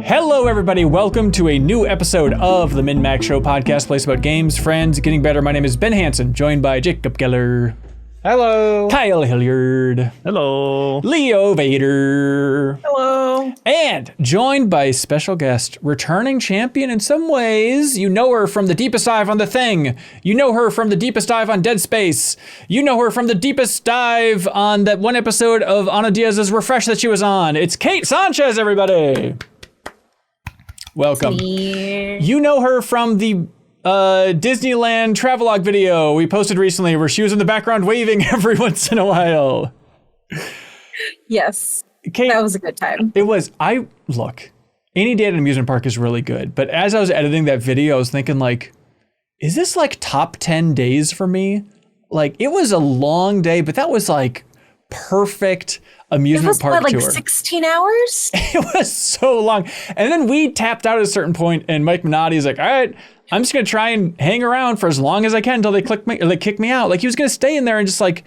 Hello, everybody. Welcome to a new episode of the MinnMax Show podcast, place about games, friends, getting better. My name is Ben Hansen, joined by Jacob Geller. Hello. Kyle Hilliard. Hello. Leo Vader. Hello. And joined by special guest, returning champion in some ways. You know her from the deepest dive on The Thing. You know her from the deepest dive on Dead Space. You know her from the deepest dive on that one episode of Ana Diaz's Refresh that she was on. It's Kate Sanchez, everybody. Welcome. You know her from the Disneyland travelogue video we posted recently where she was in the background waving every once in a while. Yes, Kate, that was a good time. It was. Look, any day at an amusement park is really good. But as I was editing that video, I was thinking like, is this like top 10 days for me? Like it was a long day, but that was like perfect amusement park tour. It was like 16 hours? It was so long. And then we tapped out at a certain point and Mike Minotti is like, all right, I'm just going to try and hang around for as long as I can until they kick me out. Like he was going to stay in there and just like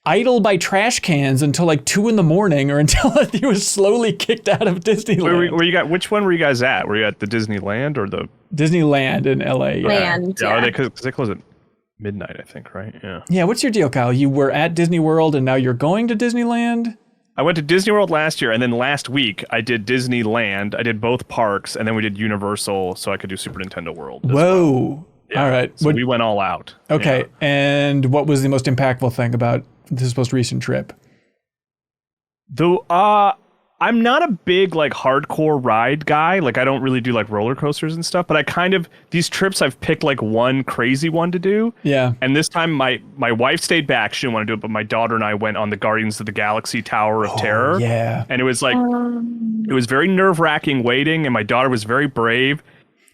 idle by trash cans until like 2 a.m. or until he was slowly kicked out of Disneyland. Which one were you guys at? Were you at the Disneyland or the Disneyland in LA? Yeah, because they close at midnight, I think, right? Yeah. Yeah. What's your deal, Kyle? You were at Disney World and now you're going to Disneyland? I went to Disney World last year, and then last week I did Disneyland. I did both parks, and then we did Universal, so I could do Super Nintendo World. Whoa! Well. Yeah. All right, so we went all out. Okay, yeah. And what was the most impactful thing about this most recent trip? I'm not a big like hardcore ride guy. Like I don't really do like roller coasters and stuff, but these trips I've picked like one crazy one to do. Yeah. And this time my wife stayed back. She didn't want to do it, but my daughter and I went on the Guardians of the Galaxy Tower of Terror. Yeah. And it was like, it was very nerve-wracking waiting, and my daughter was very brave.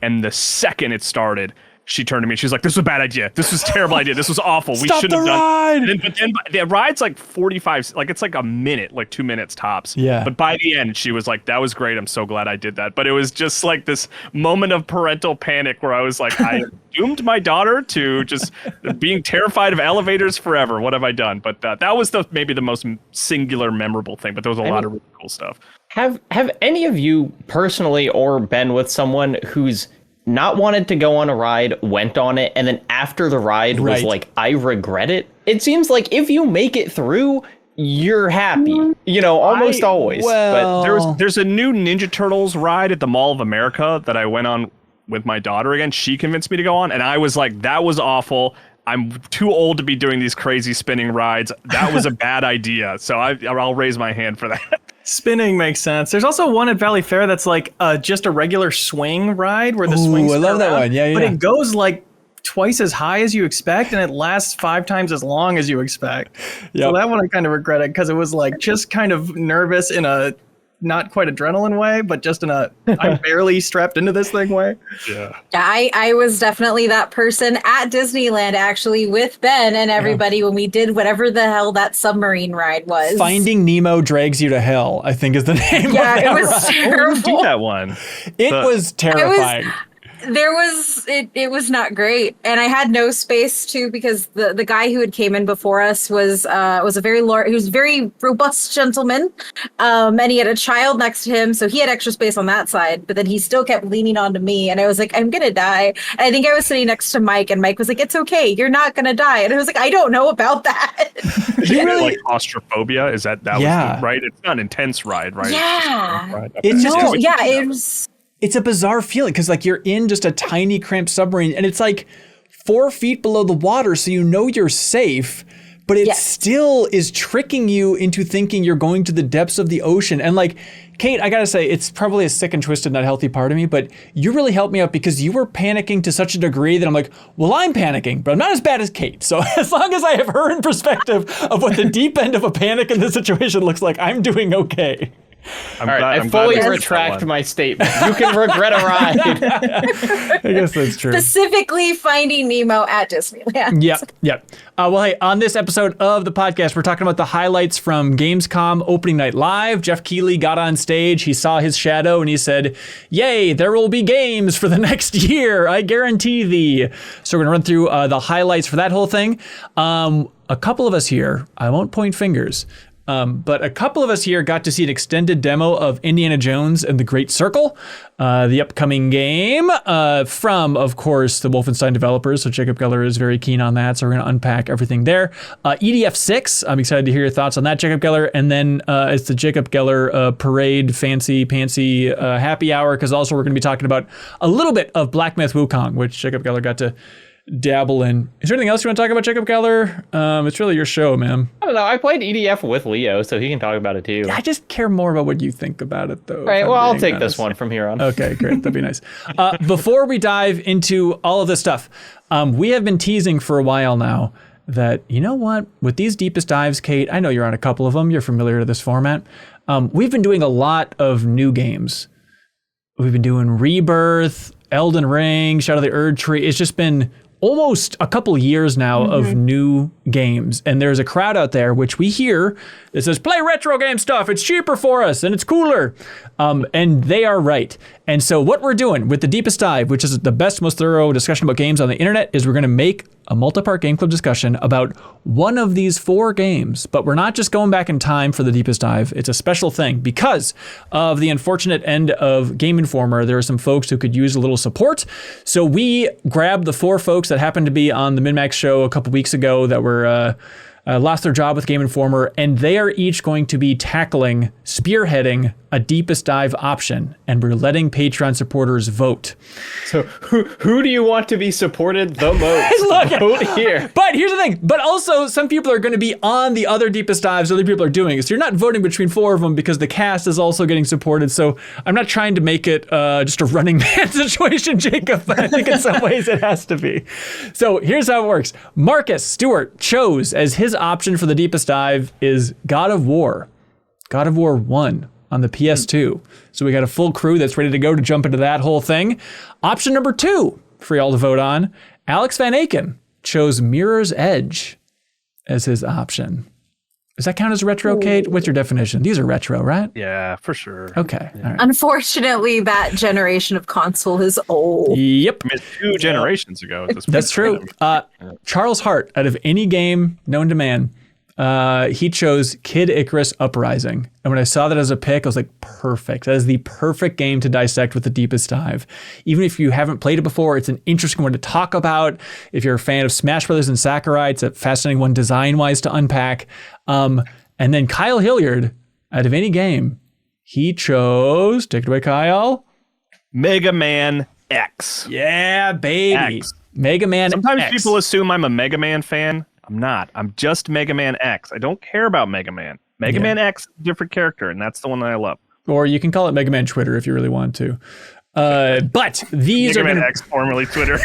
And the second it started, she turned to me and she was like, this was a bad idea. This was a terrible idea. This was awful. We shouldn't have done it. But then the ride's like 45, like it's like a minute, like 2 minutes tops. Yeah. But by the end, she was like, that was great. I'm so glad I did that. But it was just like this moment of parental panic where I was like, I doomed my daughter to just being terrified of elevators forever. What have I done? But that was maybe the most singular memorable thing. But there was a lot of really cool stuff. Have any of you personally or been with someone who's not wanted to go on a ride, went on it, and then after the ride was like, I regret it? It seems like if you make it through, you're happy, almost always. Well, but there's a new Ninja Turtles ride at the Mall of America that I went on with my daughter again. She convinced me to go on, and I was like, that was awful. I'm too old to be doing these crazy spinning rides. That was a bad idea. So I'll raise my hand for that. Spinning makes sense. There's also one at Valley Fair that's like just a regular swing ride where the swings. I love that one. Yeah. But it goes like twice as high as you expect, and it lasts 5 times as long as you expect. Yep. So that one I kind of regretted because it was like just kind of nervous in a not quite adrenaline way, but just in a I'm barely strapped into this thing way. Yeah. I was definitely that person at Disneyland actually with Ben and everybody when we did whatever the hell that submarine ride was. Finding Nemo Drags You to Hell, I think is the name of that it was ride. terrible. Do that one. It was terrifying. It was not great, and I had no space too because the guy who had came in before us was a very robust gentleman, and he had a child next to him, so he had extra space on that side. But then he still kept leaning onto me, and I was like, I'm gonna die. And I think I was sitting next to Mike, and Mike was like, it's okay, you're not gonna die. And I was like, I don't know about that. You really like claustrophobia? Is that was right? It's not an intense ride, right? Yeah. It was. It's a bizarre feeling because like you're in just a tiny cramped submarine and it's like 4 feet below the water. So you're safe, but it still is tricking you into thinking you're going to the depths of the ocean. And like, Kate, I got to say, it's probably a sick and twisted, not healthy part of me, but you really helped me out because you were panicking to such a degree that I'm like, well, I'm panicking, but I'm not as bad as Kate. So as long as I have her in perspective of what the deep end of a panic in this situation looks like, I'm doing okay. I fully retract my statement. You can regret a ride. I guess that's true. Specifically Finding Nemo at Disneyland. Yep. Well, hey, on this episode of the podcast, we're talking about the highlights from Gamescom opening night live. Jeff Keighley got on stage. He saw his shadow and he said, yay, there will be games for the next year. I guarantee thee. So we're going to run through the highlights for that whole thing. A couple of us here, I won't point fingers, But a couple of us here got to see an extended demo of Indiana Jones and the Great Circle, the upcoming game from, of course, the Wolfenstein developers. So Jacob Geller is very keen on that. So we're going to unpack everything there. EDF 6, I'm excited to hear your thoughts on that, Jacob Geller. And then it's the Jacob Geller parade, fancy pantsy happy hour, because also we're going to be talking about a little bit of Black Myth Wukong, which Jacob Geller got to dabble in. Is there anything else you want to talk about, Jacob Geller? It's really your show, man. I don't know. I played EDF with Leo, so he can talk about it too. I just care more about what you think about it, though. Right. Well, I'll take this one from here on. Okay, great. That'd be nice. Before we dive into all of this stuff, we have been teasing for a while now that, you know what, with these deepest dives, Kate, I know you're on a couple of them. You're familiar to this format. We've been doing a lot of new games. We've been doing Rebirth, Elden Ring, Shadow of the Erd Tree. It's just been almost a couple years now of new games. And there's a crowd out there, which we hear, that says, play retro game stuff. It's cheaper for us and it's cooler. And they are right. And so what we're doing with the Deepest Dive, which is the best, most thorough discussion about games on the internet, is we're going to make a multi-part game club discussion about one of these 4 games. But we're not just going back in time for the Deepest Dive. It's a special thing because of the unfortunate end of Game Informer. There are some folks who could use a little support. So we grabbed the 4 folks that happened to be on the MinnMax show a couple weeks ago that were lost their job with Game Informer, and they are each going to be spearheading a Deepest Dive option, and we're letting Patreon supporters vote. So who do you want to be supported the most? Vote here. But here's the thing. But also, some people are going to be on the other Deepest Dives other people are doing. So you're not voting between 4 of them because the cast is also getting supported. So I'm not trying to make it just a Running Man situation, Jacob, but I think in some ways it has to be. So here's how it works. Marcus Stewart chose as his option for the Deepest Dive is God of War 1 on the PS2. So we got a full crew that's ready to go to jump into that whole thing. Option number 2 for y'all to vote on, Alex Van Aken chose Mirror's Edge as his option. Does that count as retro, Kate? What's your definition? These are retro, right? Yeah, for sure. Okay. Yeah. All right. Unfortunately, that generation of console is old. Yep. I mean, 2 generations ago. At this That's true. Charles Hart, out of any game known to man, he chose Kid Icarus Uprising. And when I saw that as a pick, I was like, perfect. That is the perfect game to dissect with the Deepest Dive. Even if you haven't played it before, it's an interesting one to talk about. If you're a fan of Smash Brothers and Sakurai, it's a fascinating one design-wise to unpack. And then Kyle Hilliard, out of any game, he chose, take it away, Kyle. Mega Man X. Yeah, baby. X. Mega Man Sometimes X. people assume I'm a Mega Man fan. I'm not. I'm just Mega Man X. I don't care about Mega Man. Mega Man X, different character, and that's the one that I love. Or you can call it Mega Man Twitter if you really want to. But these Mega are Man X, formerly Twitter.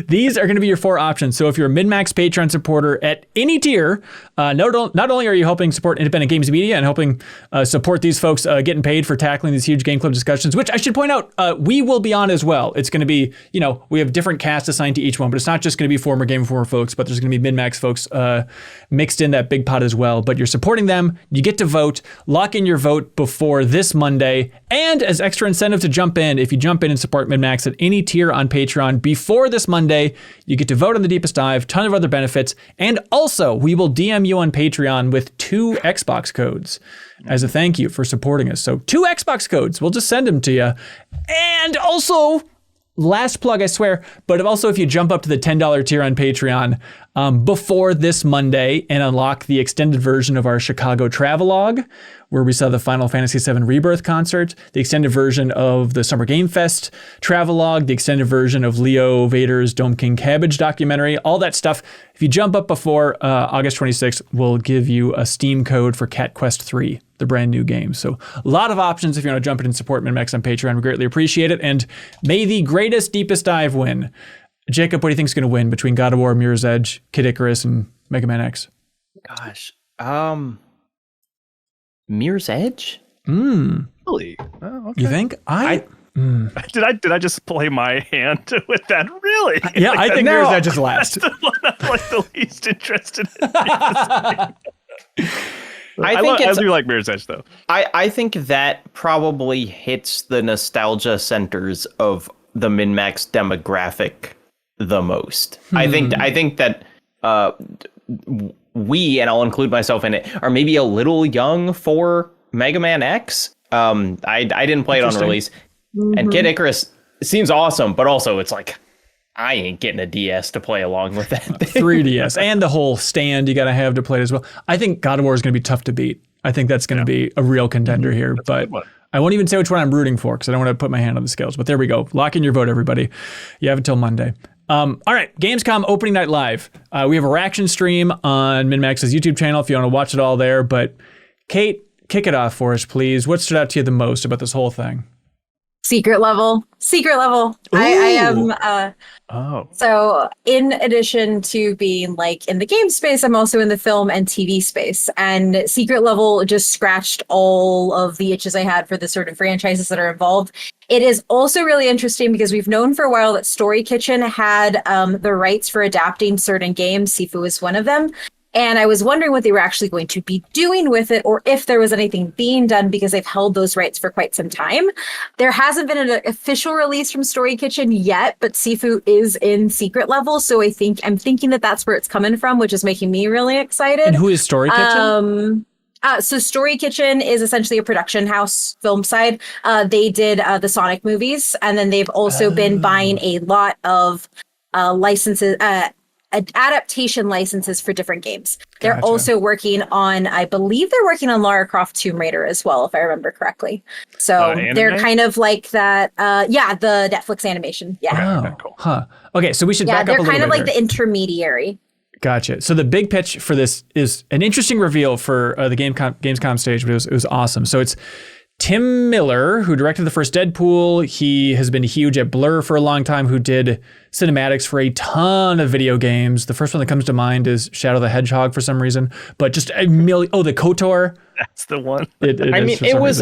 These are going to be your 4 options. So if you're a MinnMax Patreon supporter at any tier, not only are you helping support independent games media and helping support these folks getting paid for tackling these huge game club discussions, which I should point out, we will be on as well. It's going to be, we have different casts assigned to each one, but it's not just going to be former Game Informer folks, but there's going to be MinnMax folks mixed in that big pot as well. But you're supporting them. You get to vote. Lock in your vote before this Monday. And as extra incentive to jump in, if you jump in and support MinnMax at any tier on Patreon before this Monday, you get to vote on the Deepest Dive, ton of other benefits, and also we will DM you on Patreon with 2 Xbox codes as a thank you for supporting us. So 2 Xbox codes, we'll just send them to you. And also, last plug, I swear, but also if you jump up to the $10 tier on Patreon before this Monday and unlock the extended version of our Chicago travelogue, where we saw the Final Fantasy VII Rebirth concert, the extended version of the Summer Game Fest travelogue, the extended version of Leo Vader's Dome King Cabbage documentary, all that stuff. If you jump up before August 26th, we'll give you a Steam code for Cat Quest 3, the brand new game. So a lot of options if you want to jump in and support MinnMax on Patreon. We greatly appreciate it. And may the greatest, deepest dive win. Jacob, what do you think is going to win between God of War, Mirror's Edge, Kid Icarus, and Mega Man X? Gosh. Mirror's Edge? Really? Oh, okay. You think? Did I just play my hand with that? Really? Yeah, I think Mirror's Edge is last. That's the one I'm like the least interested in. I do like Mirror's Edge though. I think that probably hits the nostalgia centers of the MinnMax demographic the most. I think that we, and I'll include myself in it, are maybe a little young for Mega Man X. I didn't play it on release. And Kid Icarus seems awesome, but also it's like, I ain't getting a DS to play along with that thing. 3DS and the whole stand you got to have to play it as well. I think God of War is going to be tough to beat. I think that's going to be a real contender here, but I won't even say which one I'm rooting for because I don't want to put my hand on the scales. But there we go. Lock in your vote, everybody. You have until Monday. All right, Gamescom opening night live. We have a reaction stream on MinnMax's YouTube channel if you want to watch it all there. But Kate, kick it off for us, please. What stood out to you the most about this whole thing? Secret level. I am so in addition to being like in the game space, I'm also in the film and TV space, and Secret Level just scratched all of the itches I had for the certain franchises that are involved. It is also really interesting because we've known for a while that Story Kitchen had the rights for adapting certain games. Sifu is one of them. And I was wondering what they were actually going to be doing with it, or if there was anything being done, because they've held those rights for quite some time. There hasn't been an official release from Story Kitchen yet, but Sifu is in Secret Level, so I'm thinking that that's where it's coming from, which is making me really excited. And who is Story Kitchen? So Story Kitchen is essentially a production house film side. They did the Sonic movies, and then they've also been buying a lot of licenses. Adaptation licenses for different games. They're also working on, I believe they're working on Lara Croft Tomb Raider as well, if I remember correctly. So they're kind of like that. The Netflix animation. Yeah. Okay, cool. Huh. Okay, so we should back up a little bit. They're kind of like here. the intermediary. Gotcha. So the big pitch for this is an interesting reveal for the Gamescom stage, but it was awesome. So it's Tim Miller, who directed the first Deadpool. He has been huge at Blur for a long time, who did cinematics for a ton of video games. The first one that comes to mind is Shadow the Hedgehog for some reason, but just a million. Oh, the KOTOR. That's the one. It was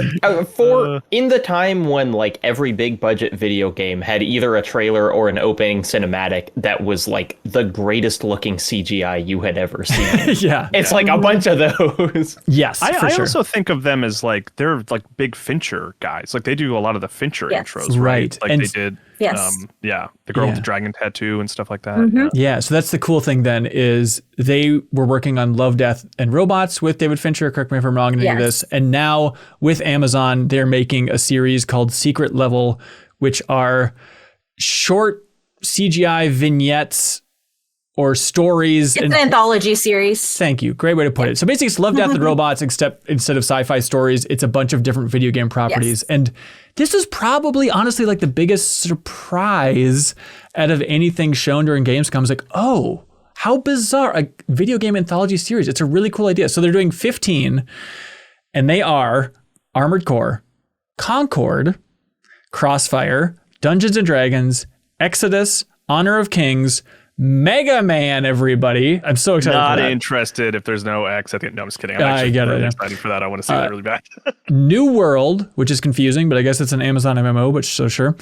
in the time when like every big budget video game had either a trailer or an opening cinematic that was like the greatest looking CGI you had ever seen. Yeah. It's like a bunch of those. Yes, I also think of them as like, they're like big Fincher guys. Like they do a lot of the Fincher intros, right? Like they did. Yes. The girl with the dragon tattoo and stuff like that. Yeah, so that's the cool thing then is they were working on Love, Death, and Robots with David Fincher, correct me if I'm wrong in any of this, and now with Amazon, they're making a series called Secret Level, which are short CGI vignettes or stories. It's an anthology series. Thank you. Great way to put it. So basically it's Love, Death, and Robots, except instead of sci-fi stories, it's a bunch of different video game properties. And this is probably, honestly, like the biggest surprise out of anything shown during Gamescom. It's like, oh, how bizarre. A video game anthology series. It's a really cool idea. So they're doing 15, and they are Armored Core, Concord, Crossfire, Dungeons & Dragons, Exodus, Honor of Kings, Mega Man, everybody. I'm so excited for that. Not interested if there's no X at the end. No, I'm just kidding. I'm I get really it. excited for that. I want to see that really bad. New World, which is confusing, but I guess it's an Amazon MMO, but so sure.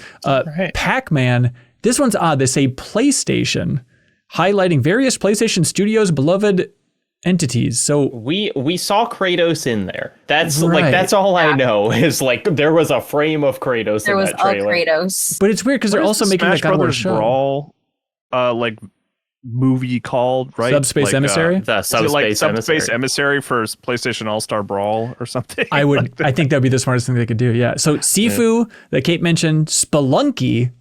Pac-Man. This one's odd. They say PlayStation, highlighting various PlayStation Studios' beloved entities. So we saw Kratos in there. That's like that's all I know is like there was a frame of Kratos in that trailer. Kratos. But it's weird because they're also making the God of War show. Brawl, like movie called, right? Subspace Emissary? The Subspace Emissary for PlayStation All-Star Brawl or something? I think that'd be the smartest thing they could do. Yeah. So Sifu that Kate mentioned, Spelunky.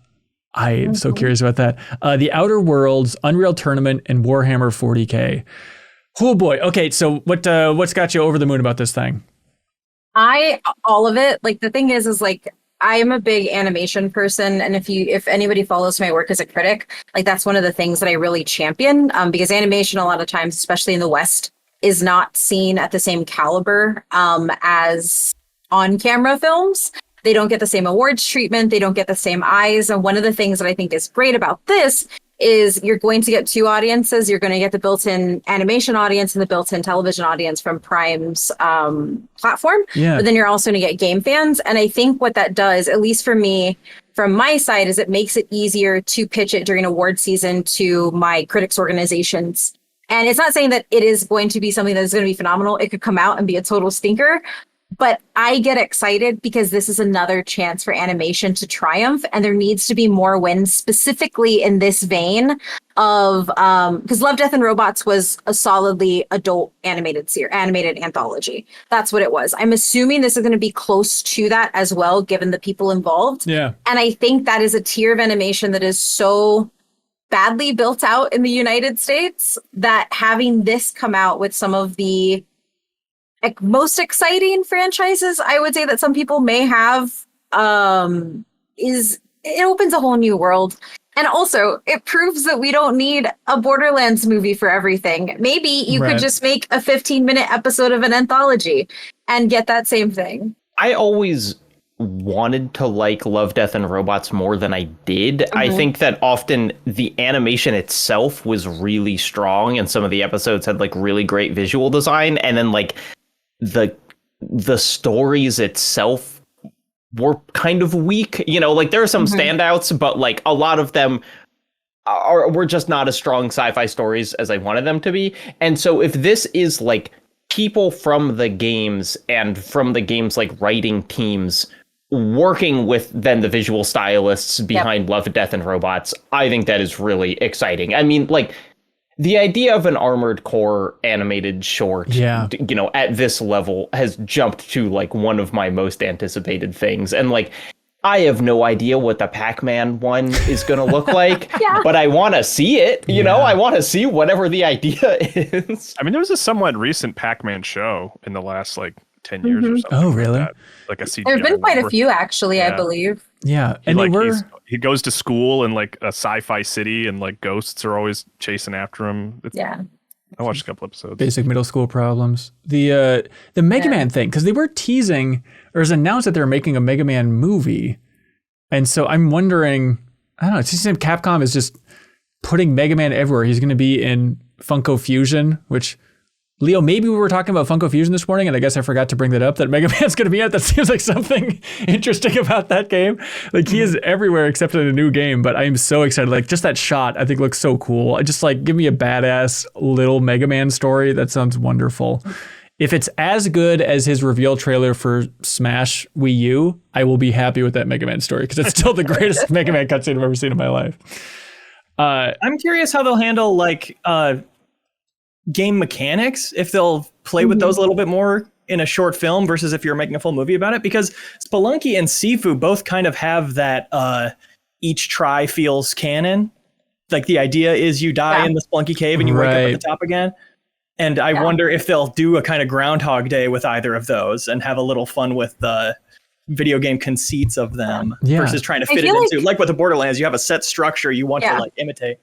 I am so curious about that. The Outer Worlds, Unreal Tournament, and Warhammer 40K. Oh boy. Okay. So what's got you over the moon about this thing? All of it. Like the thing is like, I am a big animation person, and if anybody follows my work as a critic, like that's one of the things that I really champion, because animation a lot of times, especially in the West, is not seen at the same caliber as on-camera films. They don't get the same awards treatment. They don't get the same eyes. And one of the things that I think is great about this is you're going to get two audiences. You're going to get the built-in animation audience and the built-in television audience from Prime's platform. Yeah. But then you're also going to get game fans. And I think what that does, at least for me, from my side, is it makes it easier to pitch it during award season to my critics organizations. And it's not saying that it is going to be something that is going to be phenomenal. It could come out and be a total stinker. But I get excited because this is another chance for animation to triumph, and there needs to be more wins, specifically in this vein of because Love, Death, and Robots was a solidly adult animated anthology. That's what it was. I'm assuming this is going to be close to that as well, given the people involved. Yeah. And I think that is a tier of animation that is so badly built out in the United States that having this come out with some of the most exciting franchises I would say that some people may have it opens a whole new world. And also, it proves that we don't need a Borderlands movie for everything. Maybe you could just make a 15-minute episode of an anthology and get that same thing. I always wanted to like Love, Death, and Robots more than I did. Mm-hmm. I think that often the animation itself was really strong, and some of the episodes had like really great visual design, and then like the stories itself were kind of weak, you know, like there are some standouts, but like a lot of them were just not as strong sci-fi stories as I wanted them to be. And so if this is like people from the games and from the games like writing teams working with then the visual stylists behind Love, Death, and Robots, I think that is really exciting. I mean, like the idea of an Armored Core animated short, you know, at this level has jumped to like one of my most anticipated things. And like, I have no idea what the Pac-Man one is going to look like, but I want to see it. You know, I want to see whatever the idea is. I mean, there was a somewhat recent Pac-Man show in the last like 10 years or something. Oh, really? Like a CGI. There have been quite a few, actually, I believe. Yeah. And he goes to school in like a sci-fi city, and like ghosts are always chasing after him. I watched a couple episodes. Basic middle school problems. The Mega Man thing, because they were teasing, or it was announced that they were making a Mega Man movie. And so I'm wondering, I don't know, it seems like Capcom is just putting Mega Man everywhere. He's going to be in Funko Fusion, which, Leo, maybe we were talking about Funko Fusion this morning, and I guess I forgot to bring that up, that Mega Man's going to be in it. That seems like something interesting about that game. Like, he is everywhere except in a new game, but I am so excited. Like, just that shot, I think, looks so cool. I just, like, give me a badass little Mega Man story. That sounds wonderful. If it's as good as his reveal trailer for Smash Wii U, I will be happy with that Mega Man story, because it's still the greatest Mega Man cutscene I've ever seen in my life. I'm curious how they'll handle, like, game mechanics, if they'll play with those a little bit more in a short film versus if you're making a full movie about it, because Spelunky and Sifu both kind of have that each try feels canon. Like, the idea is you die in the Spelunky cave and you wake up at the top again. And I wonder if they'll do a kind of Groundhog Day with either of those and have a little fun with the video game conceits of them versus trying to fit it into, like with the Borderlands, you have a set structure you want to like imitate.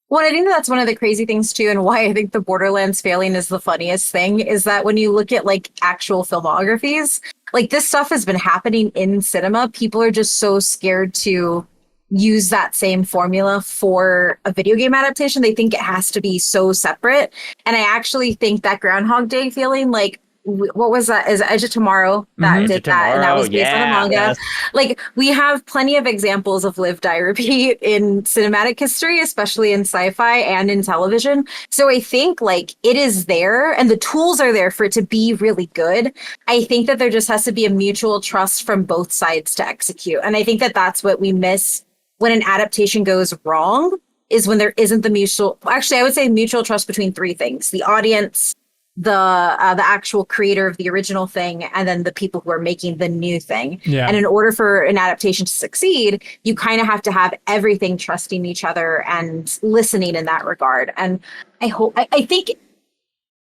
Well, I think that's one of the crazy things too, and why I think the Borderlands failing is the funniest thing, is that when you look at like actual filmographies, like this stuff has been happening in cinema. People are just so scared to use that same formula for a video game adaptation. They think it has to be so separate. And I actually think that Groundhog Day feeling, like, what was that? Is Edge of Tomorrow that did that, and that was based on a manga. Yes. Like, we have plenty of examples of live, die, repeat in cinematic history, especially in sci-fi and in television. So I think like it is there, and the tools are there for it to be really good. I think that there just has to be a mutual trust from both sides to execute, and I think that that's what we miss when an adaptation goes wrong, is when there isn't the mutual. Actually, I would say mutual trust between three things: the audience, the actual creator of the original thing, and then the people who are making the new thing. And in order for an adaptation to succeed, you kind of have to have everything trusting each other and listening in that regard. And I think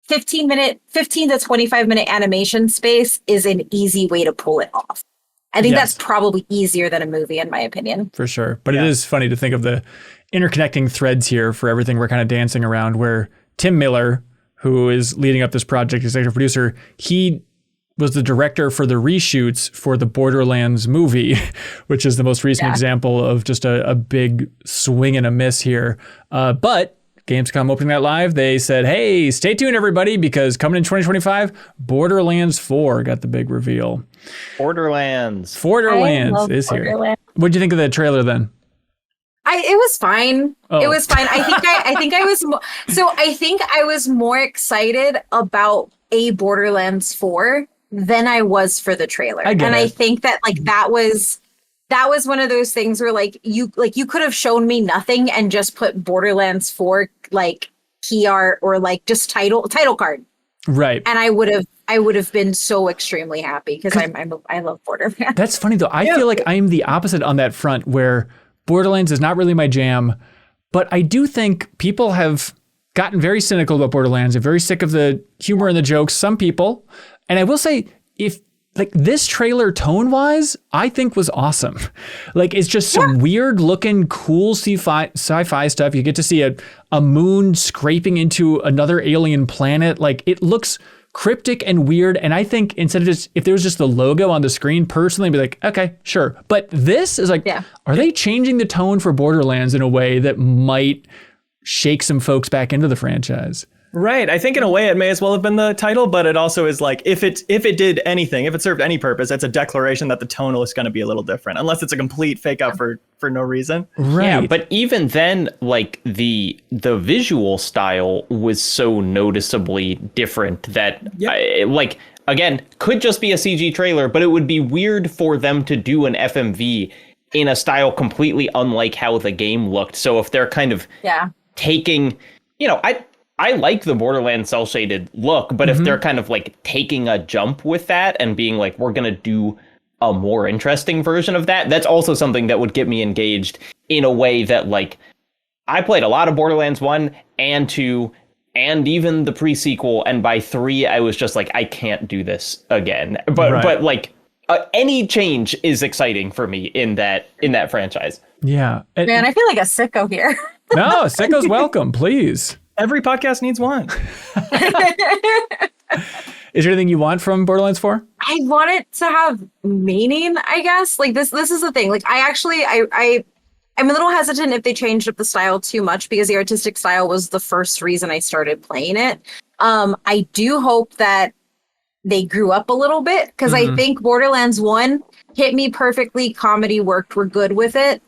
15 to 25 minute animation space is an easy way to pull it off. I think that's probably easier than a movie, in my opinion. For sure. But it is funny to think of the interconnecting threads here for everything we're kind of dancing around, where Tim Miller, who is leading up this project, executive producer, he was the director for the reshoots for the Borderlands movie, which is the most recent example of just a big swing and a miss here. But Gamescom opening that live, they said, hey, stay tuned, everybody, because coming in 2025, Borderlands 4 got the big reveal. Borderlands is here. What did you think of that trailer then? It was fine. It was fine. I think I was more excited about a Borderlands 4 than I was for the trailer. I think that like that was one of those things where like you could have shown me nothing and just put Borderlands 4 like key art or like just title card. Right. And I would have been so extremely happy because I love Borderlands. That's funny though. I feel like I'm the opposite on that front, where Borderlands is not really my jam, but I do think people have gotten very cynical about Borderlands. They're very sick of the humor and the jokes. Some people, and I will say, if like this trailer tone wise, I think was awesome. Like it's just some weird looking, cool sci-fi stuff. You get to see a moon scraping into another alien planet. Like it looks cryptic and weird. And I think instead of just, if there was just the logo on the screen, personally, I'd be like, okay, sure. But this is like, are they changing the tone for Borderlands in a way that might shake some folks back into the franchise? Right. I think in a way it may as well have been the title, but it also is like, if it did anything, if it served any purpose, it's a declaration that the tone is going to be a little different, unless it's a complete fake out for no reason. Right. Yeah, but even then, like the visual style was so noticeably different that like, again, could just be a CG trailer, but it would be weird for them to do an FMV in a style completely unlike how the game looked. So if they're kind of taking, you know, I like the Borderlands cel-shaded look, but if they're kind of like taking a jump with that and being like, we're going to do a more interesting version of that, that's also something that would get me engaged in a way that, like, I played a lot of Borderlands 1 and 2 and even the pre-sequel, and by 3 I was just like, I can't do this again. But like any change is exciting for me in that franchise. Yeah. Man, I feel like a sicko here. No, sicko's welcome, please. Every podcast needs one. Is there anything you want from Borderlands 4? I want it to have meaning, I guess. Like this is the thing. Like I'm a little hesitant if they changed up the style too much, because the artistic style was the first reason I started playing it. I do hope that they grew up a little bit, because I think Borderlands 1 hit me perfectly. Comedy worked. We're good with it.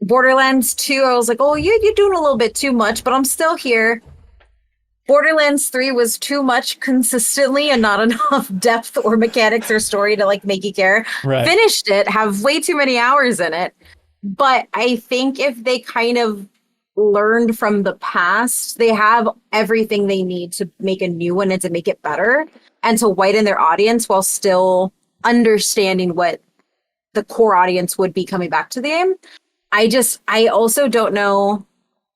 Borderlands 2, I was like, oh, you're doing a little bit too much, but I'm still here. Borderlands 3 was too much consistently and not enough depth or mechanics or story to like make you care. Right. Finished it, have way too many hours in it. But I think if they kind of learned from the past, they have everything they need to make a new one and to make it better and to widen their audience while still understanding what the core audience would be coming back to the game. I also don't know,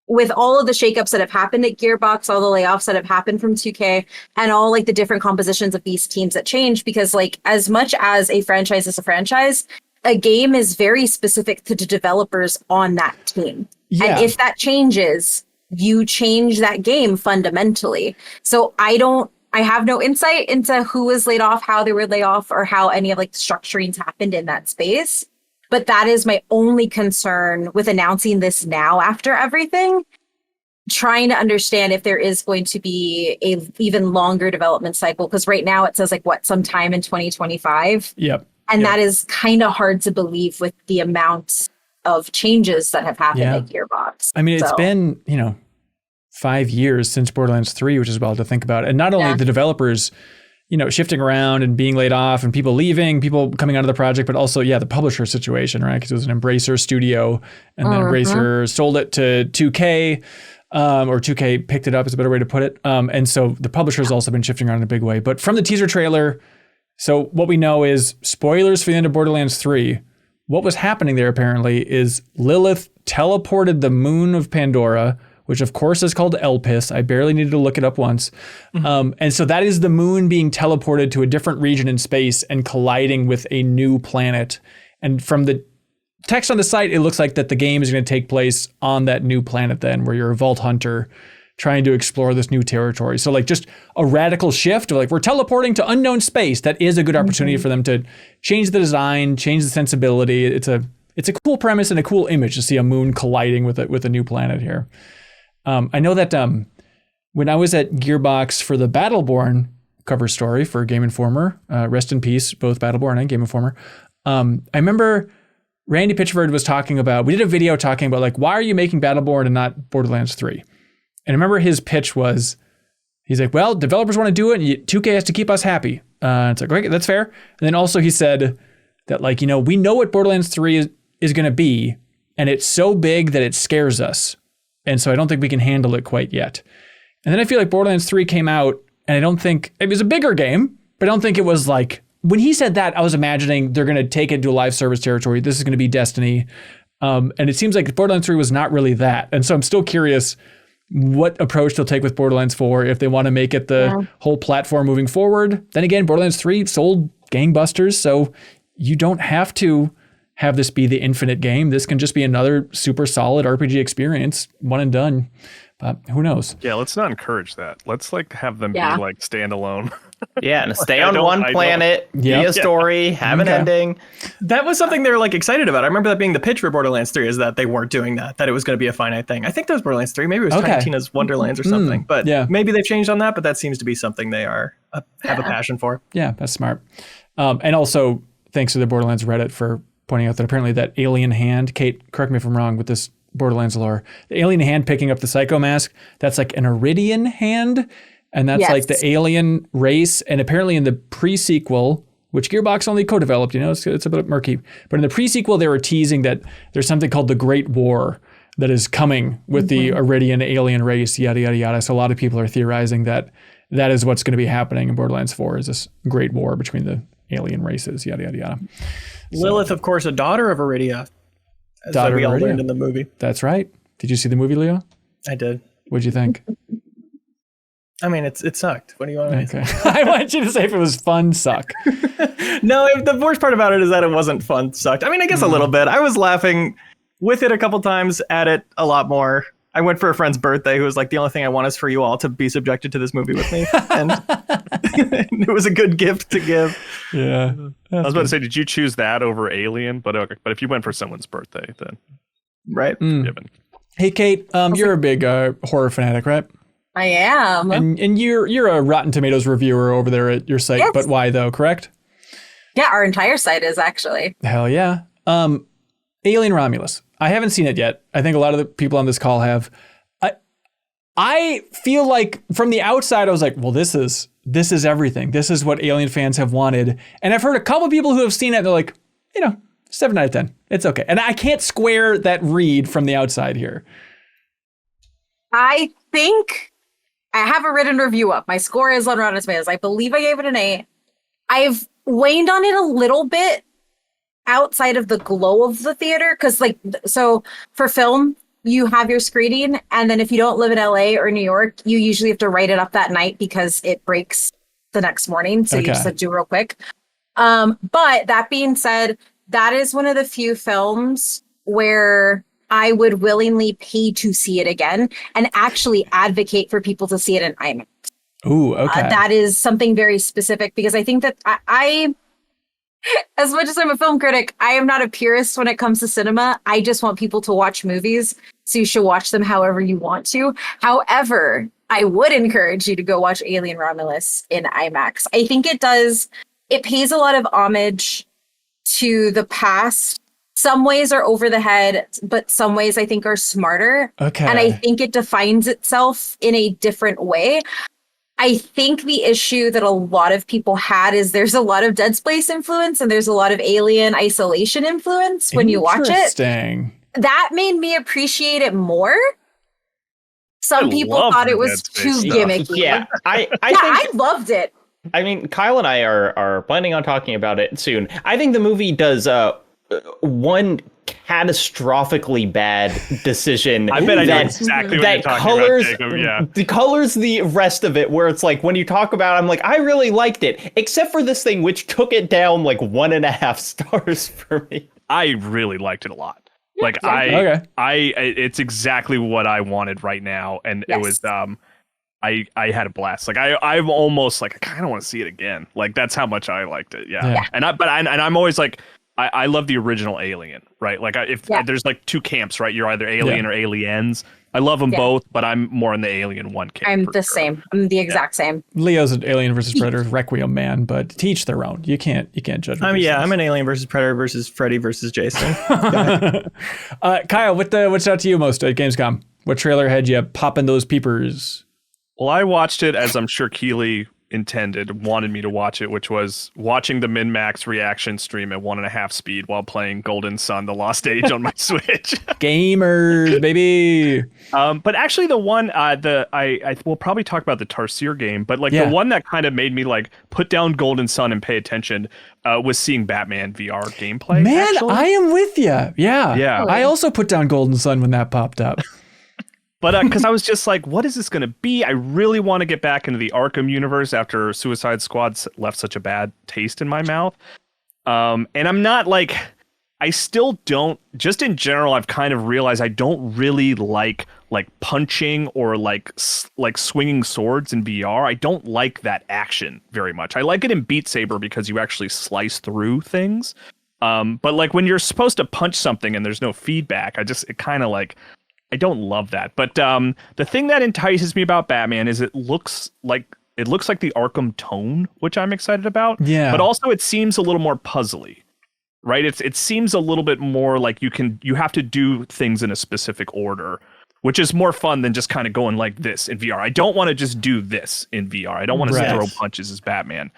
with all of the shakeups that have happened at Gearbox, all the layoffs that have happened from 2K, and all like the different compositions of these teams that change, because like as much as a franchise is a franchise, a game is very specific to the developers on that team. Yeah. And if that changes, you change that game fundamentally. So I have no insight into who was laid off, how they were laid off, or how any of like the structurings happened in that space. But that is my only concern with announcing this now after everything, trying to understand if there is going to be a even longer development cycle. Because right now it says like sometime in 2025. Yep. And that is kind of hard to believe with the amount of changes that have happened at Gearbox. I mean, it's been, 5 years since Borderlands 3, which is wild to think about. And not only the developers, shifting around and being laid off and people leaving, people coming out of the project, but also, the publisher situation, right? Because it was an Embracer studio, and then Embracer sold it to 2K, or 2K picked it up is a better way to put it. And so the publisher's also been shifting around in a big way. But from the teaser trailer, so what we know is, spoilers for the end of Borderlands 3, what was happening there apparently is Lilith teleported the moon of Pandora, which of course is called Elpis. I barely needed to look it up once. And so that is the moon being teleported to a different region in space and colliding with a new planet. And from the text on the site, it looks like that the game is going to take place on that new planet then, where you're a vault hunter trying to explore this new territory. So like just a radical shift of like, we're teleporting to unknown space. That is a good opportunity for them to change the design, change the sensibility. It's a cool premise and a cool image to see a moon colliding with a new planet here. I know that when I was at Gearbox for the Battleborn cover story for Game Informer, rest in peace, both Battleborn and Game Informer, I remember Randy Pitchford was talking about, we did a video talking about like, why are you making Battleborn and not Borderlands 3? And I remember his pitch was, he's like, well, developers want to do it and 2K has to keep us happy. It's like, okay, that's fair. And then also he said that, like, we know what Borderlands 3 is going to be, and it's so big that it scares us. And so I don't think we can handle it quite yet. And then I feel like Borderlands 3 came out, and I don't think it was a bigger game, but I don't think it was like, when he said that, I was imagining they're going to take it to a live service territory. This is going to be Destiny. And it seems like Borderlands 3 was not really that. And so I'm still curious what approach they'll take with Borderlands 4, if they want to make it the whole platform moving forward. Then again, Borderlands 3 sold gangbusters, so you don't have to have this be the infinite game. This can just be another super solid RPG experience, one and done. But who knows? Yeah, let's not encourage that. Let's like have them be like standalone. Yeah, and stay on one planet, be a story, have an ending. That was something they were like excited about. I remember that being the pitch for Borderlands 3, is that they weren't doing that it was going to be a finite thing. I think that was Borderlands 3. Maybe it was Tiny Tina's Wonderlands or something. But maybe they've changed on that, but that seems to be something they are have a passion for. Yeah, that's smart. And also, thanks to the Borderlands Reddit for pointing out that apparently that alien hand, Kate, correct me if I'm wrong with this Borderlands lore, the alien hand picking up the Psycho Mask, that's like an Iridian hand. And that's like the alien race. And apparently in the pre-sequel, which Gearbox only co-developed, it's a bit murky. But in the pre-sequel, they were teasing that there's something called the Great War that is coming with the Iridian alien race, yada, yada, yada. So a lot of people are theorizing that is what's going to be happening in Borderlands 4, is this Great War between the alien races, yada, yada, yada. Lilith, of course, a daughter of Iridia, as we all learned in the movie. That's right. Did you see the movie, Leo? I did. What'd you think? I mean, it sucked. What do you want me to say? I want you to say if it was fun, suck. No, the worst part about it is that it wasn't fun, sucked. I mean, I guess a little bit. I was laughing with it a couple times, at it a lot more. I went for a friend's birthday who was like, the only thing I want is for you all to be subjected to this movie with me. And it was a good gift to give. Yeah. I was about to say, did you choose that over Alien? But if you went for someone's birthday, then. Right. Given. Hey, Kate, you're a big horror fanatic, right? I am. And you're a Rotten Tomatoes reviewer over there at your site, yes. But why though, correct? Yeah, our entire site is actually. Hell yeah. Alien Romulus. I haven't seen it yet. I think a lot of the people on this call have. I feel like from the outside, I was like, well, this is everything. This is what Alien fans have wanted. And I've heard a couple people who have seen it, and they're like, 7 out of 10. It's okay. And I can't square that read from the outside here. I think I have a written review up. My score is on Rotten Tomatoes. I believe I gave it an 8. I've waned on it a little bit outside of the glow of the theater. Because so for film, you have your screening. And then if you don't live in LA or New York, you usually have to write it up that night because it breaks the next morning. So you just have to do real quick. But that being said, that is one of the few films where I would willingly pay to see it again and actually advocate for people to see it in IMAX. Ooh, okay. That is something very specific because I think that I, as much as I'm a film critic, I am not a purist when it comes to cinema. I just want people to watch movies, so you should watch them however you want to. However, I would encourage you to go watch Alien Romulus in IMAX. I think it pays a lot of homage to the past. Some ways are over the head, but some ways I think are smarter. Okay. And I think it defines itself in a different way. I think the issue that a lot of people had is there's a lot of Dead Space influence and there's a lot of Alien Isolation influence when you watch it. Interesting. That made me appreciate it more. Some people thought it was too gimmicky. Yeah, I loved it. I mean, Kyle and I are planning on talking about it soon. I think the movie does one catastrophically bad decision. I bet I know exactly what you're talking about, Jacob. Yeah. Colors the rest of it, where it's like when you talk about it, I'm like, I really liked it, except for this thing, which took it down like 1.5 stars for me. I really liked it a lot. Like it's exactly what I wanted right now, and it was I had a blast. Like I'm almost like I kind of want to see it again. Like that's how much I liked it. Yeah. And I'm always like. I love the original Alien, right? Like if there's like two camps, right? You're either Alien or Aliens. I love them both, but I'm more in the Alien one camp. I'm the same. I'm the exact same. Leo's an Alien versus Predator Requiem man, but to each their own. You can't judge. I'm an Alien versus Predator versus Freddy versus Jason. Kyle, what's out to you most at Gamescom? What trailer had you popping those peepers? Well, I watched it, as I'm sure Keely intended wanted me to watch it, which was watching the MinnMax reaction stream at 1.5 speed while playing Golden Sun: The Lost Age on my Switch. Gamers, baby. But actually, the one I will probably talk about the Tarsier game, but like the one that kind of made me like put down Golden Sun and pay attention was seeing Batman VR gameplay. Man, actually. I am with you. Yeah. I also put down Golden Sun when that popped up. But because I was just like, what is this going to be? I really want to get back into the Arkham universe after Suicide Squad left such a bad taste in my mouth. And I'm not like, I still don't, just in general, I've kind of realized I don't really like punching or like swinging swords in VR. I don't like that action very much. I like it in Beat Saber because you actually slice through things. But like when you're supposed to punch something and there's no feedback, it kind of like, I don't love that. But the thing that entices me about Batman is it looks like the Arkham tone, which I'm excited about. Yeah. But also it seems a little more puzzly, right? It seems a little bit more like you have to do things in a specific order, which is more fun than just kind of going like this in VR. I don't want to just do this in VR. I don't want to throw punches as Batman.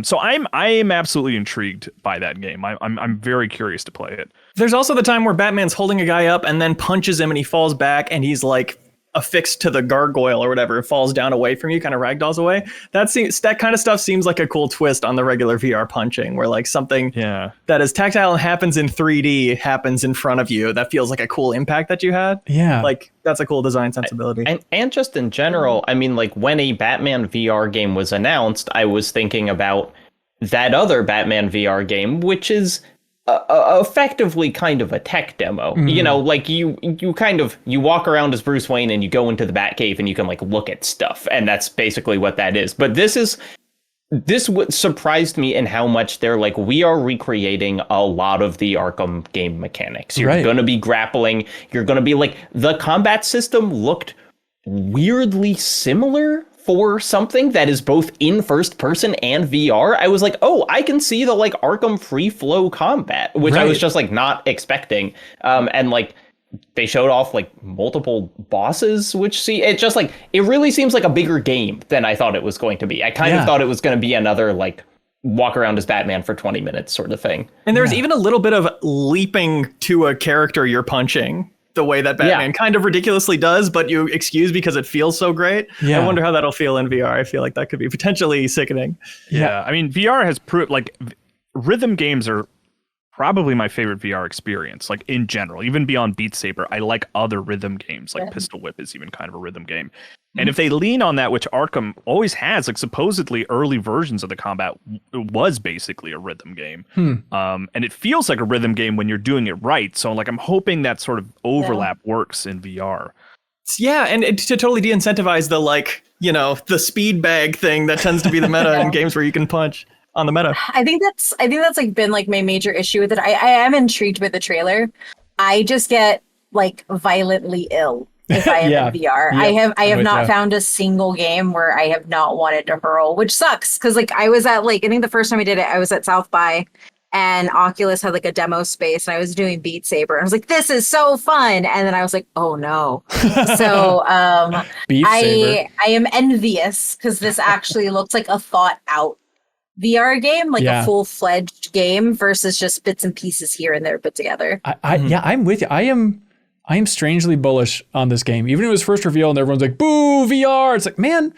So I am absolutely intrigued by that game. I'm very curious to play it. There's also the time where Batman's holding a guy up and then punches him and he falls back and he's like affixed to the gargoyle or whatever, falls down away from you, kind of ragdolls away. That kind of stuff seems like a cool twist on the regular VR punching, where like something that is tactile and happens in 3D happens in front of you. That feels like a cool impact that you had. Yeah. Like that's a cool design sensibility. And just in general, I mean, like when a Batman VR game was announced, I was thinking about that other Batman VR game, which is effectively kind of a tech demo. You know, like you walk around as Bruce Wayne and you go into the Batcave and you can like look at stuff, and that's basically what that is. But this surprised me in how much they're like, we are recreating a lot of the Arkham game mechanics. You're going to be grappling. You're going to be like, the combat system looked weirdly similar for something that is both in first person and VR. I was like, oh, I can see the like Arkham free flow combat, which I was just like not expecting. And like they showed off like multiple bosses, which it really seems like a bigger game than I thought it was going to be. I kind of thought it was going to be another like walk around as Batman for 20 minutes sort of thing. And there's even a little bit of leaping to a character you're punching, the way that Batman kind of ridiculously does, but you excuse because it feels so great. I wonder how that'll feel in VR. I feel like that could be potentially sickening. Yeah. I mean, VR has proved like rhythm games are probably my favorite VR experience, like in general, even beyond Beat Saber. I like other rhythm games, like Pistol Whip is even kind of a rhythm game. And if they lean on that, which Arkham always has, like supposedly early versions of the combat was basically a rhythm game. And it feels like a rhythm game when you're doing it right. So like I'm hoping that sort of overlap works in VR. Yeah, and to totally de-incentivize the like, you know, the speed bag thing that tends to be the meta in games where you can punch on the meta. I think that's like been like my major issue with it. I am intrigued with the trailer. I just get like violently ill if I am in VR. I have not found a single game where I have not wanted to hurl, which sucks because like I was at like, I think the first time I did it, I was at South by, and Oculus had like a demo space and I was doing Beat Saber. I was like, this is so fun. And then I was like, oh no. So I am envious because this actually looks like a thought out VR game, like a full-fledged game versus just bits and pieces here and there put together. I'm with you. I am strangely bullish on this game. Even when it was first revealed and everyone's like, boo, VR. It's like, man,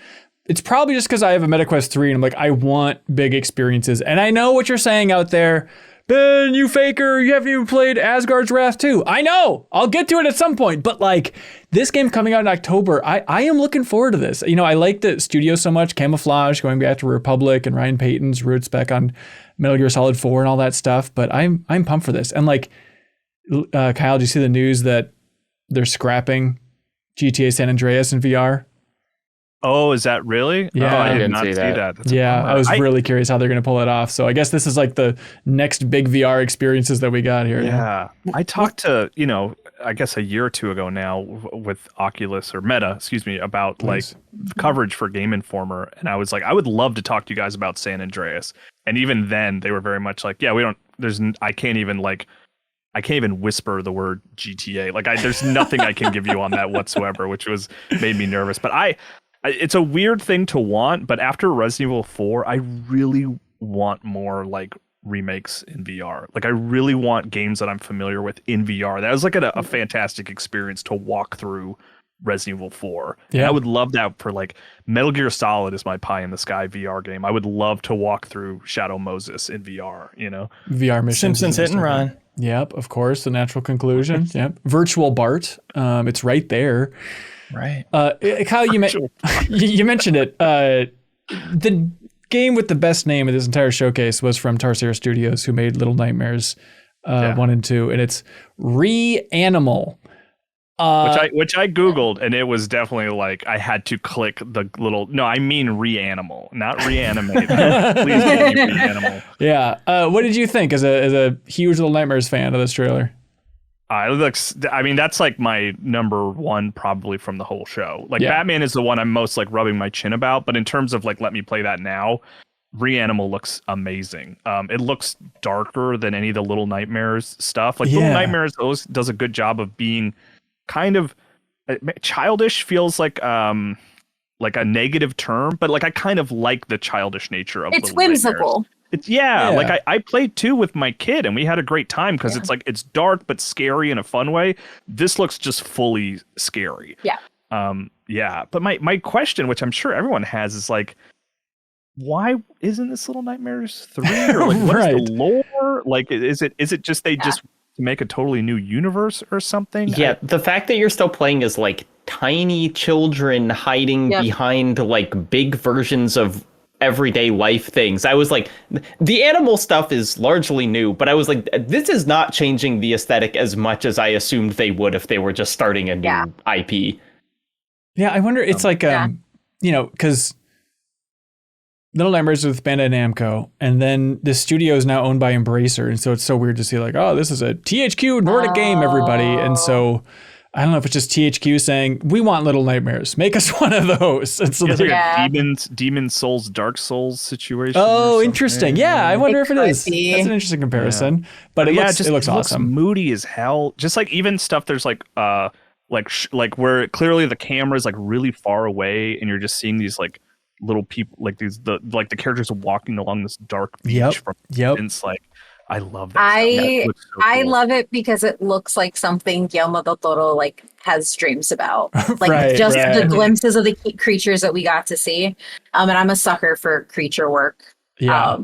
it's probably just because I have a MetaQuest 3 and I'm like, I want big experiences. And I know what you're saying out there. Ben, you faker, you haven't even played Asgard's Wrath 2. I know, I'll get to it at some point. But like this game coming out in October, I am looking forward to this. You know, I like the studio so much, Camouflage, going back to Republic and Ryan Payton's roots back on Metal Gear Solid 4 and all that stuff. But I'm pumped for this. And like, Kyle, did you see the news that they're scrapping GTA San Andreas in VR? Oh, is that really? Yeah, oh, I didn't not see that. Yeah, I was really curious how they're going to pull it off. So I guess this is like the next big VR experiences that we got here. Yeah. I talked to, you know, I guess a year or two ago now with Oculus or Meta, excuse me, about like coverage for Game Informer. And I was like, I would love to talk to you guys about San Andreas. And even then they were very much like, yeah, I can't even whisper the word GTA. Like there's nothing I can give you on that whatsoever, which made me nervous. But it's a weird thing to want, but after Resident Evil 4, I really want more like remakes in VR. Like I really want games that I'm familiar with in VR. That was like a fantastic experience to walk through Resident Evil 4. Yeah. And I would love that for like Metal Gear Solid is my pie in the sky VR game. I would love to walk through Shadow Moses in VR, you know? VR missions. Simpsons Hit and Run. Yep, of course, the natural conclusion. Yep. Virtual Bart. It's right there. Right. Kyle, you mentioned it. The game with the best name of this entire showcase was from Tarsier Studios, who made Little Nightmares 1 and 2, and it's Reanimal. Which I Googled, and it was definitely like I had to click the little. No, I mean Reanimal, not Reanimate. Please give me Reanimal. Yeah. What did you think as a huge Little Nightmares fan of this trailer? It looks. I mean, that's like my number one probably from the whole show. Like Batman is the one I'm most like rubbing my chin about, but in terms of like let me play that now, Reanimal looks amazing. It looks darker than any of the Little Nightmares stuff. Like Little Nightmares does a good job of being kind of childish. Feels like a negative term, but like I kind of like the childish nature of it's whimsical. Nightmares. It's like I played 2 with my kid and we had a great time because it's like it's dark but scary in a fun way. This looks just fully scary. But my question, which I'm sure everyone has, is like, why isn't this Little Nightmares 3? Or like what's the lore? Like is it just they just make a totally new universe or something? Yeah, the fact that you're still playing as like tiny children hiding behind like big versions of everyday life things. I was like, the animal stuff is largely new, but I was like, this is not changing the aesthetic as much as I assumed they would if they were just starting a new IP. Yeah, I wonder, it's like, because Little Nightmares with Bandai Namco, and then the studio is now owned by Embracer, and so it's so weird to see like, oh, this is a THQ Nordic game, everybody. And so I don't know if it's just THQ saying, we want Little Nightmares. Make us one of those. It's like a Demon Souls, Dark Souls situation. Oh, interesting. Yeah, I wonder if it is. That's an interesting comparison. Yeah. But it looks awesome. Looks moody as hell. Just like even stuff there's like where clearly the camera is like really far away and you're just seeing these like little people, like the characters walking along this dark beach from distance, like I love that. I love it because it looks like something Guillermo del Toro like has dreams about, like the glimpses of the creatures that we got to see. And I'm a sucker for creature work. Yeah.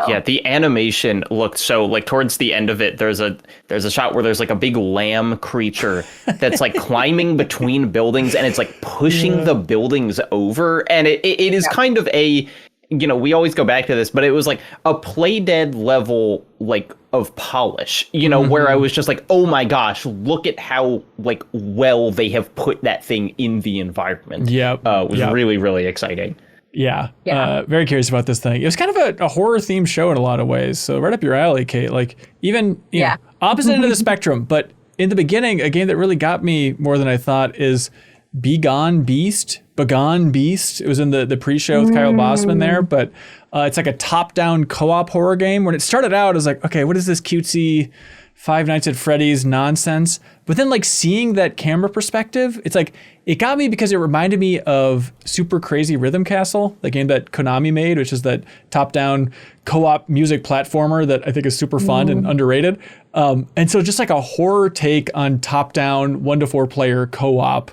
Yeah, the animation looked so like towards the end of it. There's a shot where there's like a big lamb creature that's like climbing between buildings and it's like pushing the buildings over. And it is kind of a, we always go back to this, but it was like a Playdead level like of polish, where I was just like, oh my gosh, look at how like well they have put that thing in the environment. It was really, really exciting. Yeah. Very curious about this thing. It was kind of a horror themed show in a lot of ways. So right up your alley, Kate. Like even opposite end of the spectrum. But in the beginning, a game that really got me more than I thought is Begone Beast. It was in the pre-show with Kyle Bossman there, but it's like a top-down co-op horror game. When it started out, I was like, okay, what is this cutesy Five Nights at Freddy's nonsense? But then like seeing that camera perspective, it's like, it got me because it reminded me of Super Crazy Rhythm Castle, the game that Konami made, which is that top-down co-op music platformer that I think is super fun and underrated. And so just like a horror take on top-down 1 to 4 player co-op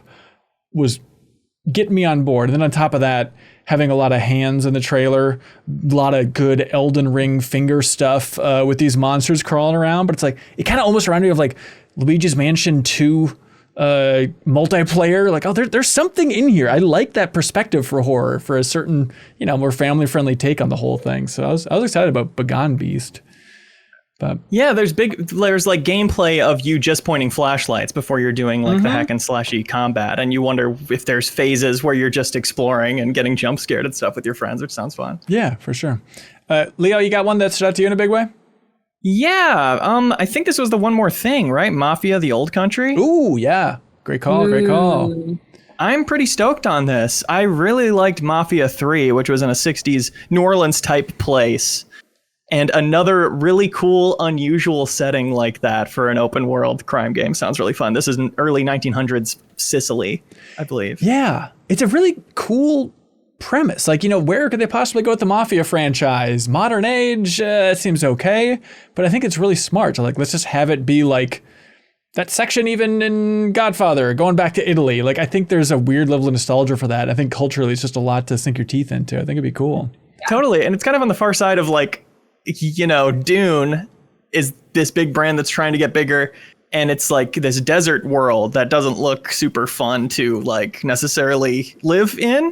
was getting me on board. And then on top of that, having a lot of hands in the trailer, a lot of good Elden Ring finger stuff with these monsters crawling around. But it's like, it kind of almost reminded me of like Luigi's Mansion 2 multiplayer. Like, oh, there's something in here. I like that perspective for horror, for a certain, more family-friendly take on the whole thing. So I was excited about Begone Beast. But yeah, there's like gameplay of you just pointing flashlights before you're doing like the hack and slashy combat, and you wonder if there's phases where you're just exploring and getting jump scared and stuff with your friends, which sounds fun. Yeah, for sure. Leo, you got one that stood out to you in a big way? Yeah, I think this was the One More Thing, right? Mafia: The Old Country. Ooh, yeah, great call. I'm pretty stoked on this. I really liked Mafia 3, which was in a 60s New Orleans type place. And another really cool, unusual setting like that for an open world crime game sounds really fun. This is an early 1900s Sicily, I believe. Yeah. it's a really cool premise. Like, where could they possibly go with the Mafia franchise? Modern age, it seems okay, but I think it's really smart to let's just have it be like that section even in Godfather, going back to Italy. Like, I think there's a weird level of nostalgia for that. I think culturally it's just a lot to sink your teeth into. I think it'd be cool. Totally. And it's kind of on the far side of Dune is this big brand that's trying to get bigger. And it's like this desert world that doesn't look super fun to necessarily live in.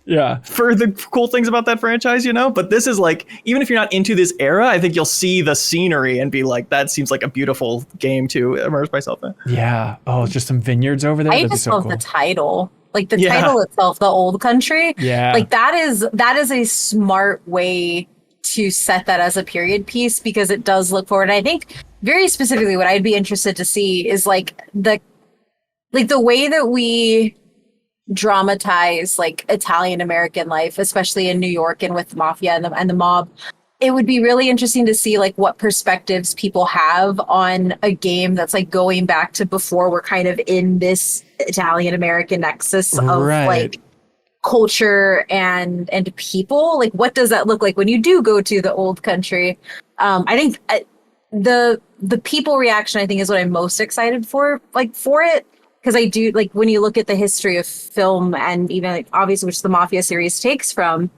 Yeah. For the cool things about that franchise, but this is even if you're not into this era, I think you'll see the scenery and be like, that seems like a beautiful game to immerse myself in. Yeah. Oh, just some vineyards over there. I just love the title. Like the title itself, The Old Country. Yeah. Like that is a smart way to set that as a period piece because it does look forward. And I think very specifically what I'd be interested to see is the way that we dramatize Italian American life, especially in New York and with Mafia and the mob. It would be really interesting to see what perspectives people have on a game that's going back to before we're kind of in this Italian American nexus of culture and people. What does that look like when you do go to the old country? I think the people reaction I think is what I'm most excited for it. Because I do when you look at the history of film and even obviously which the Mafia series takes from,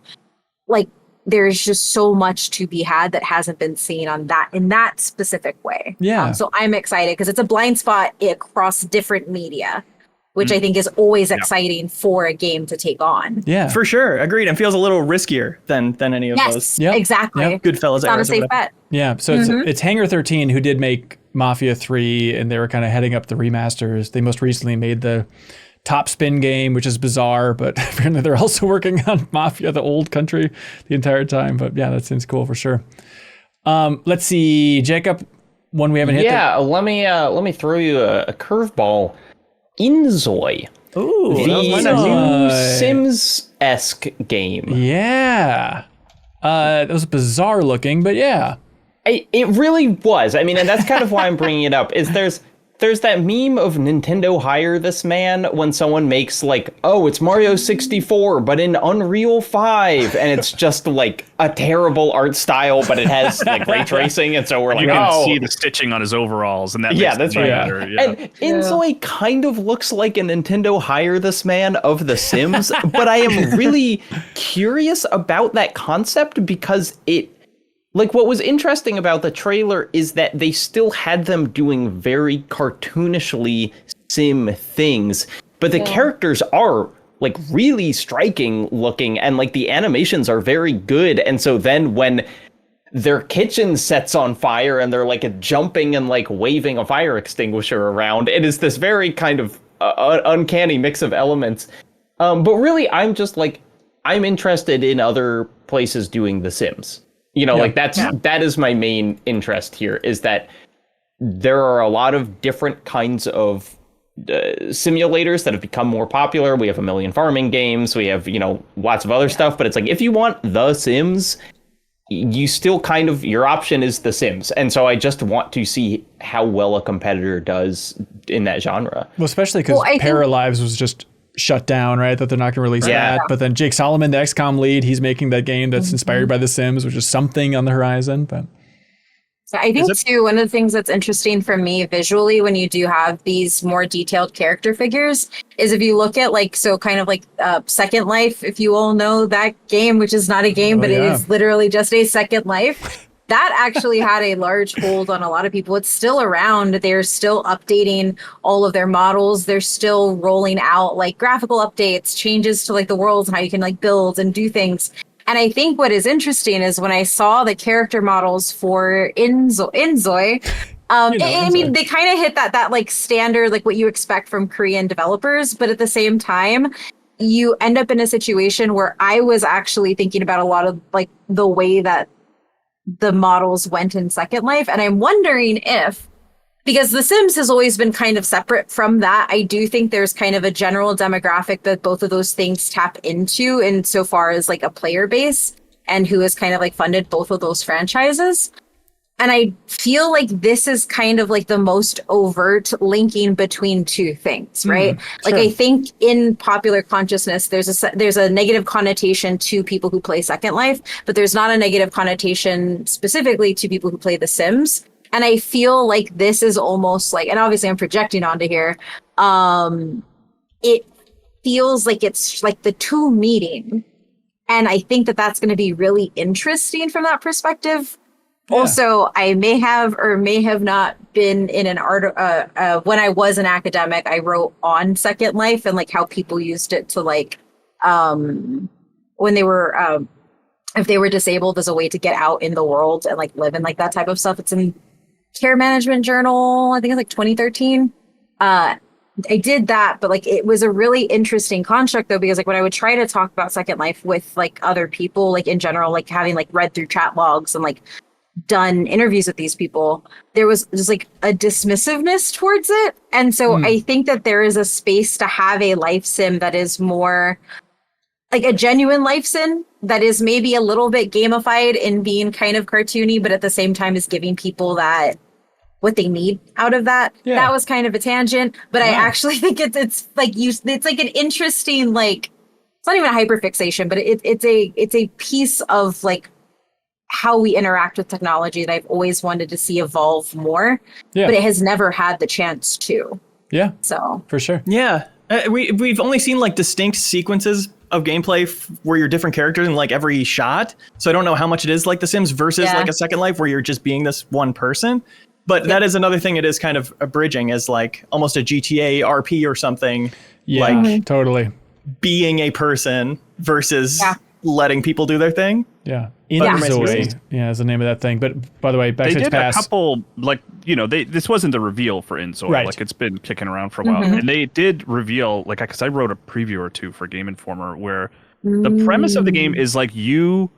there's just so much to be had that hasn't been seen in that specific way. Yeah. So I'm excited because it's a blind spot across different media, which I think is always exciting for a game to take on. Yeah, for sure. Agreed. And feels a little riskier than any of those. Yes, exactly. Yep. Goodfellas. It's not a safe bet. Yeah. So it's Hangar 13 who did make Mafia 3, and they were kind of heading up the remasters. They most recently made the Top Spin game, which is bizarre, but apparently they're also working on Mafia, the old country, the entire time. But yeah, that seems cool for sure. Let's see, Jacob, one we haven't hit. Yeah, let me throw you a curveball. Inzoi. Ooh, the new Sims-esque game. Yeah. That was bizarre looking, but yeah. It really was. I mean, and that's kind of why I'm bringing it up, is there's that meme of Nintendo hire this man when someone makes it's Mario 64, but in Unreal 5. And it's just a terrible art style, but it has ray tracing. And so we're you can see the stitching on his overalls. And that makes that's right. better. Yeah. And Inzoi kind of looks like a Nintendo hire this man of The Sims. But I am really curious about that concept because what was interesting about the trailer is that they still had them doing very cartoonishly sim things, but the characters are really striking looking and the animations are very good. And so then when their kitchen sets on fire and they're jumping and waving a fire extinguisher around, it is this very kind of uncanny mix of elements. But really, I'm just I'm interested in other places doing The Sims. That is my main interest here, is that there are a lot of different kinds of simulators that have become more popular. We have a million farming games. We have, lots of other stuff. But it's if you want The Sims, you still your option is The Sims. And so I just want to see how well a competitor does in that genre. Well, especially because Paralives was just shut down, right? That they're not going to release that. But then Jake Solomon, the XCOM lead, he's making that game that's inspired by The Sims, which is something on the horizon. But I think too, one of the things that's interesting for me visually when you do have these more detailed character figures is if you look at Second Life, if you all know that game, which is not a game, it is literally just a Second Life. That actually had a large hold on a lot of people. It's still around. They're still updating all of their models. They're still rolling out graphical updates, changes to the worlds and how you can build and do things. And I think what is interesting is when I saw the character models for Inzoi, I mean, they kind of hit that standard, what you expect from Korean developers. But at the same time, you end up in a situation where I was actually thinking about a lot of the way that the models went in Second Life. And I'm wondering if, because The Sims has always been kind of separate from that, I do think there's kind of a general demographic that both of those things tap into insofar as a player base and who has kind of funded both of those franchises. And I feel like this is kind of like the most overt linking between two things, right? Like I think in popular consciousness, there's a negative connotation to people who play Second Life, but there's not a negative connotation specifically to people who play The Sims. And I feel like this is almost like, and obviously I'm projecting onto here, it feels like it's like the two meeting. And I think that that's going to be really interesting from that perspective. Yeah. Also, I may have or may have not been in an art. When I was an academic, I wrote on Second Life and like how people used it to like when they were if they were disabled as a way to get out in the world and like live and like that type of stuff. It's in Care Management Journal. I think it's like 2013. I did that, but like it was a really interesting construct though, because like when I would try to talk about Second Life with like other people, like in general, like having like read through chat logs and like done interviews with these people, there was just like a dismissiveness towards it. And so I think that there is a space to have a life sim that is more like a genuine life sim that is maybe a little bit gamified in being kind of cartoony, but at the same time is giving people that what they need out of that. Yeah. That was kind of a tangent, but I actually think it's like it's like an interesting, like, it's not even a hyperfixation, but it's a piece of like how we interact with technology that I've always wanted to see evolve more, but it has never had the chance to. Yeah. So for sure. Yeah. We've only seen like distinct sequences of gameplay where you're different characters in like every shot. So I don't know how much it is like The Sims versus like a Second Life where you're just being this one person. But that is another thing it is kind of abridging as like almost a GTA RP or something. Yeah, like totally. Being a person versus letting people do their thing. Yeah. Inzoi, is the name of that thing. But by the way, Backstage Pass. They did a couple, like, you know, this wasn't the reveal for Inzoi. Right. Like, it's been kicking around for a while. And they did reveal, like, because I wrote a preview or two for Game Informer where the premise of the game is, like, you're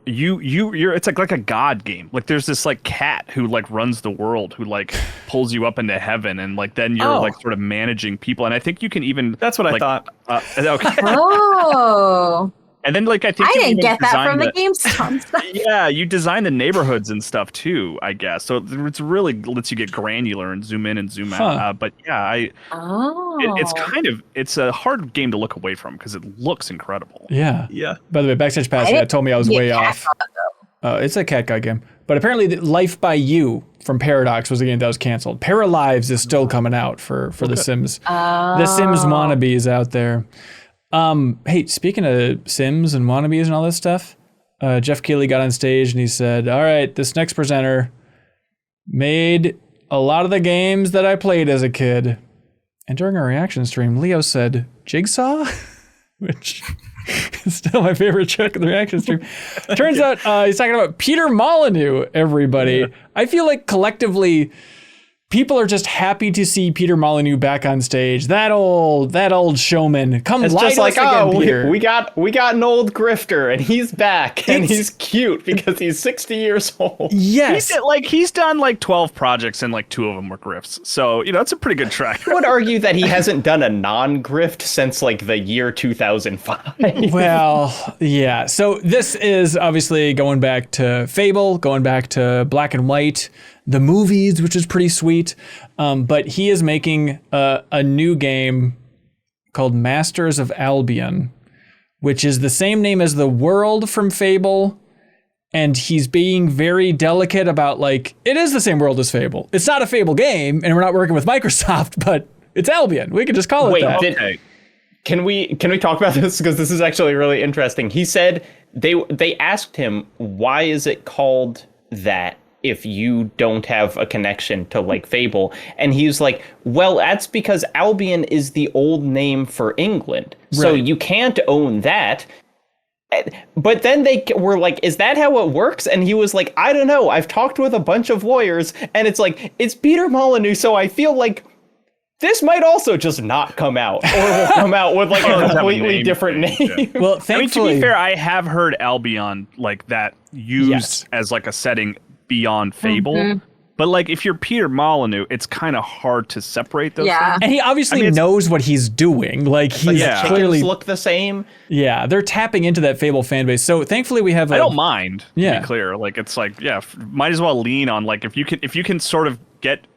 it's like a god game. Like, there's this, like, cat who, like, runs the world, who, like, pulls you up into heaven, and, like, then you're, like, sort of managing people. And I think you can even... That's what I thought. Okay. Oh... And then, like, I think I didn't get that from the Gamescom stuff. Yeah, you design the neighborhoods and stuff too, I guess. So it's really lets you get granular and zoom in and zoom out. But yeah, it's a hard game to look away from because it looks incredible. Yeah. By the way, Backstage Pass told me I was way off. It's a cat guy game, but apparently, Life by You from Paradox was a game that was canceled. Paralives is still coming out for The Sims. The Sims wannabes out there. Hey, speaking of Sims and wannabes and all this stuff, Jeff Keighley got on stage and he said, all right, this next presenter made a lot of the games that I played as a kid. And during our reaction stream, Leo said, Jigsaw? Which is still my favorite joke in the reaction stream. Turns out he's talking about Peter Molyneux, everybody. Yeah. I feel like collectively... people are just happy to see Peter Molyneux back on stage. That old showman. Come it's light just like, us again, Peter. we got an old grifter, and he's back, and he's cute because he's 60 years old. Yes, he's done like 12 projects, and like 2 of them were grifts. So that's a pretty good track. I would argue that he hasn't done a non-grift since like the year 2005. Well, yeah. So this is obviously going back to Fable, going back to Black and White. The movies, which is pretty sweet. But he is making a new game called Masters of Albion, which is the same name as the world from Fable. And he's being very delicate about, like, it is the same world as Fable. It's not a Fable game, and we're not working with Microsoft, but it's Albion. We can just call it that. Can we talk about this? Because this is actually really interesting. He said they asked him, why is it called that if you don't have a connection to like Fable? And he's like, well, that's because Albion is the old name for England. Right. So you can't own that. But then they were like, is that how it works? And he was like, I don't know. I've talked with a bunch of lawyers, and it's like, it's Peter Molyneux. So I feel like this might also just not come out, or will come out with like a completely different name. Yeah. Well, thankfully, to be fair, I have heard Albion like that used as like a setting beyond Fable. But like if you're Peter Molyneux, it's kind of hard to separate those things. And he obviously knows what he's doing. Like he's clearly look the same. Yeah, they're tapping into that Fable fan base. So thankfully we have I don't mind, to be clear. Like it's like, might as well lean on like if you can sort of get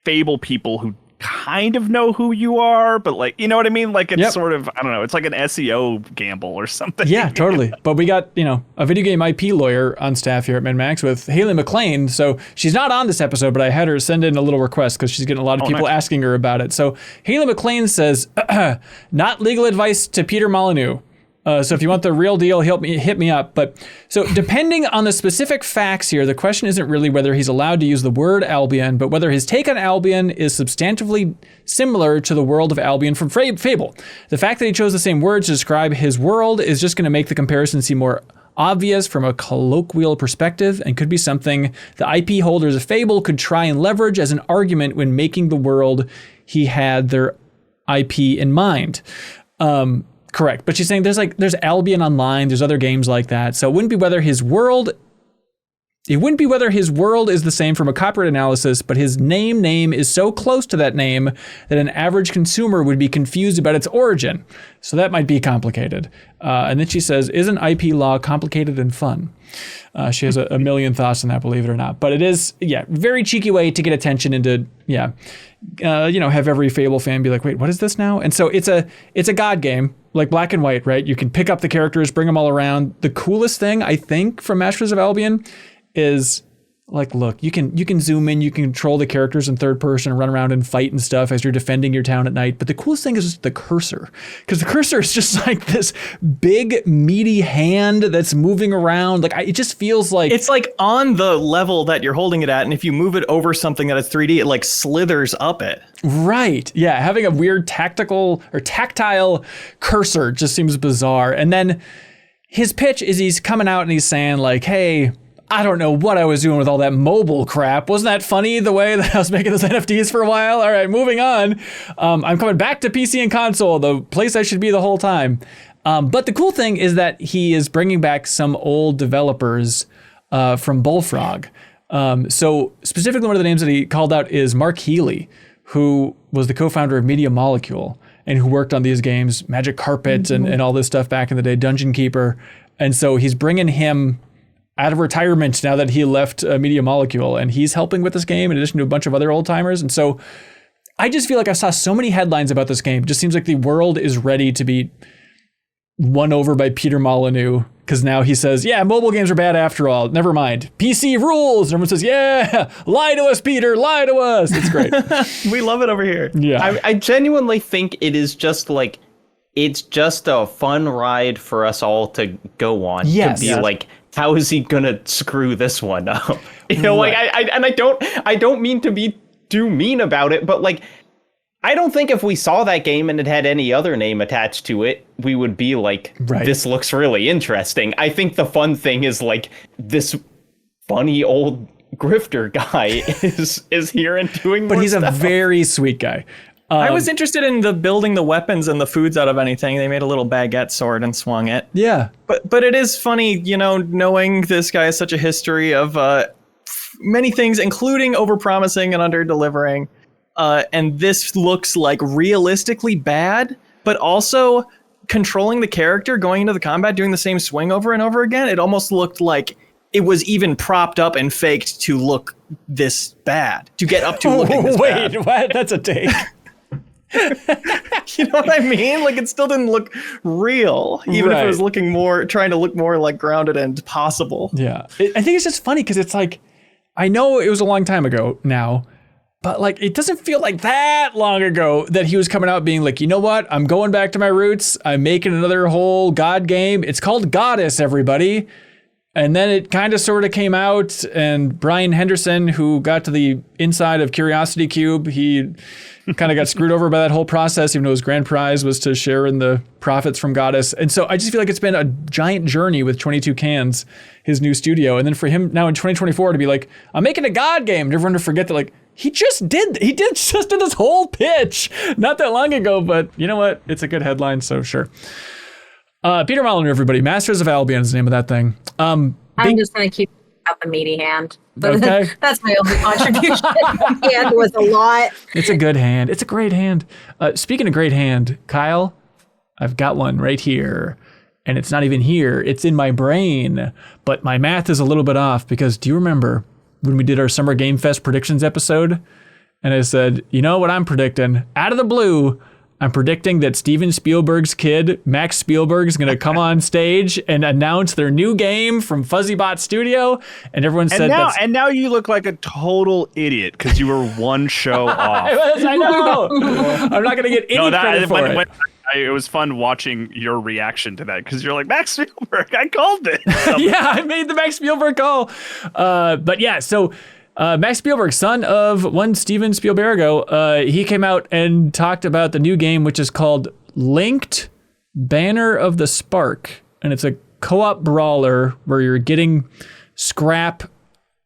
Fable people who kind of know who you are, but like, you know what I mean? Like it's sort of, I don't know, it's like an SEO gamble or something. Yeah, totally. But we got, a video game IP lawyer on staff here at MinnMax with Haley McLean. So she's not on this episode, but I had her send in a little request because she's getting a lot of people asking her about it. So Haley McLean says, not legal advice to Peter Molyneux. So if you want the real deal, hit me up. But so depending on the specific facts here, the question isn't really whether he's allowed to use the word Albion, but whether his take on Albion is substantively similar to the world of Albion from Fable. The fact that he chose the same words to describe his world is just going to make the comparison seem more obvious from a colloquial perspective and could be something the IP holders of Fable could try and leverage as an argument when making the world he had their IP in mind. Correct. But she's saying there's Albion Online, there's other games like that. So it wouldn't be whether his world is the same from a copyright analysis, but his name is so close to that name that an average consumer would be confused about its origin. So that might be complicated. And then she says, isn't IP law complicated and fun? She has a million thoughts on that, believe it or not. But it is, very cheeky way to get attention into, have every Fable fan be like, wait, what is this now? And so it's a God game, like Black and White, right? You can pick up the characters, bring them all around. The coolest thing, I think, from Masters of Albion is like, look, you can zoom in, you can control the characters in third person and run around and fight and stuff as you're defending your town at night. But the coolest thing is just the cursor, because the cursor is just like this big meaty hand that's moving around. Like it just feels like it's like on the level that you're holding it at, and if you move it over something that is 3D, it like slithers up it. Right. Yeah. Having a weird tactile cursor just seems bizarre. And then his pitch is he's coming out and he's saying like, hey, I don't know what I was doing with all that mobile crap. Wasn't that funny the way that I was making those NFTs for a while? All right, moving on. I'm coming back to PC and console, the place I should be the whole time. But the cool thing is that he is bringing back some old developers from Bullfrog. So specifically one of the names that he called out is Mark Healy, who was the co-founder of Media Molecule and who worked on these games, Magic Carpet and all this stuff back in the day, Dungeon Keeper. And so he's bringing him out of retirement now that he left Media Molecule, and he's helping with this game in addition to a bunch of other old timers. And so I just feel like I saw so many headlines about this game. It just seems like the world is ready to be won over by Peter Molyneux, because now he says, mobile games are bad after all. Never mind. PC rules. And everyone says, lie to us, Peter, lie to us. It's great. We love it over here. Yeah. I genuinely think it is just like, it's just a fun ride for us all to go on. Yes. To be like, how is he gonna screw this one up? Like I don't mean to be too mean about it, but like I don't think if we saw that game and it had any other name attached to it, we would be like, this looks really interesting. I think the fun thing is like this funny old grifter guy is here and doing more stuff. He's a very sweet guy. I was interested in the building the weapons and the foods out of anything. They made a little baguette sword and swung it. Yeah. But it is funny, knowing this guy has such a history of many things, including overpromising and under-delivering. And this looks like realistically bad, but also controlling the character, going into the combat, doing the same swing over and over again. It almost looked like it was even propped up and faked to look this bad, to get up to looking this bad. Wait, what? That's a take. You know what I mean? Like it still didn't look real, even if it was trying to look more like grounded and possible. Yeah. I think it's just funny because it's like, I know it was a long time ago now, but like, it doesn't feel like that long ago that he was coming out being like, you know what? I'm going back to my roots. I'm making another whole God game. It's called Goddess, everybody. And then it kind of sort of came out, and Brian Henderson, who got to the inside of Curiosity Cube, he kind of got screwed over by that whole process, even though his grand prize was to share in the profits from Goddess. And so I just feel like it's been a giant journey with 22 Cans, his new studio. And then for him now in 2024 to be like, I'm making a God game, and everyone to forget that like, he just did this whole pitch not that long ago, but you know what? It's a good headline, so sure. Peter Molyneux, everybody. Masters of Albion is the name of that thing. I'm just going to keep got the meaty hand. But Okay. that's my only contribution. The hand was a lot. It's a good hand. It's a great hand. Speaking of great hand, Kyle, I've got one right here. And it's not even here. It's in my brain. But my math is a little bit off because do you remember when we did our Summer Game Fest predictions episode? And I said, you know what I'm predicting? Out of the blue, I'm predicting that Steven Spielberg's kid, Max Spielberg, is going to come on stage and announce their new game from Fuzzybot Studio. And everyone said that's... And now you look like a total idiot because you were one show off. I know. I'm not going to get any credit for it. It was fun watching your reaction to that because you're like, Max Spielberg, I called it. Yeah, I made the Max Spielberg call. But yeah, so Max Spielberg, son of one Steven Spielbergo, he came out and talked about the new game, which is called Lynked, Banner of the Spark. And it's a co-op brawler where you're getting scrap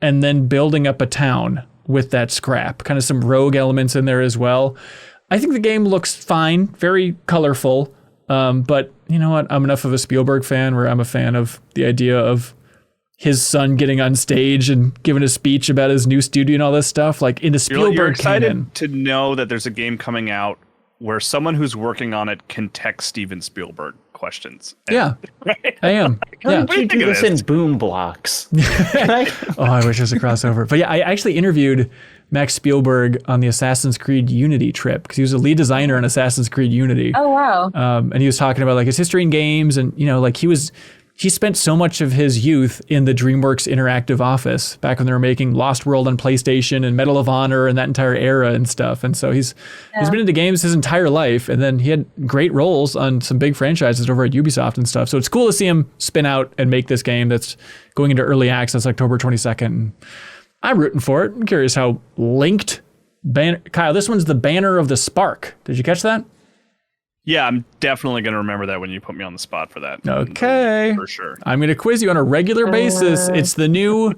and then building up a town with that scrap. Kind of some rogue elements in there as well. I think the game looks fine, very colorful, but you know what? I'm enough of a Spielberg fan where I'm a fan of the idea of his son getting on stage and giving a speech about his new studio and all this stuff. Like in the Spielberg You're excited canon. to know that there's a game coming out where someone who's working on it can text Steven Spielberg questions. Yeah, right? I am. Why Yeah. don't you do this in boom blocks? Oh, I wish it was a crossover. But yeah, I actually interviewed Max Spielberg on the Assassin's Creed Unity trip because he was a lead designer on Assassin's Creed Unity. Oh, wow. And he was talking about like his history in games and, you know, like he spent so much of his youth in the DreamWorks interactive office back when they were making Lost World on PlayStation and Medal of Honor and that entire era and stuff. And so he's been into games his entire life. And then he had great roles on some big franchises over at Ubisoft and stuff. So it's cool to see him spin out and make this game that's going into early access October 22nd. I'm rooting for it. I'm curious how Lynked banner. Kyle, this one's the Banner of the Spark. Did you catch that? Yeah, I'm definitely going to remember that when you put me on the spot for that. Okay. For sure. I'm going to quiz you on a regular basis. It's the new,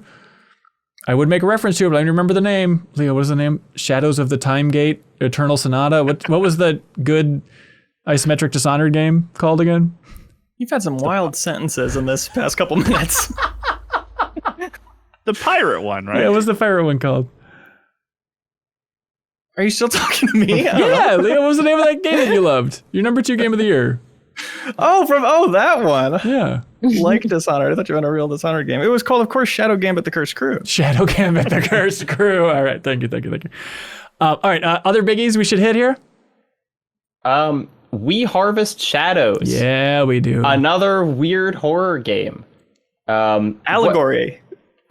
I would make a reference to it, but I don't remember the name. Leo, what is the name? Shadows of the Time Gate, Eternal Sonata. What was the good isometric Dishonored game called again? You've had some wild sentences in this past couple minutes. The pirate one, right? Yeah, what's the pirate one called? Are you still talking to me? Yeah, Leo, what was the name of that game that you loved? Your number 2 game of the year. That one. Yeah. Like Dishonored. I thought you meant a real Dishonored game. It was called, of course, Shadow Gambit: The Cursed Crew. Shadow Gambit: The Cursed Crew. All right, thank you. All right, other biggies we should hit here? We Harvest Shadows. Yeah, we do. Another weird horror game. Allegory.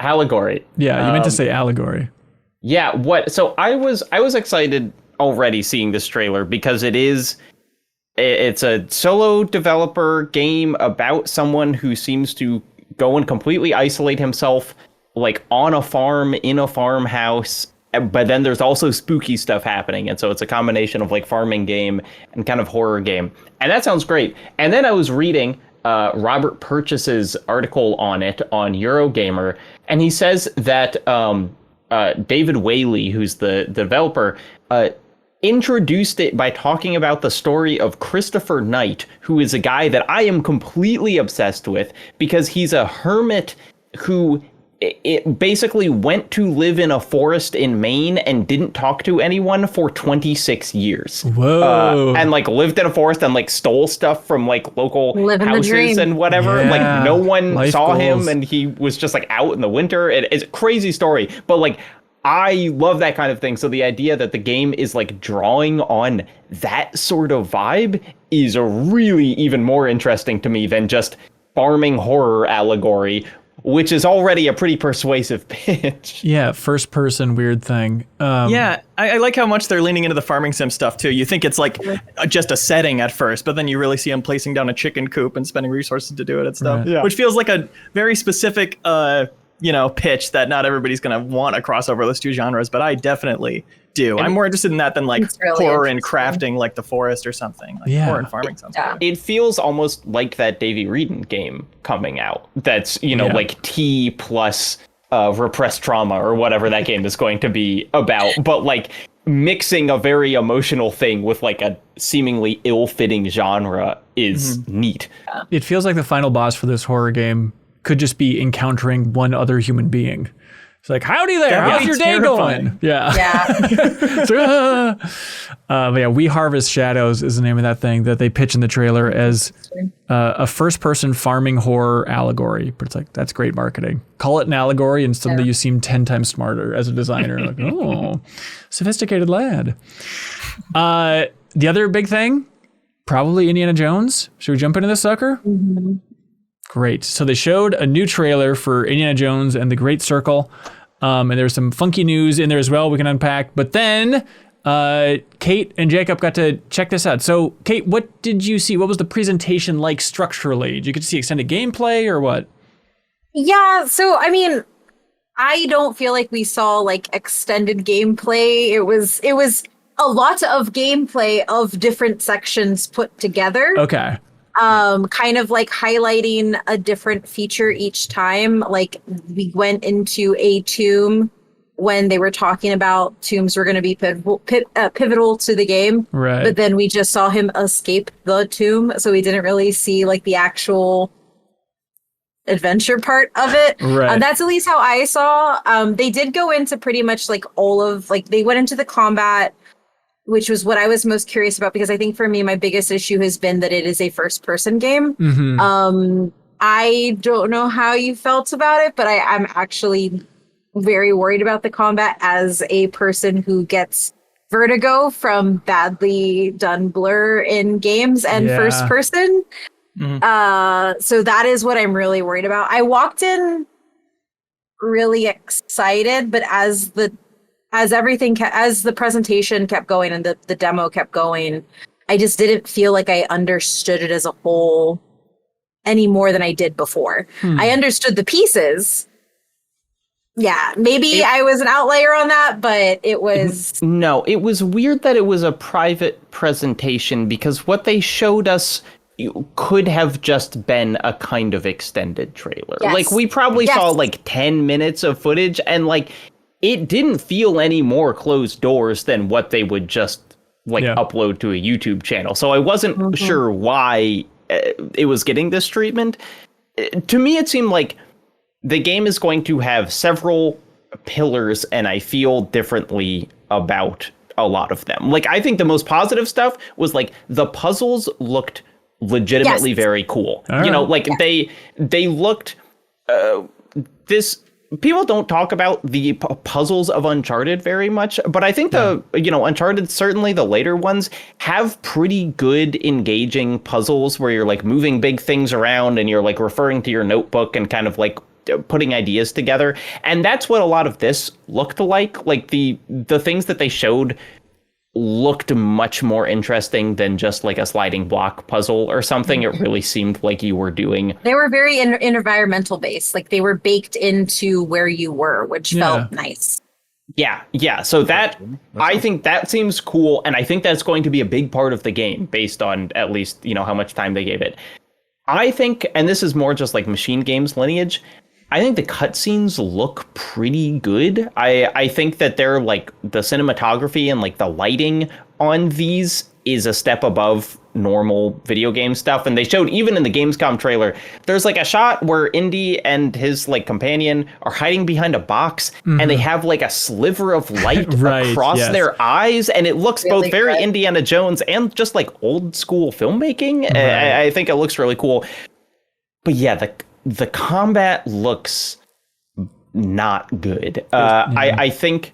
Allegory. Yeah, you meant to say allegory. Yeah, so I was excited already seeing this trailer because it's a solo developer game about someone who seems to go and completely isolate himself like on a farm in a farmhouse, but then there's also spooky stuff happening, and so it's a combination of like farming game and kind of horror game, and that sounds great. And then I was reading Robert Purchase's article on it on Eurogamer, and he says that David Whaley, who's the developer, introduced it by talking about the story of Christopher Knight, who is a guy that I am completely obsessed with because he's a hermit who it basically went to live in a forest in Maine and didn't talk to anyone for 26 years. Whoa. And like lived in a forest and like stole stuff from like local houses and whatever. Yeah. Like no one Life saw goals. him and he was just like out in the winter. It's a crazy story, but like I love that kind of thing. So the idea that the game is like drawing on that sort of vibe is really even more interesting to me than just farming horror allegory, which is already a pretty persuasive pitch. Yeah, first person weird thing. Yeah, I like how much they're leaning into the farming sim stuff too. You think it's like just a setting at first, but then you really see them placing down a chicken coop and spending resources to do it and stuff, Right. Yeah. which feels like a very specific pitch that not everybody's going to want to cross over those two genres, but I definitely do. I'm more interested in that than like It's really horror and interesting. crafting like The Forest or something. Like Yeah. horror and farming sounds Yeah. good. It feels almost like that Davy Reedon game coming out. That's, like T plus repressed trauma or whatever that game is going to be about. But like mixing a very emotional thing with like a seemingly ill-fitting genre is neat. It feels like the final boss for this horror game could just be encountering one other human being. It's like, howdy there, how's your day going? Yeah. But yeah, We Harvest Shadows is the name of that thing that they pitch in the trailer as a first-person farming horror allegory. But it's like, that's great marketing. Call it an allegory and suddenly you seem 10 times smarter as a designer. Like, oh, sophisticated lad. The other big thing, probably Indiana Jones. Should we jump into this sucker? Mm-hmm. Great. So they showed a new trailer for Indiana Jones and the Great Circle. And there's some funky news in there as well we can unpack. But then Kate and Jacob got to check this out. So Kate, what did you see? What was the presentation like structurally? Did you get to see extended gameplay or what? Yeah, so I mean, I don't feel like we saw like extended gameplay. It was a lot of gameplay of different sections put together. Okay. Kind of like highlighting a different feature each time. Like we went into a tomb when they were talking about tombs were going to be pivotal to the game. Right. But then we just saw him escape the tomb. So we didn't really see like the actual adventure part of it. Right. That's at least how I saw. They did go into pretty much like all of, like they went into the combat, which was what I was most curious about, because I think for me, my biggest issue has been that it is a first-person game. Mm-hmm. I don't know how you felt about it, but I'm actually very worried about the combat as a person who gets vertigo from badly done blur in games and first person. Mm-hmm. So that is what I'm really worried about. I walked in really excited, but as the presentation kept going and the demo kept going, I just didn't feel like I understood it as a whole any more than I did before. I understood the pieces. Yeah, maybe I was an outlier on that, but it was... No, it was weird that it was a private presentation, because what they showed us could have just been a kind of extended trailer. Yes. Like, we probably saw like 10 minutes of footage, and like, it didn't feel any more closed doors than what they would just like upload to a YouTube channel. So I wasn't sure why it was getting this treatment. To me, it seemed like the game is going to have several pillars, and I feel differently about a lot of them. Like, I think the most positive stuff was like the puzzles looked legitimately very cool. You know, like they looked this. People don't talk about the puzzles of Uncharted very much, but I think Uncharted, certainly the later ones, have pretty good engaging puzzles where you're like moving big things around and you're like referring to your notebook and kind of like putting ideas together. And that's what a lot of this looked like. Like the things that they showed looked much more interesting than just like a sliding block puzzle or something. It really seemed like you were doing... They were very environmental based. Like they were baked into where you were, which felt nice. Yeah. So I think that seems cool. And I think that's going to be a big part of the game based on at least, how much time they gave it. I think, and this is more just like Machine Games lineage, I think the cutscenes look pretty good. I think that they're like the cinematography and like the lighting on these is a step above normal video game stuff. And they showed even in the Gamescom trailer, there's like a shot where Indy and his like companion are hiding behind a box and they have like a sliver of light across their eyes. And it looks really both very Indiana Jones and just like old school filmmaking. I think it looks really cool. But yeah, the combat looks not good. I think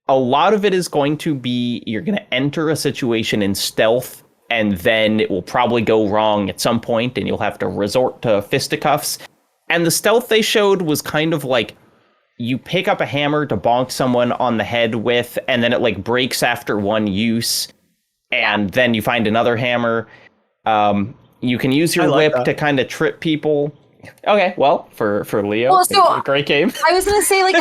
a lot of it is going to be, you're going to enter a situation in stealth, and then it will probably go wrong at some point, and you'll have to resort to fisticuffs. And the stealth they showed was kind of like, you pick up a hammer to bonk someone on the head with, and then it like breaks after one use, and then you find another hammer. You can use your whip to kind of trip people. Okay, well, for Leo, so great game. I was gonna say, like,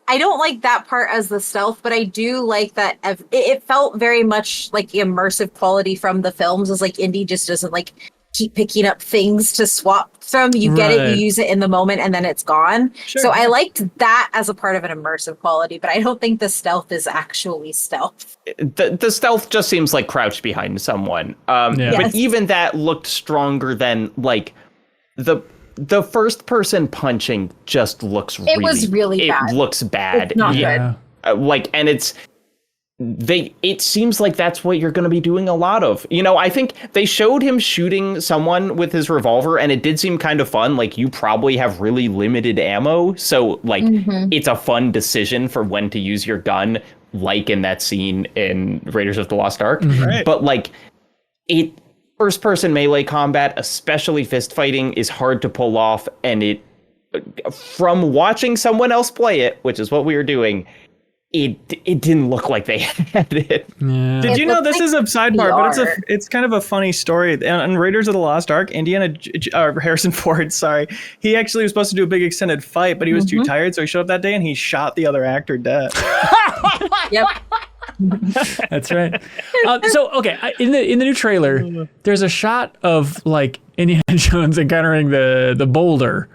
I don't like that part as the stealth, but I do like that it felt very much like the immersive quality from the films. Is like Indy just doesn't like keep picking up things to swap from. You get it, you use it in the moment, and then it's gone. Sure. So I liked that as a part of an immersive quality, but I don't think the stealth is actually stealth. The stealth just seems like crouched behind someone. But even that looked stronger than like the first person punching just looks It was really bad. It looks bad. It's not good. And it seems like that's what you're going to be doing a lot of. I think they showed him shooting someone with his revolver, and it did seem kind of fun. Like, you probably have really limited ammo, so like it's a fun decision for when to use your gun, like in that scene in Raiders of the Lost Ark. Right. But like, first person melee combat, especially fist fighting, is hard to pull off, and from watching someone else play it, which is what we were doing, it didn't look like they had it. Yeah. Did you know this is a sidebar, but it's kind of a funny story. On Raiders of the Lost Ark, Harrison Ford, sorry, he actually was supposed to do a big extended fight, but he was too tired, so he showed up that day and he shot the other actor dead. Yep. That's right. In the new trailer, there's a shot of like Indiana Jones encountering the boulder.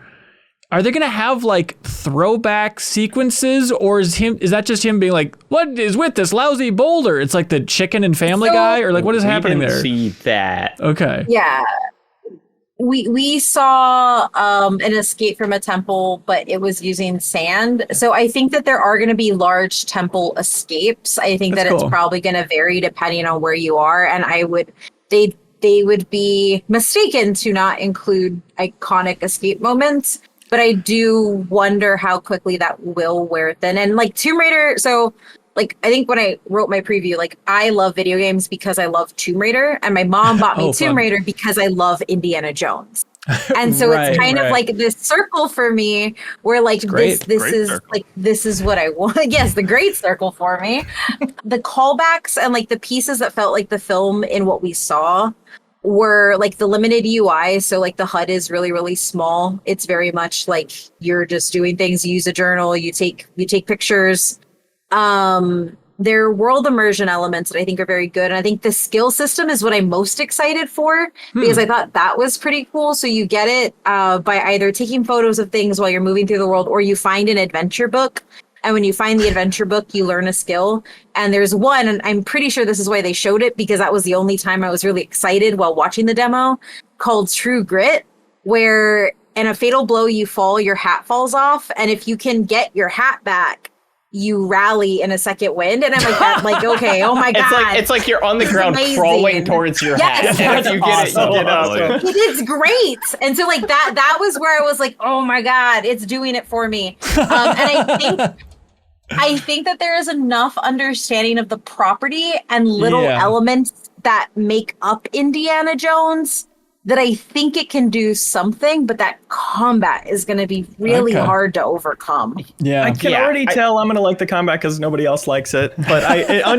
Are they gonna have like throwback sequences, or is that just him being like, "What is with this lousy boulder?" It's like the chicken and Family Guy, or like what is happening there? See that? Okay. Yeah. We saw an escape from a temple, but it was using sand. So I think that there are going to be large temple escapes. I think That's that cool. it's probably going to vary depending on where you are, and they would be mistaken to not include iconic escape moments. But I do wonder how quickly that will wear thin. And like Tomb Raider, so like I think when I wrote my preview, like I love video games because I love Tomb Raider, and my mom bought me Tomb Raider because I love Indiana Jones. And so it's kind of like this circle for me where like this is circle. Like this is what I want. Yes, the great circle for me. The callbacks and like the pieces that felt like the film in what we saw were like the limited UI. So like the HUD is really, really small. It's very much like you're just doing things. You use a journal, you take pictures. There are world immersion elements that I think are very good. And I think the skill system is what I'm most excited for because I thought that was pretty cool. So you get it by either taking photos of things while you're moving through the world, or you find an adventure book. And when you find the adventure book, you learn a skill. And there's one, and I'm pretty sure this is why they showed it, because that was the only time I was really excited while watching the demo, called True Grit, where in a fatal blow you fall, your hat falls off. And if you can get your hat back, you rally in a second wind. And I'm like, that, like, okay, oh my God. It's like you're on the ground crawling towards your hat. And if you get it, you get up. It's great. And so like that was where I was like, oh my God, it's doing it for me. And I think that there is enough understanding of the property and little elements that make up Indiana Jones that I think it can do something, but that combat is going to be really hard to overcome. Yeah, I can already tell I'm going to like the combat because nobody else likes it. But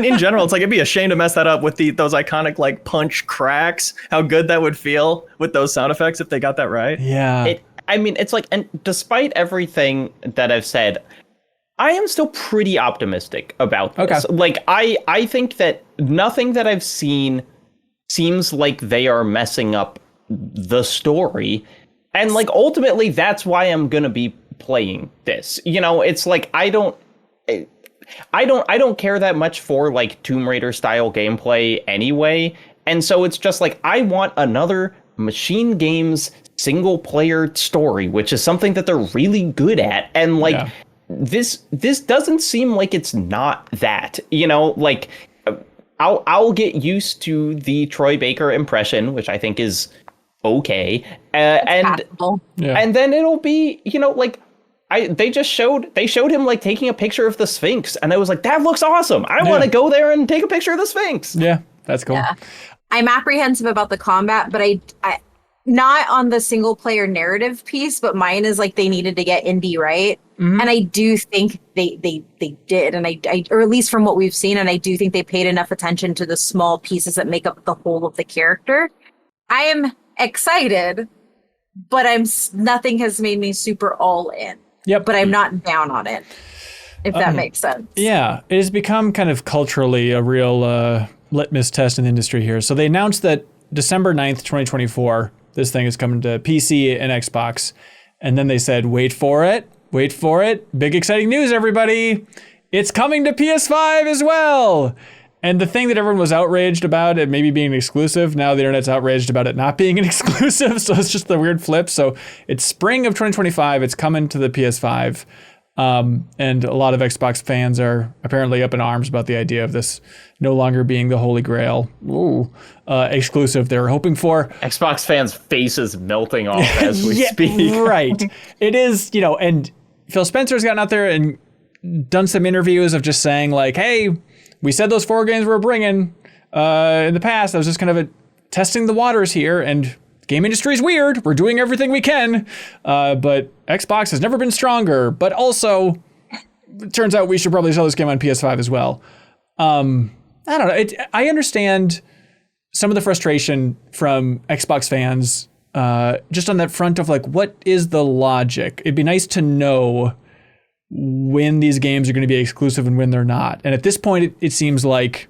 in general, it's like it'd be a shame to mess that up with those iconic like punch cracks. How good that would feel with those sound effects if they got that right. Yeah. It's like, and despite everything that I've said, I am still pretty optimistic about this. Like, I think that nothing that I've seen seems like they are messing up the story. And like, ultimately, that's why I'm going to be playing this. It's like, I don't care that much for like Tomb Raider style gameplay anyway. And so it's just like, I want another Machine Games single player story, which is something that they're really good at. And like, this doesn't seem like it's not that, like I'll get used to the Troy Baker impression, which I think is okay. And then it'll be, like they showed him like taking a picture of the Sphinx, and I was like, that looks awesome. I want to go there and take a picture of the Sphinx. Yeah, that's cool. Yeah. I'm apprehensive about the combat, but I not on the single player narrative piece, but mine is like they needed to get Indy right. And I do think they did, and I or at least from what we've seen, and I do think they paid enough attention to the small pieces that make up the whole of the character. I am excited, but nothing has made me super all in. Yep. But I'm not down on it, if that makes sense. Yeah, it has become kind of culturally a real litmus test in the industry here. So they announced that December 9th, 2024, this thing is coming to PC and Xbox. And then they said, wait for it. Big exciting news, everybody. It's coming to PS5 as well. And the thing that everyone was outraged about it maybe being exclusive, now the internet's outraged about it not being an exclusive. So it's just the weird flip. So it's spring of 2025. It's coming to the PS5. And a lot of Xbox fans are apparently up in arms about the idea of this no longer being the holy grail exclusive they were hoping for. Xbox fans' faces melting off as we speak. Right. It is, and Phil Spencer's gotten out there and done some interviews of just saying like, hey, we said those 4 games we're bringing in the past. I was just kind of testing the waters here, and game industry is weird. We're doing everything we can, but Xbox has never been stronger. But also, it turns out we should probably sell this game on PS5 as well. I don't know. I understand some of the frustration from Xbox fans just on that front of like, what is the logic? It'd be nice to know when these games are going to be exclusive and when they're not. And at this point, it seems like,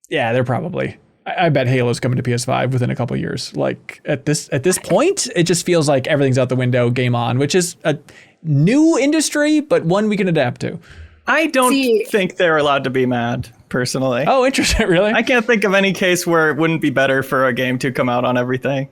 yeah, they're probably. I bet Halo's coming to PS5 within a couple of years. Like at this point, it just feels like everything's out the window, game on, which is a new industry, but one we can adapt to. I don't think they're allowed to be mad, personally. Oh, interesting. Really? I can't think of any case where it wouldn't be better for a game to come out on everything.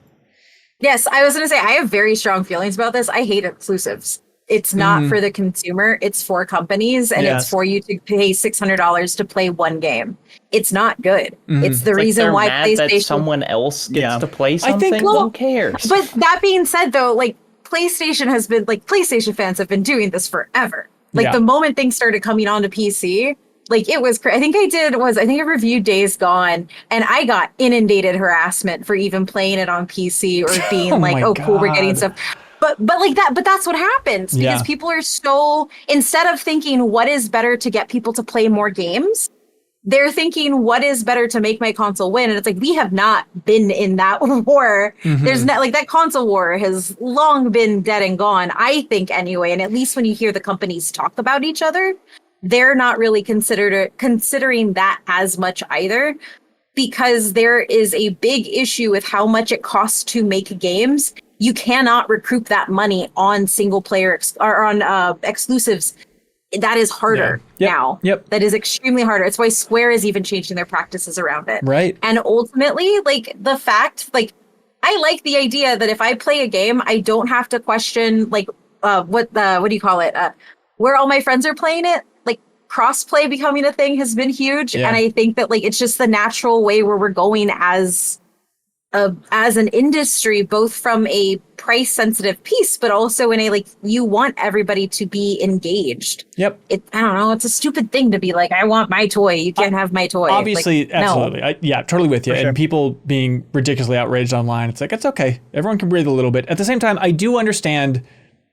Yes, I was going to say, I have very strong feelings about this. I hate exclusives. It's not for the consumer. It's for companies, and it's for you to pay $600 to play one game. It's not good. It's the reason why PlayStation. That someone else gets to play something. Who cares? But that being said, though, like PlayStation fans have been doing this forever. Like the moment things started coming onto PC, like it was. I think I reviewed Days Gone, and I got inundated harassment for even playing it on PC or being like, "Oh, cool, we're getting stuff." But like that, but that's what happens because people are so, instead of thinking what is better to get people to play more games, they're thinking what is better to make my console win. And it's like, we have not been in that war. There's not, like, that console war has long been dead and gone, I think, anyway. And at least when you hear the companies talk about each other, they're not really considering that as much either, because there is a big issue with how much it costs to make games. You cannot recoup that money on single player or on exclusives. That is harder now. That is extremely harder. It's why Square is even changing their practices around it. Right. And ultimately, like the fact, like I like the idea that if I play a game, I don't have to question like what do you call it? Where all my friends are playing it. Like crossplay becoming a thing has been huge, and I think that like it's just the natural way where we're going as an industry, both from a price sensitive piece, but also in a, like, you want everybody to be engaged. I don't know. It's a stupid thing to be like, I want my toy. You can't have my toy. Obviously, like, absolutely. No. Totally with you. And people being ridiculously outraged online. It's like, it's okay. Everyone can breathe a little bit. At the same time, I do understand,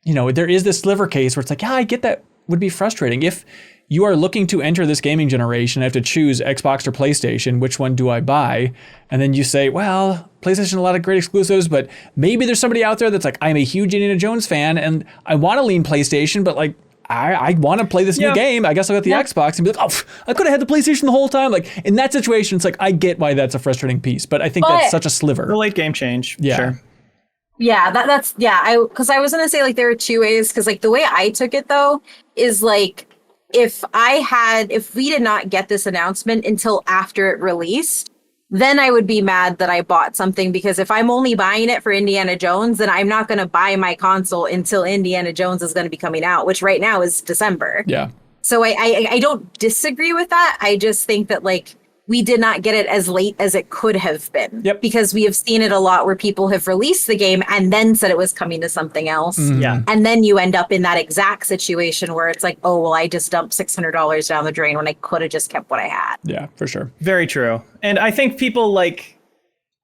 there is this sliver case where it's like, yeah, I get that would be frustrating. If you are looking to enter this gaming generation, I have to choose Xbox or PlayStation. Which one do I buy? And then you say, well, PlayStation, a lot of great exclusives, but maybe there's somebody out there that's like, I'm a huge Indiana Jones fan and I want to lean PlayStation, but like, I want to play this new game. I guess I'll get the Xbox and be like, oh, I could have had the PlayStation the whole time. Like in that situation, it's like, I get why that's a frustrating piece, but I think that's such a sliver. The late game change. Sure. Yeah, because I was going to say like there are two ways, because like the way I took it though is like, if we did not get this announcement until after it released, then I would be mad that I bought something, because if I'm only buying it for Indiana Jones, then I'm not going to buy my console until Indiana Jones is going to be coming out, which right now is December. Yeah. So I don't disagree with that. I just think that like we did not get it as late as it could have been. Because we have seen it a lot where people have released the game and then said it was coming to something else. And then you end up in that exact situation where it's like, oh, well, I just dumped $600 down the drain when I could have just kept what I had. Yeah, for sure. Very true. And I think people like,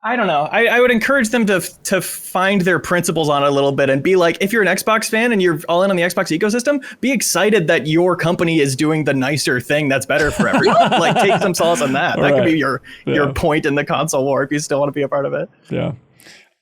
I don't know. I would encourage them to find their principles on it a little bit and be like, if you're an Xbox fan and you're all in on the Xbox ecosystem, be excited that your company is doing the nicer thing that's better for everyone. Like, take some solace in that. That could be your point in the console war if you still want to be a part of it. Yeah.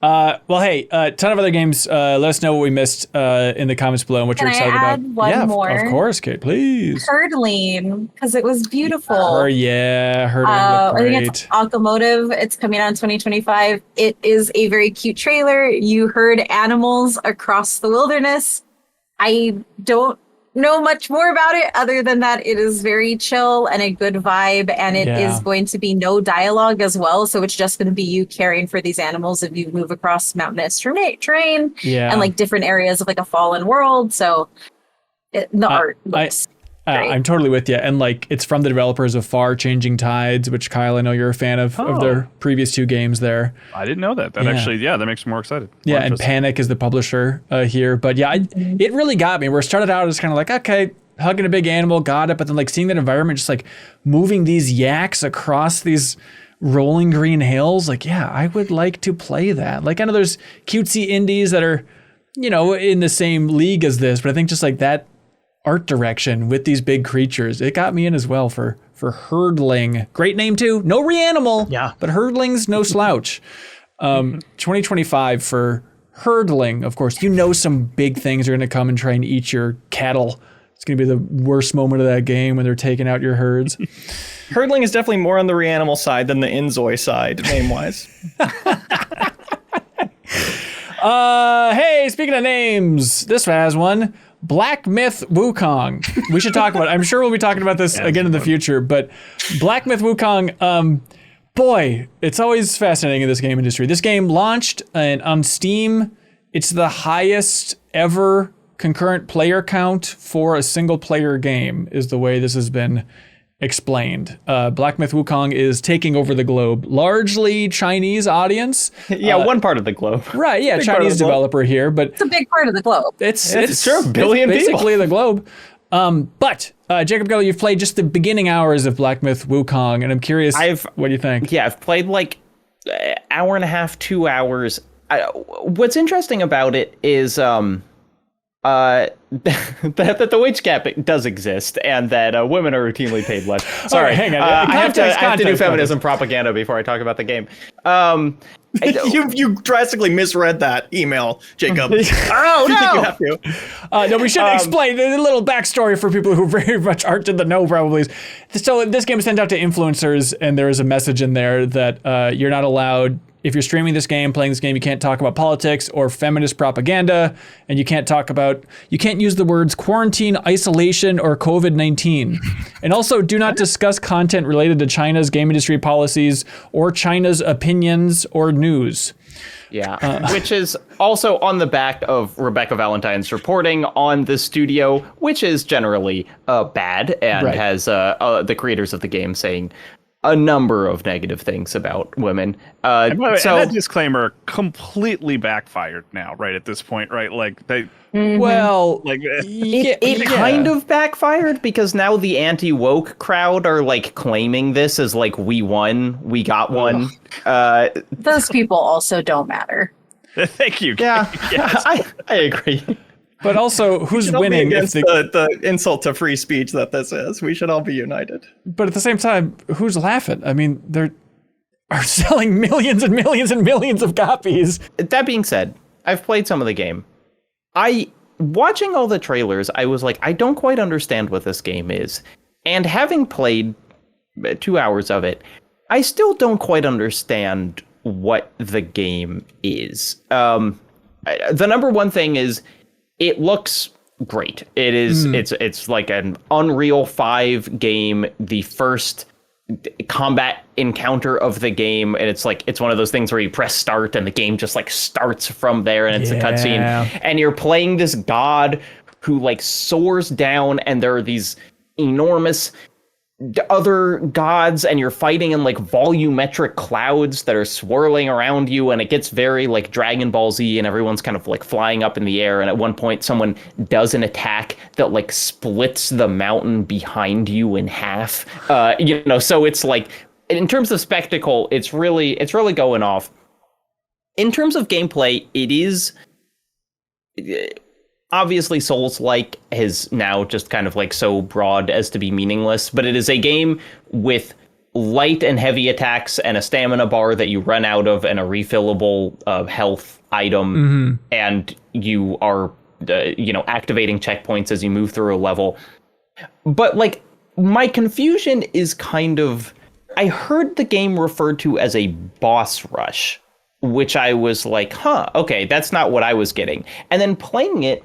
Well, hey, a ton of other games. Let us know what we missed in the comments below and what you're excited about. Can I add one more? Of course, Kate, please. Herdling, because it was beautiful. Herdling looked great. I think it's Automotive. It's coming out in 2025. It is a very cute trailer. You herd animals across the wilderness. I don't know much more about it other than that it is very chill and a good vibe, and it is going to be no dialogue as well. So it's just going to be you caring for these animals if you move across mountainous terrain and like different areas of like a fallen world. So the art looks I'm totally with you. And like, it's from the developers of Far Changing Tides, which Kyle, I know you're a fan of their previous 2 games there. I didn't know that. That actually, that makes me more excited. Yeah, and Panic is the publisher here. But yeah, it really got me. Where it started out as kind of like, okay, hugging a big animal, got it. But then like seeing that environment, just like moving these yaks across these rolling green hills, like, yeah, I would like to play that. Like, I know there's cutesy indies that are, you know, in the same league as this, but I think just like that art direction with these big creatures, it got me in as well for Herdling. Great name too. No Reanimal, but Herdling's no slouch. 2025 for Herdling, of course. You know some big things are going to come and try and eat your cattle. It's going to be the worst moment of that game when they're taking out your herds. Herdling is definitely more on the Reanimal side than the Inzoi side, name-wise. Hey, speaking of names, this has one. Black Myth Wukong. We should talk about it. I'm sure we'll be talking about this again in the future, but Black Myth Wukong, boy, it's always fascinating in this game industry. This game launched on Steam. It's the highest ever concurrent player count for a single player game, is the way this has been explained. Black Myth Wukong is taking over the globe, largely Chinese audience. One part of the globe. Right, yeah, Chinese developer here, but it's a big part of the globe. It's sure, billion it's basically people. the globe. But Jacob Geller, you've played just the beginning hours of Black Myth Wukong, and I'm curious, what do you think? Yeah, I've played like hour and a half, 2 hours. What's interesting about it is that the wage cap does exist, and that women are routinely paid less. Sorry, hang on. I have to do feminism propaganda before I talk about the game. You drastically misread that email, Jacob. Oh no! You have to. No, we should explain a little backstory for people who very much aren't in the know, probably. So this game is sent out to influencers, and there is a message in there that you're not allowed. If you're streaming this game, playing this game, you can't talk about politics or feminist propaganda, and you can't use the words quarantine, isolation, or COVID-19. And also, do not discuss content related to China's game industry policies or China's opinions or news. Yeah, which is also on the back of Rebecca Valentine's reporting on the studio, which is generally bad, and has the creators of the game saying a number of negative things about women. And that disclaimer completely backfired now, right at this point, right? Like they, well, like it kind of backfired, because now the anti-woke crowd are like claiming this as like, we won, we got one. Those people also don't matter. Thank you. Yeah, yes. I agree. But also, who's winning? Against the insult to free speech that this is. We should all be united. But at the same time, who's laughing? I mean, they're selling millions and millions and millions of copies. That being said, I've played some of the game. Watching all the trailers, I was like, I don't quite understand what this game is. And having played 2 hours of it, I still don't quite understand what the game is. The number one thing is, it looks great. It is. It's like an Unreal 5 game, the first combat encounter of the game, and it's one of those things where you press start and the game just like starts from there, and it's a cutscene, and you're playing this god who like soars down, and there are these enormous other gods, and you're fighting in like volumetric clouds that are swirling around you, and it gets very like Dragon Ball Z, and everyone's kind of like flying up in the air, and at one point someone does an attack that like splits the mountain behind you in half. So it's like, in terms of spectacle, it's really going off. In terms of gameplay, it is obviously Souls-like is now just kind of like so broad as to be meaningless, but it is a game with light and heavy attacks and a stamina bar that you run out of, and a refillable health item, and you are activating checkpoints as you move through a level. But like, my confusion is kind of, I heard the game referred to as a boss rush, which I was like, okay, that's not what I was getting. And then playing it,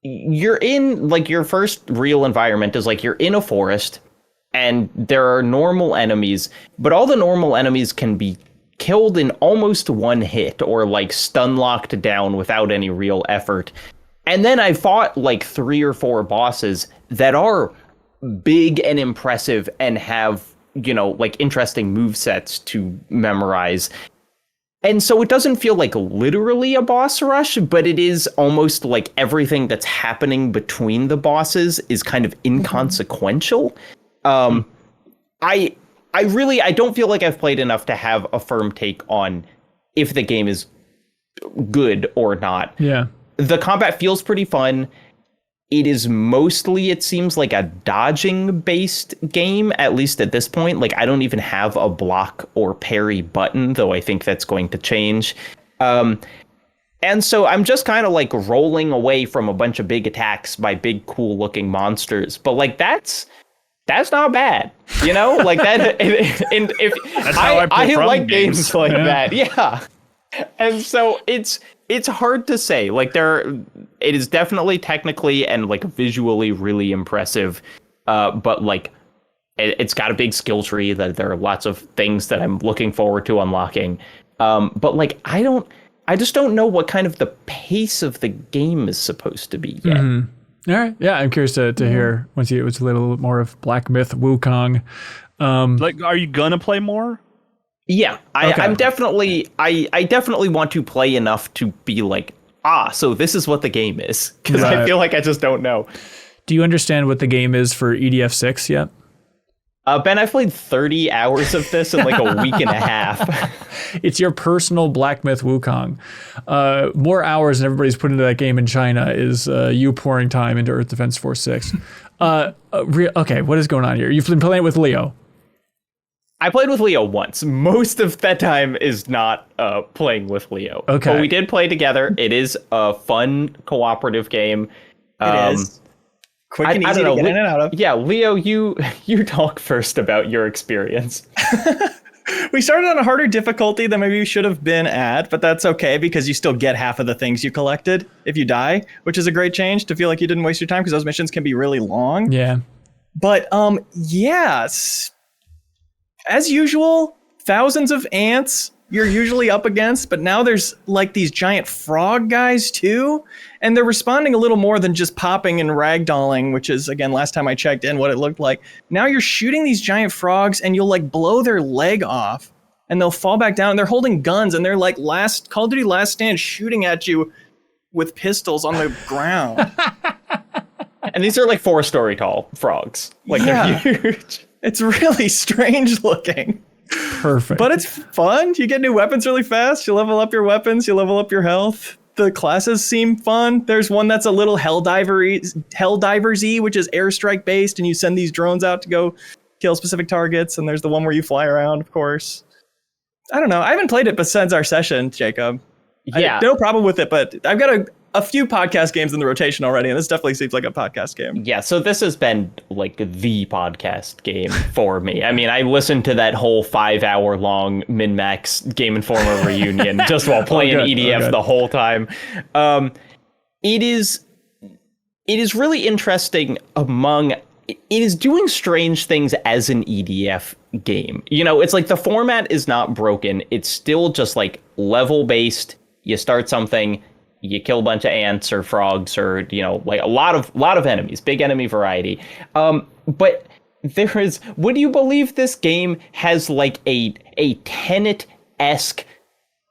you're in like your first real environment is like you're in a forest and there are normal enemies, but all the normal enemies can be killed in almost one hit or like stun locked down without any real effort. And then I fought like 3 or 4 bosses that are big and impressive and have, you know, like interesting movesets to memorize. And so it doesn't feel like literally a boss rush, but it is almost like everything that's happening between the bosses is kind of inconsequential. I don't feel like I've played enough to have a firm take on if the game is good or not. Yeah. The combat feels pretty fun. It is mostly, it seems like a dodging based game, at least at this point. Like I don't even have a block or parry button, though I think that's going to change. And so I'm just kind of like rolling away from a bunch of big attacks by big, cool looking monsters. But like that's not bad, you know, like that. And if that's how I like games like that. Yeah. And so it's hard to say. Like it is definitely technically and like visually really impressive. But like it's got a big skill tree that there are lots of things that I'm looking forward to unlocking. But like I just don't know what kind of the pace of the game is supposed to be yet. Mm-hmm. All right. Yeah, I'm curious to hear once you it's a little more of Black Myth Wukong. Like, are you gonna play more? Yeah, I'm definitely I definitely want to play enough to be like, so this is what the game is, because I feel like I just don't know. Do you understand what the game is for EDF 6 yet? Ben, I've played 30 hours of this in like a week and a half. It's your personal Black Myth Wukong. More hours than everybody's put into that game in China is you pouring time into Earth Defense Force 6. Okay, what is going on here? You've been playing with Leo. I played with Leo once. Most of that time is not playing with Leo. Okay. But we did play together. It is a fun cooperative game. It is. Quick and easy to get in and out of. Yeah, Leo, you talk first about your experience. We started on a harder difficulty than maybe we should have been at, but that's okay because you still get half of the things you collected if you die, which is a great change to feel like you didn't waste your time because those missions can be really long. Yeah. But yes, as usual, thousands of ants you're usually up against, but now there's like these giant frog guys too, and they're responding a little more than just popping and ragdolling, which is, again, last time I checked in, what it looked like. Now you're shooting these giant frogs and you'll like blow their leg off and they'll fall back down and they're holding guns and they're like Call of Duty Last Stand shooting at you with pistols on the ground. And these are like 4-story tall frogs. Like they're huge. It's really strange looking. Perfect. But it's fun. You get new weapons really fast. You level up your weapons. You level up your health. The classes seem fun. There's one that's a little Helldivers-y, which is airstrike based, and you send these drones out to go kill specific targets. And there's the one where you fly around, of course. I don't know. I haven't played it besides our session, Jacob. Yeah. No problem with it, but I've got a few podcast games in the rotation already, and this definitely seems like a podcast game. Yeah, so this has been like the podcast game for me. I mean, I listened to that whole 5-hour-long MinnMax Game Informer reunion just while playing EDF the whole time. It is really interesting it is doing strange things as an EDF game. You know, it's like the format is not broken. It's still just like level-based. You start something, you kill a bunch of ants or frogs or, you know, like a lot of enemies, big enemy variety. But there is, would you believe this game has like a Tenet-esque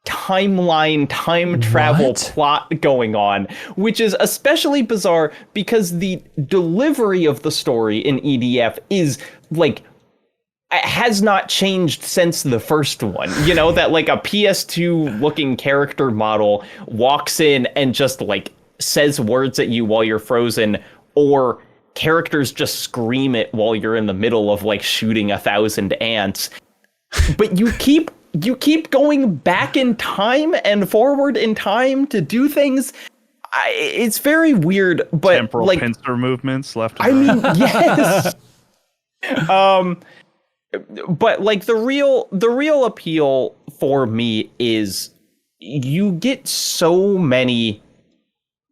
timeline, time travel plot going on, which is especially bizarre because the delivery of the story in EDF is like, has not changed since the first one. You know, that like a PS2 looking character model walks in and just like says words at you while you're frozen, or characters just scream it while you're in the middle of like shooting 1,000 ants. But you keep going back in time and forward in time to do things. It's very weird, but temporal like pincer movements left. I mean, yes. But like the real appeal for me is you get so many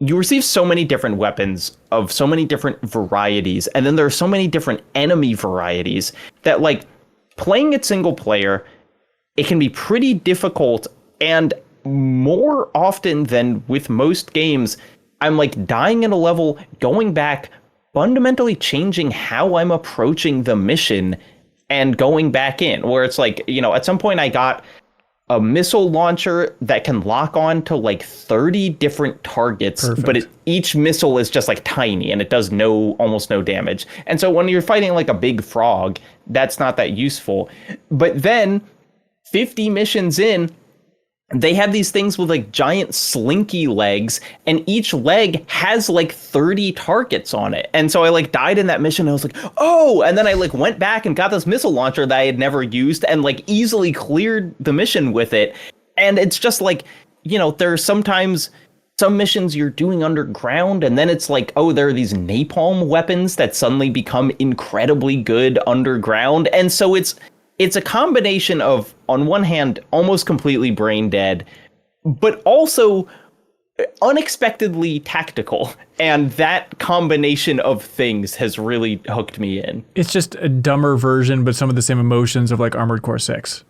you receive so many different weapons of so many different varieties, and then there are so many different enemy varieties that, like, playing it single player, it can be pretty difficult. And more often than with most games, I'm like dying in a level, going back, fundamentally changing how I'm approaching the mission and going back in, where it's like, you know, at some point I got a missile launcher that can lock on to like 30 different targets. Perfect. But each missile is just like tiny and it does almost no damage. And so when you're fighting like a big frog, that's not that useful. But then 50 missions in, they have these things with like giant slinky legs, and each leg has like 30 targets on it. And so I like died in that mission. And I was like, oh, and then I like went back and got this missile launcher that I had never used and like easily cleared the mission with it. And it's just like, you know, there's sometimes some missions you're doing underground, and then it's like, oh, there are these napalm weapons that suddenly become incredibly good underground. And so it's a combination of, on one hand, almost completely brain dead, but also unexpectedly tactical. And that combination of things has really hooked me in. It's just a dumber version, but some of the same emotions of like Armored Core 6.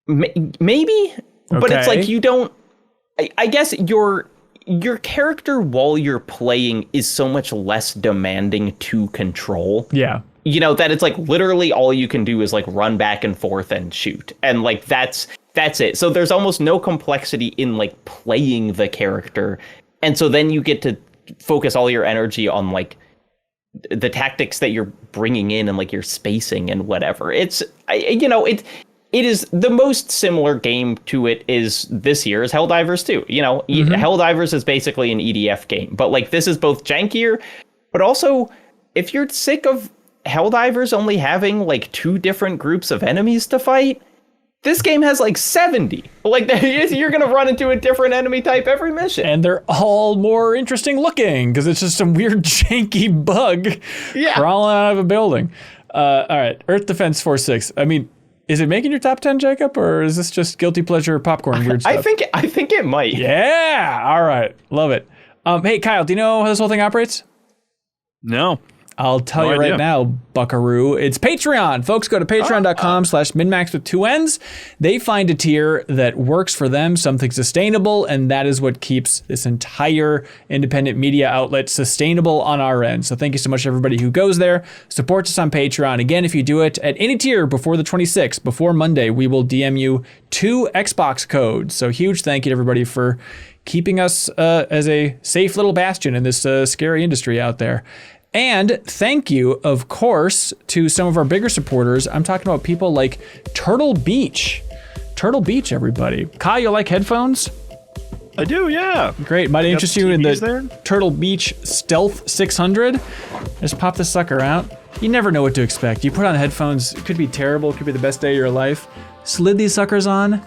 Maybe, but it's like you don't... I guess your character while you're playing is so much less demanding to control. Yeah. You know, that it's like literally all you can do is like run back and forth and shoot. And like that's it. So there's almost no complexity in like playing the character. And so then you get to focus all your energy on like the tactics that you're bringing in and like your spacing and whatever. It is the most similar game to it is this year's Helldivers 2. You know, Helldivers is basically an EDF game, but like this is both jankier, but also if you're sick of Helldivers only having like 2 different groups of enemies to fight, this game has like 70. Like you're gonna run into a different enemy type every mission, and they're all more interesting looking because it's just some weird janky bug crawling out of a building. All right, Earth Defense Force 6. I mean, is it making your top 10, Jacob, or is this just guilty pleasure popcorn weird stuff? I think it might. Yeah. All right. Love it. Hey, Kyle, do you know how this whole thing operates? No. I'll tell you right now, buckaroo. It's Patreon. Folks, go to patreon.com/MinnMax with 2 N's. They find a tier that works for them, something sustainable, and that is what keeps this entire independent media outlet sustainable on our end. So thank you so much to everybody who goes there, supports us on Patreon. Again, if you do it at any tier before the 26th, before Monday, we will DM you 2 Xbox codes. So huge thank you to everybody for keeping us as a safe little bastion in this scary industry out there. And thank you, of course, to some of our bigger supporters. I'm talking about people like Turtle Beach. Turtle Beach, everybody. Kyle, you like headphones? I do, yeah. Great. Might interest you in the Turtle Beach Stealth 600. Just pop the sucker out. You never know what to expect. You put on headphones, it could be terrible, it could be the best day of your life. Slid these suckers on.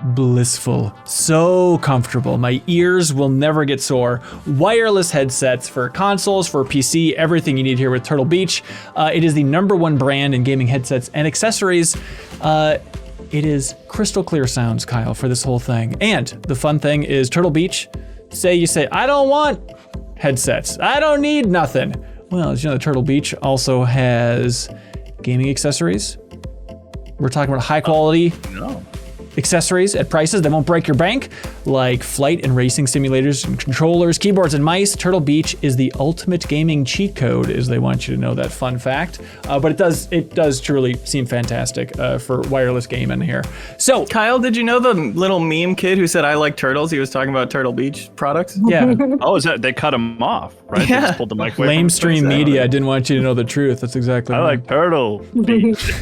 Blissful, so comfortable. My ears will never get sore. Wireless headsets for consoles, for PC, everything you need here with Turtle Beach. It is the #1 brand in gaming headsets and accessories. It is crystal clear sounds, Kyle, for this whole thing. And the fun thing is Turtle Beach, you say, I don't want headsets. I don't need nothing. Well, as you know, the Turtle Beach also has gaming accessories. We're talking about high quality. Accessories at prices that won't break your bank, like flight and racing simulators and controllers, keyboards and mice. Turtle Beach is the ultimate gaming cheat code, as they want you to know that fun fact. But it does truly seem fantastic for wireless gaming here. So, Kyle, did you know the little meme kid who said I like turtles? He was talking about Turtle Beach products. Yeah. Oh, is that they cut him off, right? Yeah. They just pulled the mic away. Lamestream media didn't want you to know the truth. That's exactly. I like Turtle Beach.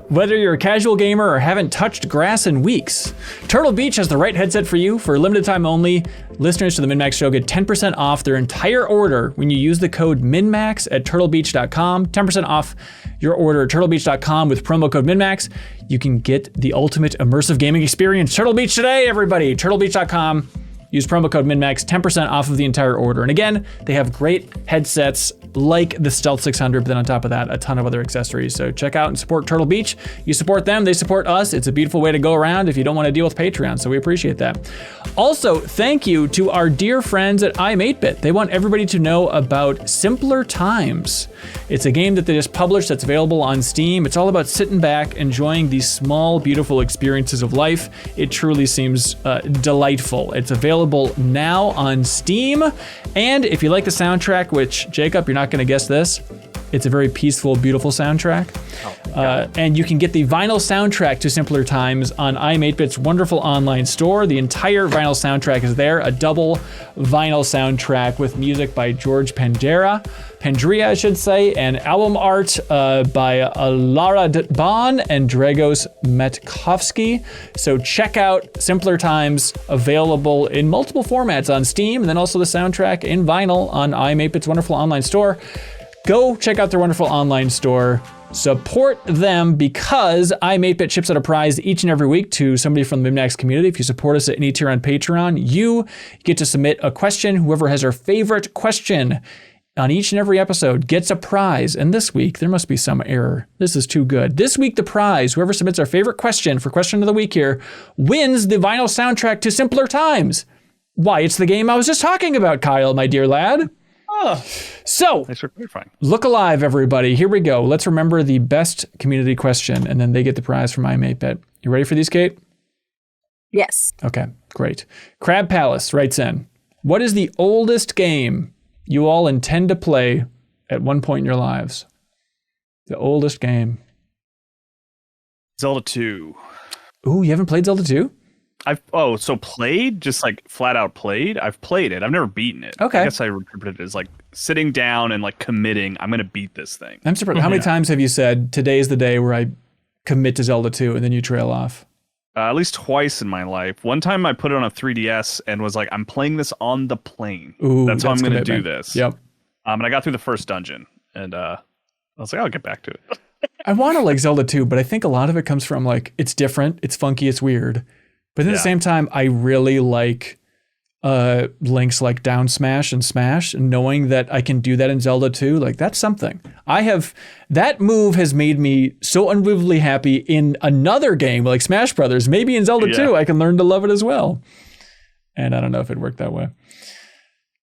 Whether you're a casual gamer or haven't touched grass in weeks, Turtle Beach has the right headset for you. For a limited time only, listeners to the MinnMax show get 10% off their entire order when you use the code MinnMax at turtlebeach.com. 10% off your order at turtlebeach.com with promo code MinnMax. You can get the ultimate immersive gaming experience. Turtle Beach today, everybody. Turtlebeach.com. Use promo code MinnMax, 10% off of the entire order. And again, they have great headsets like the Stealth 600, but then on top of that, a ton of other accessories. So check out and support Turtle Beach. You support them, they support us. It's a beautiful way to go around if you don't want to deal with Patreon, so we appreciate that. Also, thank you to our dear friends at I'm8bit. They want everybody to know about Simpler Times. It's a game that they just published that's available on Steam. It's all about sitting back, enjoying these small, beautiful experiences of life. It truly seems delightful. It's available now on Steam. And if you like the soundtrack, which, Jacob, you're not going to guess this, it's a very peaceful, beautiful soundtrack. And you can get the vinyl soundtrack to Simpler Times on I'm8bit's wonderful online store. The entire vinyl soundtrack is there, a double vinyl soundtrack with music by George Pendria, I should say, and album art by Lara Bon and Dragos Metkovsky. So check out Simpler Times, available in multiple formats on Steam, and then also the soundtrack in vinyl on I'm8bit's wonderful online store. Go check out their wonderful online store. Support them because I'm8bit ships out a prize each and every week to somebody from the MinnMax community. If you support us at any tier on Patreon, you get to submit a question. Whoever has their favorite question on each and every episode gets a prize. And this week, there must be some error. This is too good. This week, the prize, whoever submits our favorite question for question of the week here, wins the vinyl soundtrack to Simpler Times. Why, it's the game I was just talking about, Kyle, my dear lad. So, thanks for clarifying. Look alive, everybody. Here we go. Let's remember the best community question, and then they get the prize from I'm8bit. You ready for these, Kate? Yes. Okay, great. Crab Palace writes in, what is the oldest game you all intend to play at one point in your lives? The oldest game. Zelda 2. Ooh, you haven't played Zelda 2? Played? Just like flat out played? I've played it. I've never beaten it. Okay. I guess I interpret it as like sitting down and like committing, I'm going to beat this thing. I'm surprised. How many times have you said, today's the day where I commit to Zelda 2, and then you trail off? At least twice in my life. One time I put it on a 3DS and was like, I'm playing this on the plane. Ooh, that's how I'm going to do commitment. this. Yep. And I got through the first dungeon, and I was like, I'll get back to it. I want to like Zelda 2, but I think a lot of it comes from like, it's different, it's funky, it's weird. But at the same time, I really like Link's like down smash and smash, and knowing that I can do that in Zelda 2, like that's something. That move has made me so unbelievably happy in another game like Smash Brothers. Maybe in Zelda 2, I can learn to love it as well. And I don't know if it worked that way.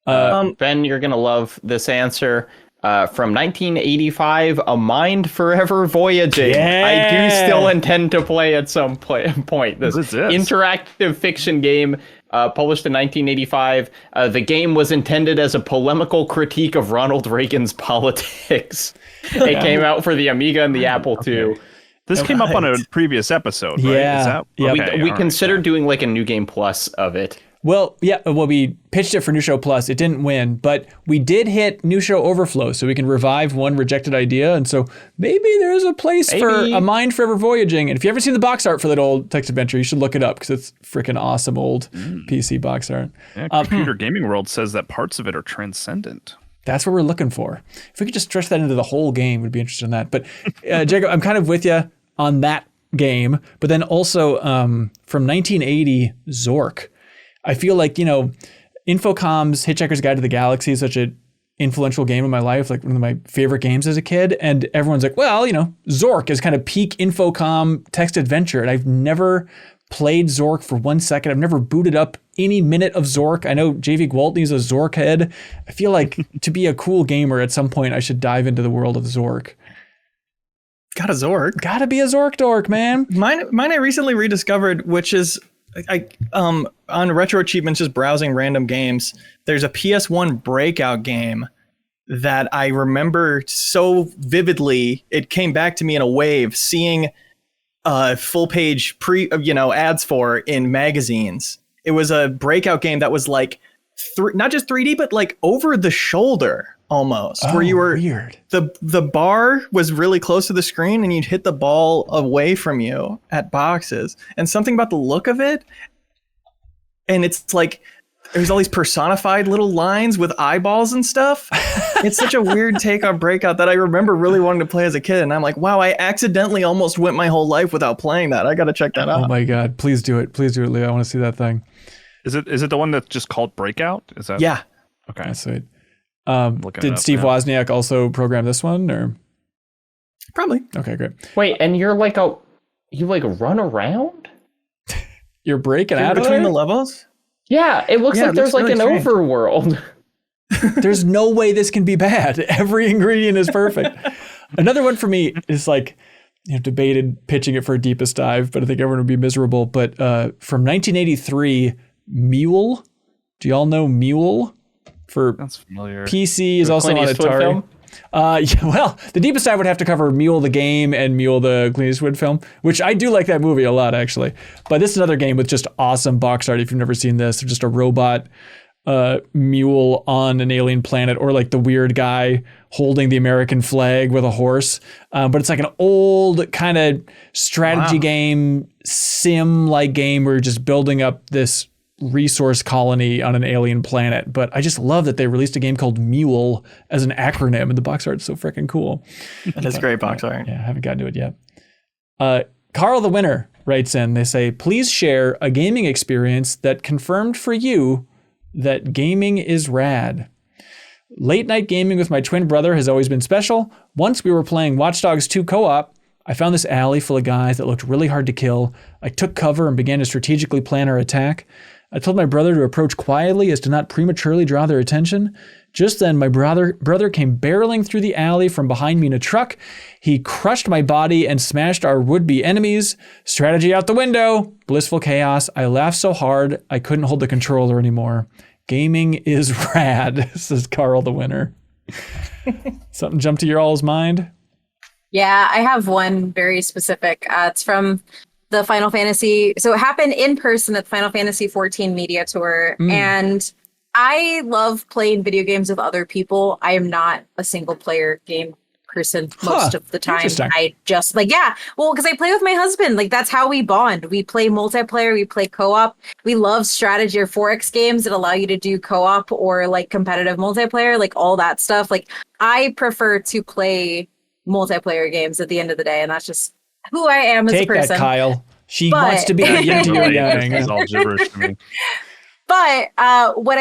Ben, you're going to love this answer. From 1985, A Mind Forever Voyaging. Yeah. I do still intend to play at some point. This What is this? interactive fiction game published in 1985. The game was intended as a polemical critique of Ronald Reagan's politics. It came out for the Amiga and the Apple II. This came up on a previous episode, right? Yeah. We considered doing like a New Game Plus of it. Well, we pitched it for New Show Plus. It didn't win, but we did hit New Show Overflow, so we can revive one rejected idea. And so maybe there's a place for A Mind Forever Voyaging. And if you haven't seen the box art for that old text adventure, you should look it up because it's freaking awesome old PC box art. Yeah, Computer Gaming World says that parts of it are transcendent. That's what we're looking for. If we could just stretch that into the whole game, we'd be interested in that. But Jacob, I'm kind of with you on that game. But then also from 1980, Zork. I feel like, Infocom's Hitchhiker's Guide to the Galaxy is such an influential game in my life, like one of my favorite games as a kid. And everyone's like, well, Zork is kind of peak Infocom text adventure. And I've never played Zork for 1 second. I've never booted up any minute of Zork. I know JV Gwaltney's a Zork head. I feel like to be a cool gamer at some point, I should dive into the world of Zork. Got a Zork. Gotta be a Zork dork, man. Mine I recently rediscovered, which is on Retro Achievements, just browsing random games. There's a PS1 Breakout game that I remember so vividly. It came back to me in a wave, seeing full page ads for in magazines. It was a Breakout game that was like not just 3D, but like over the shoulder almost, where you were weird. The bar was really close to the screen and you'd hit the ball away from you at boxes, and something about the look of it. And it's like, there's all these personified little lines with eyeballs and stuff. It's such a weird take on Breakout that I remember really wanting to play as a kid. And I'm like, wow, I accidentally almost went my whole life without playing that. I got to check that out. Oh my God. Please do it. Please do it, Leo. I want to see that thing. Is it the one that's just called Breakout? Is that? Yeah. Okay. That's sweet. Did Steve Wozniak also program this one, or? Probably. Okay, great. Wait, and you run around? You're breaking out of between there? the levels? Yeah, it looks like there's really an overworld. There's no way this can be bad. Every ingredient is perfect. Another one for me is like, debated pitching it for a deepest dive, but I think everyone would be miserable. But from 1983, Mule. Do y'all know Mule? That's familiar. PC is also on Atari. Film? Well, the deepest dive would have to cover Mule the game and Mule the Clint Eastwood film, which I do like that movie a lot, actually. But this is another game with just awesome box art. If you've never seen this, just a robot mule on an alien planet, or like the weird guy holding the American flag with a horse. But it's like an old kind of strategy game, sim-like game where you're just building up this resource colony on an alien planet. But I just love that they released a game called Mule as an acronym, and the box art's so freaking cool. That's great box art. Yeah, I haven't gotten to it yet. Carl the Winner writes in, they say, please share a gaming experience that confirmed for you that gaming is rad. Late night gaming with my twin brother has always been special. Once we were playing Watch Dogs 2 co-op, I found this alley full of guys that looked really hard to kill. I took cover and began to strategically plan our attack. I told my brother to approach quietly as to not prematurely draw their attention. Just then, my brother came barreling through the alley from behind me in a truck. He crushed my body and smashed our would-be enemies. Strategy out the window. Blissful chaos. I laughed so hard, I couldn't hold the controller anymore. Gaming is rad, says Carl the Winner. Something jumped to your all's mind? Yeah, I have one very specific. It's from the Final Fantasy. So it happened in person at the Final Fantasy 14 media tour. And I love playing video games with other people. I am not a single player game person most of the time. I just because I play with my husband. Like, that's how we bond. We play multiplayer, we play co-op. We love strategy or 4X games that allow you to do co-op or like competitive multiplayer, like all that stuff. Like, I prefer to play multiplayer games at the end of the day, and that's just who I am as a person. Take that, Kyle. She wants to be a yin to your yang. It's all gibberish to me. But what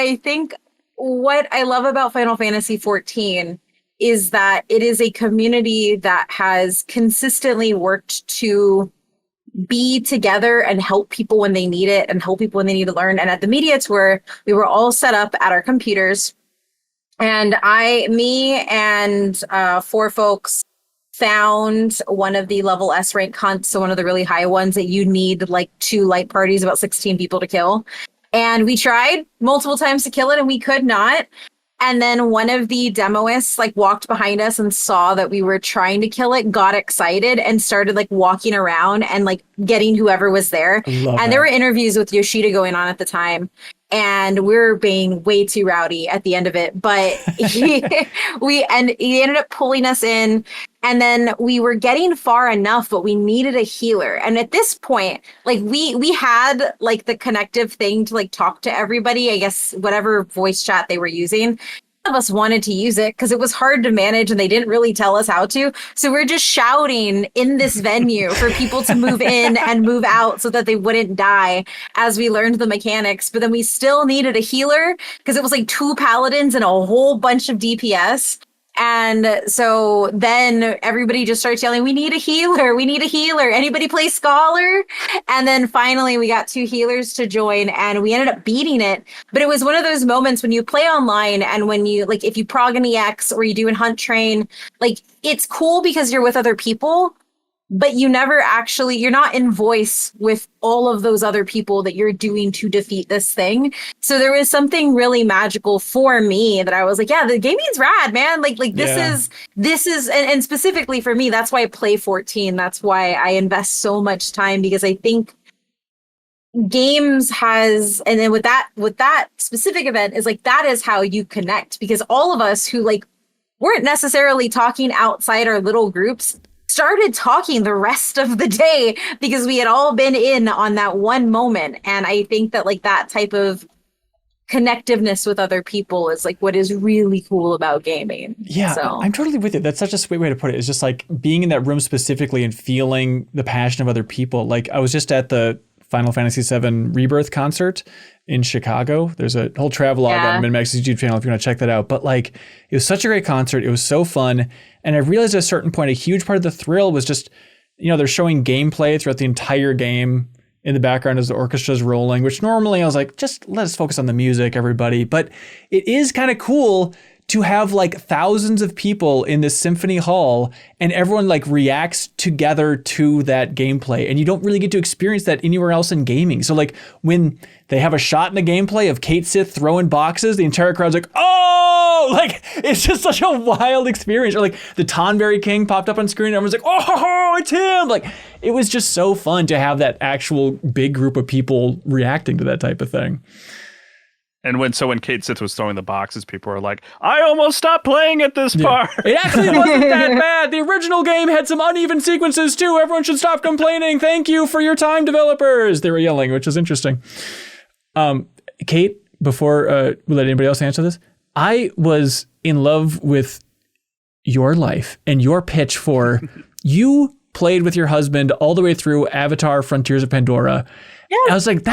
I love about Final Fantasy 14 is that it is a community that has consistently worked to be together and help people when they need it and help people when they need to learn. And at the media tour, we were all set up at our computers, and me and 4 folks found one of the level S rank hunts, so one of the really high ones that you need like 2 light parties, about 16 people to kill. And we tried multiple times to kill it, and we could not. And then one of the demoists like walked behind us and saw that we were trying to kill it, got excited, and started like walking around and like getting whoever was there. And there were interviews with Yoshida going on at the time, and we were being way too rowdy at the end of it. But he ended up pulling us in. And then we were getting far enough, but we needed a healer. And at this point, like we had like the connective thing to like talk to everybody, I guess, whatever voice chat they were using. None of us wanted to use it because it was hard to manage and they didn't really tell us how to. So we're just shouting in this venue for people to move in and move out so that they wouldn't die as we learned the mechanics. But then we still needed a healer because it was like 2 paladins and a whole bunch of DPS. And so then everybody just starts yelling, we need a healer. We need a healer. Anybody play Scholar? And then finally we got 2 healers to join and we ended up beating it. But it was one of those moments when you play online and when you like, if you prog an EX or you do an hunt train, like it's cool because you're with other people, but you're not in voice with all of those other people that you're doing to defeat this thing. So there was something really magical for me that I was like, yeah, the gaming's rad, man. Like this is, and specifically for me, that's why I play 14. That's why I invest so much time, because I think games has, and then with that specific event is like, that is how you connect, because all of us who like weren't necessarily talking outside our little groups started talking the rest of the day because we had all been in on that one moment. And I think that like that type of connectiveness with other people is like what is really cool about gaming. Yeah, so I'm totally with you. That's such a sweet way to put it. It's just like being in that room specifically and feeling the passion of other people. Like I was just at the Final Fantasy VII Rebirth concert in Chicago. There's a whole travelogue on MinnMax's YouTube channel if you want to check that out. But like, it was such a great concert. It was so fun. And I realized at a certain point, a huge part of the thrill was just, they're showing gameplay throughout the entire game in the background as the orchestra's rolling, which normally I was like, just let us focus on the music, everybody. But it is kind of cool to have like thousands of people in this symphony hall and everyone like reacts together to that gameplay. And you don't really get to experience that anywhere else in gaming. So like when they have a shot in the gameplay of Kate Sith throwing boxes, the entire crowd's like, oh, like it's just such a wild experience. Or like the Tonberry King popped up on screen and everyone's like, oh, it's him. Like it was just so fun to have that actual big group of people reacting to that type of thing. And when Kate Sith was throwing the boxes, people were like, I almost stopped playing at this part. It actually wasn't that bad. The original game had some uneven sequences too. Everyone should stop complaining. Thank you for your time, developers. They were yelling, which is interesting. Kate, before we let anybody else answer this, I was in love with your life and your pitch for you played with your husband all the way through Avatar Frontiers of Pandora. Yeah. I was like,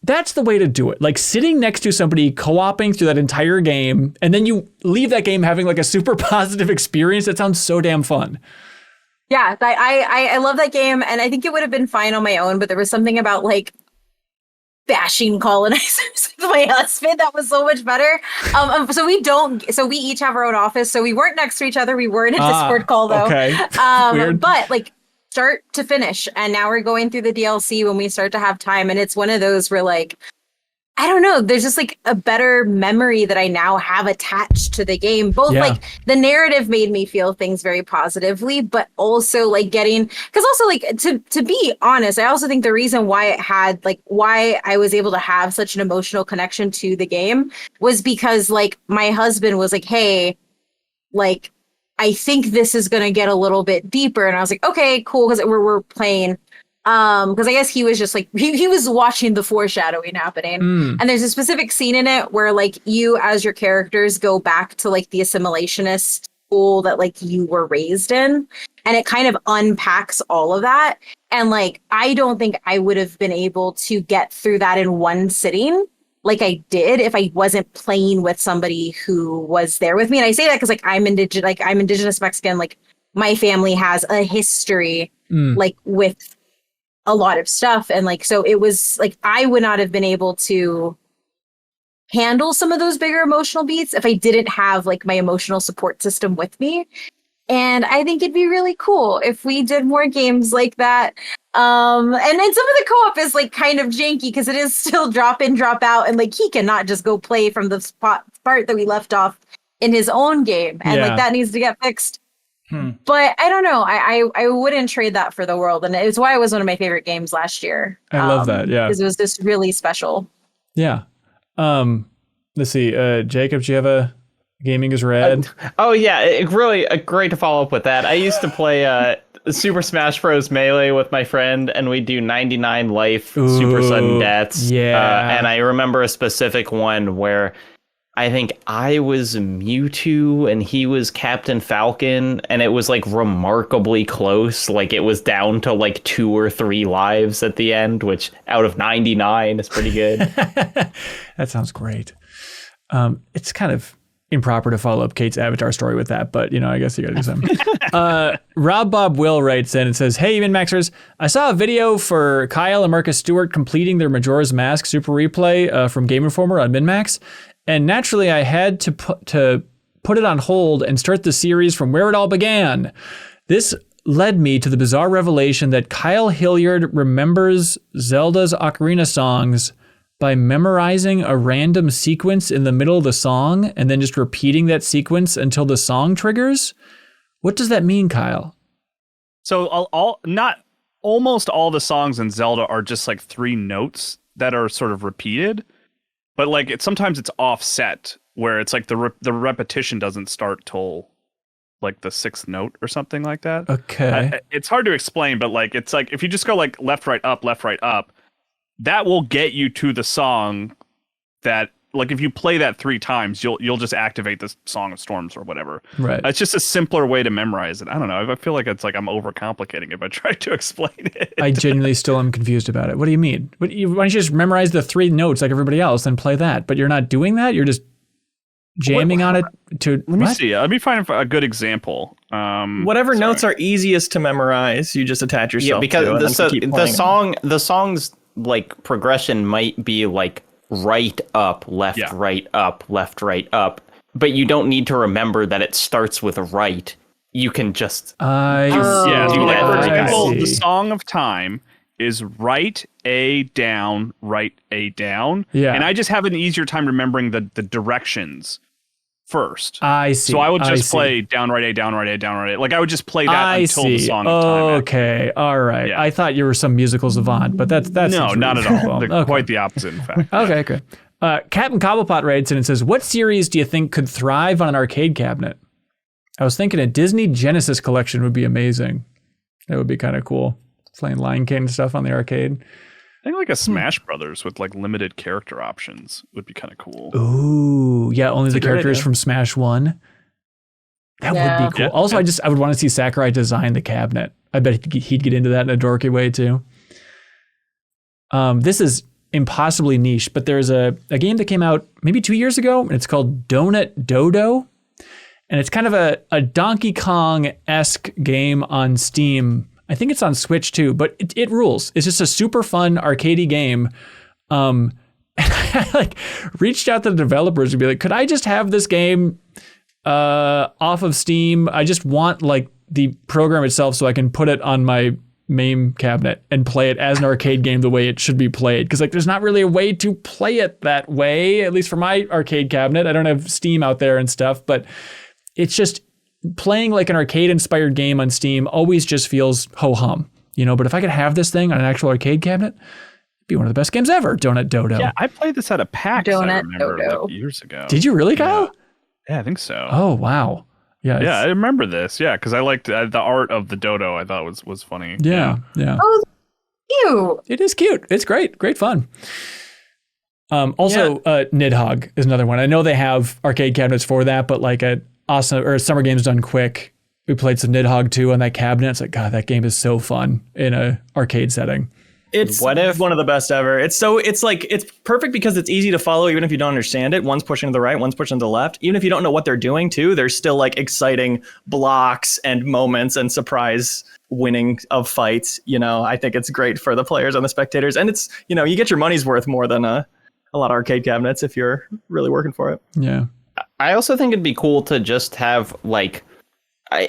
that's the way to do it. Like sitting next to somebody co-oping through that entire game, and then you leave that game having like a super positive experience. That sounds so damn fun. Yeah, I love that game, and I think it would have been fine on my own, but there was something about like bashing colonizers with my husband that was so much better. So we each have our own office, so we weren't next to each other. We were in a Discord call though. Okay. Weird. But like start to finish, and now we're going through the DLC when we start to have time, and it's one of those where like, I don't know, there's just like a better memory that I now have attached to the game. Both like the narrative made me feel things very positively, but also like because also like to be honest, I also think the reason why why I was able to have such an emotional connection to the game was because like my husband was like, hey, like, I think this is going to get a little bit deeper. And I was like, okay, cool. Because we're playing. Because I guess he was just like, he was watching the foreshadowing happening. And there's a specific scene in it where like you as your characters go back to like the assimilationist school that like you were raised in. And it kind of unpacks all of that. And like, I don't think I would have been able to get through that in one sitting like I did if I wasn't playing with somebody who was there with me. And I say that because like I'm indigenous Mexican. Like my family has a history like with a lot of stuff. And like, so it was like, I would not have been able to handle some of those bigger emotional beats if I didn't have like my emotional support system with me. And I think it'd be really cool if we did more games like that. And then some of the co-op is like kind of janky because it is still drop in, drop out. And like, he cannot just go play from the part that we left off in his own game. And like, that needs to get fixed. But I don't know. I wouldn't trade that for the world. And it's why it was one of my favorite games last year. I love that. Yeah. Because it was just really special. Yeah. Let's see. Jacob, do you have a Gaming is Red? Oh, yeah. Really great to follow up with that. I used to play Super Smash Bros. Melee with my friend, and we do 99 life, super sudden deaths. Yeah. And I remember a specific one where I think I was Mewtwo and he was Captain Falcon, and it was like remarkably close. Like it was down to like 2 or 3 lives at the end, which out of 99 is pretty good. That sounds great. It's kind of improper to follow up Kate's Avatar story with that, but I guess you gotta do something. Rob Bob Will writes in and says, "Hey, Maxers, I saw a video for Kyle and Marcus Stewart completing their Majora's Mask Super Replay from Game Informer on MinnMax, and naturally I had to put it on hold and start the series from where it all began. This led me to the bizarre revelation that Kyle Hilliard remembers Zelda's Ocarina songs by memorizing a random sequence in the middle of the song and then just repeating that sequence until the song triggers. What does that mean, Kyle?" So almost all the songs in Zelda are just like 3 notes that are sort of repeated, but like sometimes it's offset where it's like the repetition doesn't start till like the 6th note or something like that. Okay. It's hard to explain, but like it's like if you just go like left, right, up, that will get you to the song that like if you play that 3 times, you'll just activate the Song of Storms or whatever. Right. It's just a simpler way to memorize it. I don't know. I feel like it's like I'm overcomplicating it if I try to explain it. I genuinely still am confused about it. What do you mean? Why don't you just memorize the 3 notes like everybody else and play that? But you're not doing that? You're just jamming on it to... Let me see. Let me find a good example. Whatever notes are easiest to memorize, you just attach yourself to it. Because the song's like progression might be like right up, left, right up, left, right up, but you don't need to remember that it starts with a right. You can just do that. For example, the Song of Time is right A down, right A down. Yeah. And I just have an easier time remembering the directions first. I see. So I would just play down, right A, down, right A, down, right A. Like I would just play that until the Song of Time. Okay. All right. Yeah. I thought you were some musical savant, but that's no, not at all. Okay. Quite the opposite, in fact. Okay, great. Captain Cobblepot writes in and says, what series do you think could thrive on an arcade cabinet? I was thinking a Disney Genesis collection would be amazing. That would be kind of cool. Playing Lion King and stuff on the arcade. I think like a Smash Brothers with like limited character options would be kind of cool. Ooh, yeah, only the characters from Smash 1. That would be cool. Also, I would want to see Sakurai design the cabinet. I bet he'd get into that in a dorky way too. This is impossibly niche, but there's a game that came out maybe 2 years ago, and it's called Donut Dodo. And it's kind of a Donkey Kong-esque game on Steam. I think it's on Switch too, but it rules. It's just a super fun arcadey game. And I like reached out to the developers and be like, could I just have this game off of Steam? I just want like the program itself so I can put it on my MAME cabinet and play it as an arcade game the way it should be played. Because like there's not really a way to play it that way, at least for my arcade cabinet. I don't have Steam out there and stuff, but it's just playing like an arcade-inspired game on Steam always just feels ho-hum, you know? But if I could have this thing on an actual arcade cabinet, it'd be one of the best games ever, Donut Dodo. Yeah, I played this at a PAX, I remember, like years ago. Did you really, Kyle? Yeah, I think so. Oh, wow. Yeah, I remember this. Yeah, because I liked the art of the dodo. I thought was funny. Yeah. Oh, cute. It is cute. It's great. Great fun. Nidhogg is another one. I know they have arcade cabinets for that, but like Summer Games Done Quick, we played some Nidhogg 2 on that cabinet. It's like, God, that game is so fun in a arcade setting. It's one of the best ever. It's perfect because it's easy to follow even if you don't understand it. One's pushing to the right, one's pushing to the left. Even if you don't know what they're doing too, there's still like exciting blocks and moments and surprise winning of fights. You know, I think it's great for the players and the spectators. And it's, you know, you get your money's worth more than a lot of arcade cabinets if you're really working for it. Yeah. I also think it'd be cool to just have like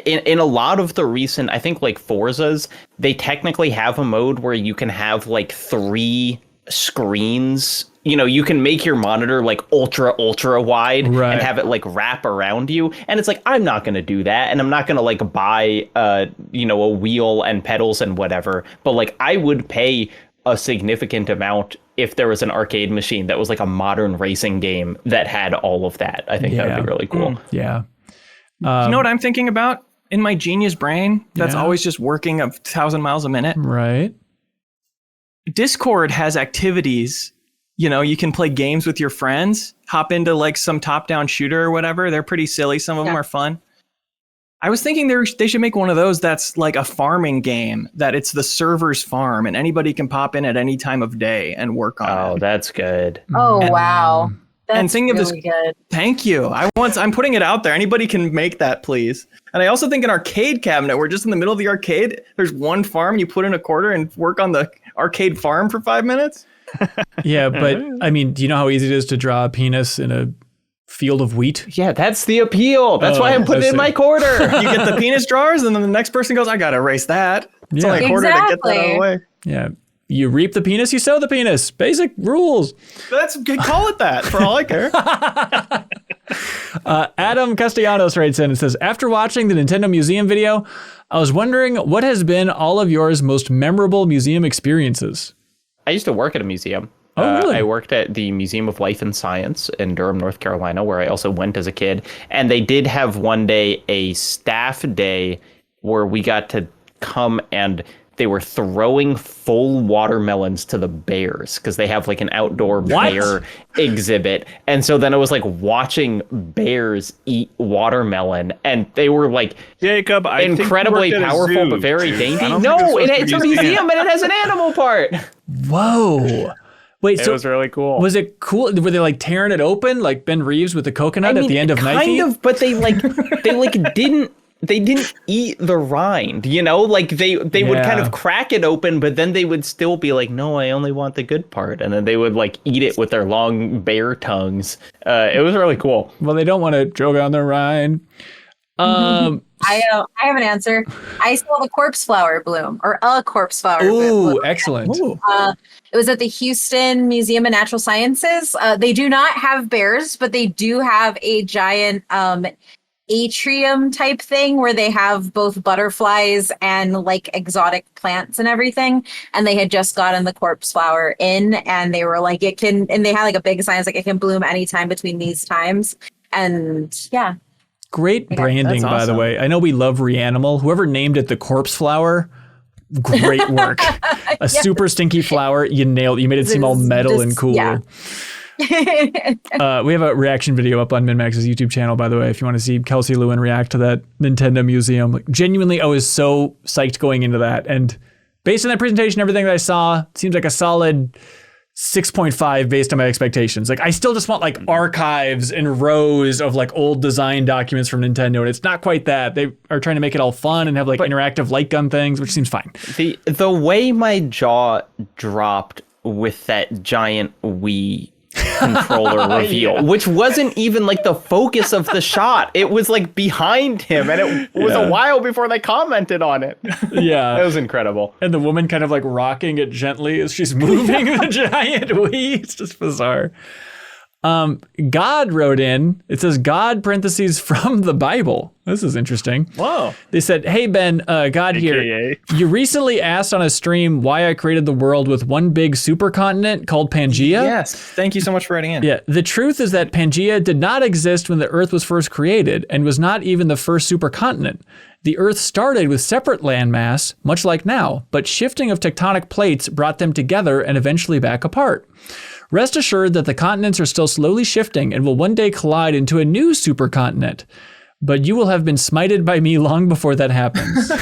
in a lot of the recent, I think like Forzas, they technically have a mode where you can have like 3 screens. You know, you can make your monitor like ultra wide and have it like wrap around you. And it's like, I'm not going to do that. And I'm not going to like buy, a wheel and pedals and whatever. But like I would pay a significant amount if there was an arcade machine that was like a modern racing game that had all of that. I think that would be really cool. Yeah. You know what I'm thinking about in my genius brain that's always just working 1,000 miles a minute? Right. Discord has activities. You know, you can play games with your friends, hop into like some top-down shooter or whatever. They're pretty silly. Some of them are fun. I was thinking they should make one of those that's like a farming game, that it's the server's farm and anybody can pop in at any time of day and work on it. Oh, that's good. Oh, wow. That's really good. Thank you. I'm putting it out there. Anybody can make that, please. And I also think an arcade cabinet where just in the middle of the arcade, there's one farm, you put in a quarter and work on the arcade farm for 5 minutes. Yeah, but I mean, do you know how easy it is to draw a penis in a field of wheat? Yeah, that's the appeal. That's why I'm putting in my quarter. You get the penis drawers and then the next person goes, I got to erase that. It's only a quarter to get that out of the way. Yeah. You reap the penis, you sow the penis. Basic rules. Call it that for all I care. Adam Castellanos writes in and says, after watching the Nintendo Museum video, I was wondering what has been all of yours most memorable museum experiences? I used to work at a museum. Oh, really? I worked at the Museum of Life and Science in Durham, North Carolina, where I also went as a kid. And they did have one day a staff day where we got to come and they were throwing full watermelons to the bears because they have like an outdoor bear exhibit. And so then it was like watching bears eat watermelon, and they were like Jacob, incredibly powerful but very dainty. No, it's a museum and it has an animal part. Whoa. Wait, it was really cool. Was it cool? Were they like tearing it open like Ben Reeves with the coconut at the end of Knife kind of, but they didn't eat the rind, you know? Like they would kind of crack it open, but then they would still be like, no, I only want the good part. And then they would like eat it with their long bear tongues. It was really cool. Well, they don't want to choke on the rind. I have an answer. I saw the corpse flower bloom, or a corpse flower bloom. Ooh, excellent. It was at the Houston Museum of Natural Sciences. They do not have bears, but they do have a giant atrium type thing where they have both butterflies and like exotic plants and everything. And they had just gotten the corpse flower in, and they were like, it can, and they had like a big sign, it's like it can bloom anytime between these times. And yeah. Great branding, by the way. I know we love Reanimal. Whoever named it the corpse flower, great work. A super stinky flower. You nailed it. You made it seem all metal and cool. Yeah. We have a reaction video up on MinnMax's YouTube channel, by the way, if you want to see Kelsey Lewin react to that Nintendo museum. Like, genuinely, I was so psyched going into that. And based on that presentation, everything that I saw, it seems like a solid 6.5 based on my expectations. Like, I still just want like archives and rows of like old design documents from Nintendo, and it's not quite that. They are trying to make it all fun and have like interactive light gun things, which seems fine. The way my jaw dropped with that giant Wii controller reveal, which wasn't even like the focus of the shot. It was like behind him, and it was a while before they commented on it. Yeah. It was incredible. And the woman kind of like rocking it gently as she's moving the giant Wii. It's just bizarre. God wrote in, it says God parentheses from the Bible. This is interesting. Whoa. They said, hey, Ben, God AKA. here. You recently asked on a stream why I created the world with one big supercontinent called Pangea. Yes. Thank you so much for writing in. Yeah. The truth is that Pangea did not exist when the Earth was first created and was not even the first supercontinent. The Earth started with separate landmass, much like now, but shifting of tectonic plates brought them together and eventually back apart. Rest assured that the continents are still slowly shifting and will one day collide into a new supercontinent. But you will have been smited by me long before that happens.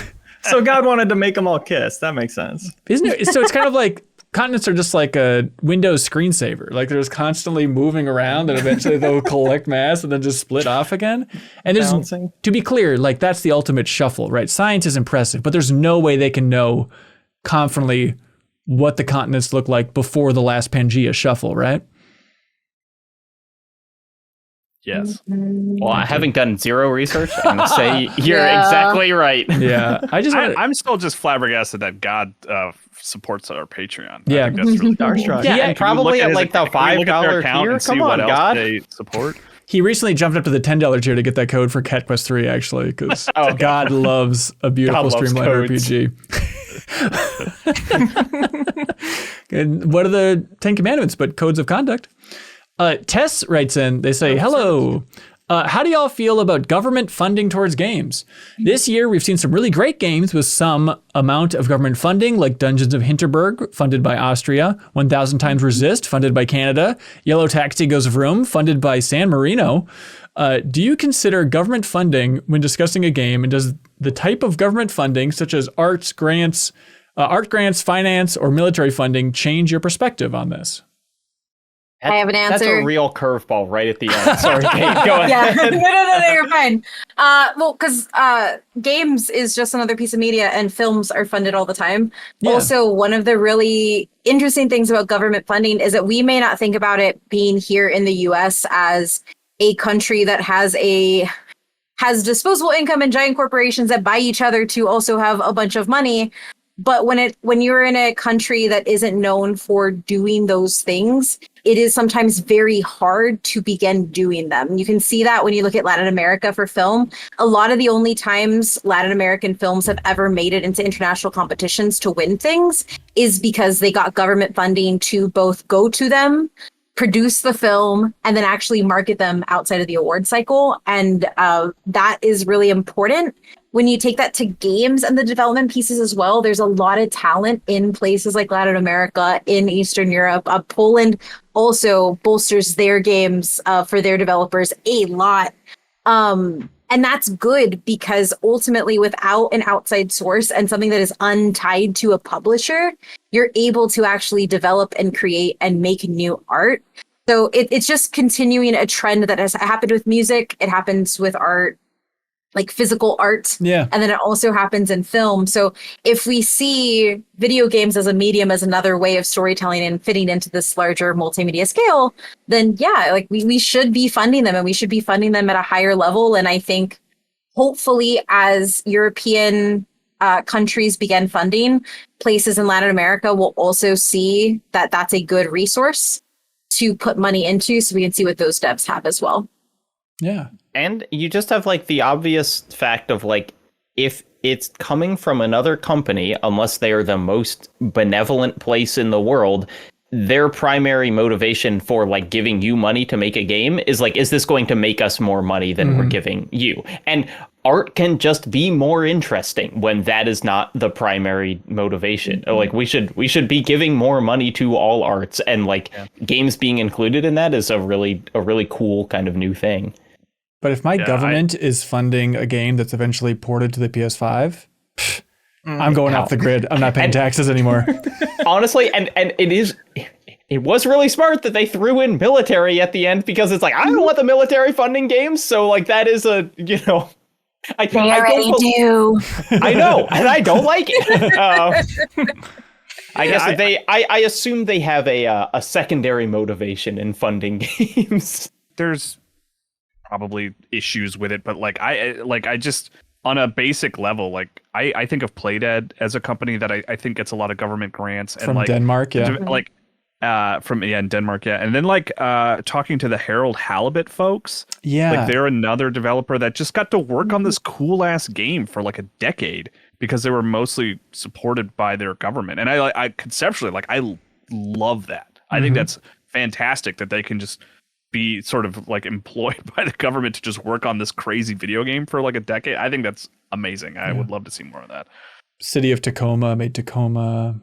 So God wanted to make them all kiss. That makes sense. Isn't it? So it's kind of like continents are just like a Windows screensaver. Like they're just constantly moving around, and eventually they'll collect mass and then just split off again. And there's, to be clear, like that's the ultimate shuffle, right? Science is impressive, but there's no way they can know confidently what the continents look like before the last Pangea shuffle, right? Yes. Well, I haven't done zero research. I'm going to say you're exactly right. Yeah. I'm still just flabbergasted that God supports our Patreon. Yeah. I think that's really Starstruck. Yeah, and probably at like the $5 tier. Come on, God. They support. He recently jumped up to the $10 tier to get that code for Cat Quest 3, actually, because God loves a beautiful streamlined RPG. And what are the 10 commandments but codes of conduct? Tess writes in, they say, hello. How do y'all feel about government funding towards games? This year, we've seen some really great games with some amount of government funding, like Dungeons of Hinterberg, funded by Austria, 1000 Times Resist, funded by Canada, Yellow Taxi Goes Vroom, funded by San Marino. Do you consider government funding when discussing a game, and does the type of government funding, such as art grants, finance, or military funding, change your perspective on this? I have an answer. That's a real curveball right at the end. Sorry, Kate, go ahead. No, you're fine. Well, because games is just another piece of media, and films are funded all the time. Yeah. Also, one of the really interesting things about government funding is that we may not think about it being here in the U.S. as a country that has disposable income and giant corporations that buy each other to also have a bunch of money. But when you're in a country that isn't known for doing those things, it is sometimes very hard to begin doing them. You can see that when you look at Latin America for film. A lot of the only times Latin American films have ever made it into international competitions to win things is because they got government funding to both go to them produce the film and then actually market them outside of the award cycle. And that is really important. When you take that to games and the development pieces as well, there's a lot of talent in places like Latin America, in Eastern Europe. Poland also bolsters their games for their developers a lot. And that's good because ultimately without an outside source and something that is untied to a publisher, you're able to actually develop and create and make new art. So it's just continuing a trend that has happened with music. It happens with art, like physical art. Yeah. And then it also happens in film. So if we see video games as a medium, as another way of storytelling and fitting into this larger multimedia scale, then yeah, like we should be funding them, and we should be funding them at a higher level. And I think hopefully as European countries begin funding, places in Latin America will also see that that's a good resource to put money into, so we can see what those devs have as well. Yeah. And you just have like the obvious fact of like, if it's coming from another company, unless they are the most benevolent place in the world, their primary motivation for like giving you money to make a game is like, is this going to make us more money than we're giving you? And art can just be more interesting when that is not the primary motivation. Like we should be giving more money to all arts, and like games being included in that is a really cool kind of new thing. But if my government is funding a game that's eventually ported to the PS5, I'm going off the grid. I'm not paying taxes anymore. Honestly, and it was really smart that they threw in military at the end, because it's like, I don't want the military funding games. So like that is a, you know, they already do. I know, and I don't like it. I guess I assume they have a secondary motivation in funding games. There's probably issues with it, but I just, on a basic level, like I think of Playdead as a company that I think gets a lot of government grants from Denmark, in Denmark, and then like talking to the Harold Halibut folks, like they're another developer that just got to work on this cool ass game for like a decade because they were mostly supported by their government, and I conceptually, like, I love that. I think that's fantastic that they can just be sort of like employed by the government to just work on this crazy video game for like a decade. I think that's amazing. I would love to see more of that. City of Tacoma made Tacoma.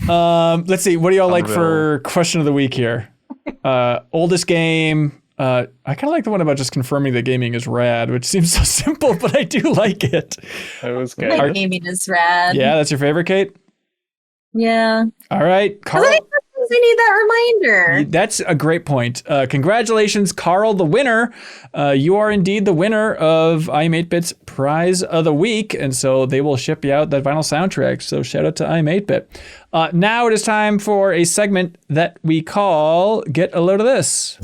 Let's see. What do y'all like for question of the week here? Oldest game. I kind of like the one about just confirming that gaming is rad, which seems so simple, but I do like it. It was good. Like gaming is rad. Yeah, that's your favorite, Kate? Yeah. All right, Carl. I need that reminder. That's a great point. Congratulations, Carl, the winner. You are indeed the winner of I'm 8-Bit's Prize of the Week, and so they will ship you out that vinyl soundtrack. So shout out to I'm 8-Bit. Now it is time for a segment that we call Get a Load of This.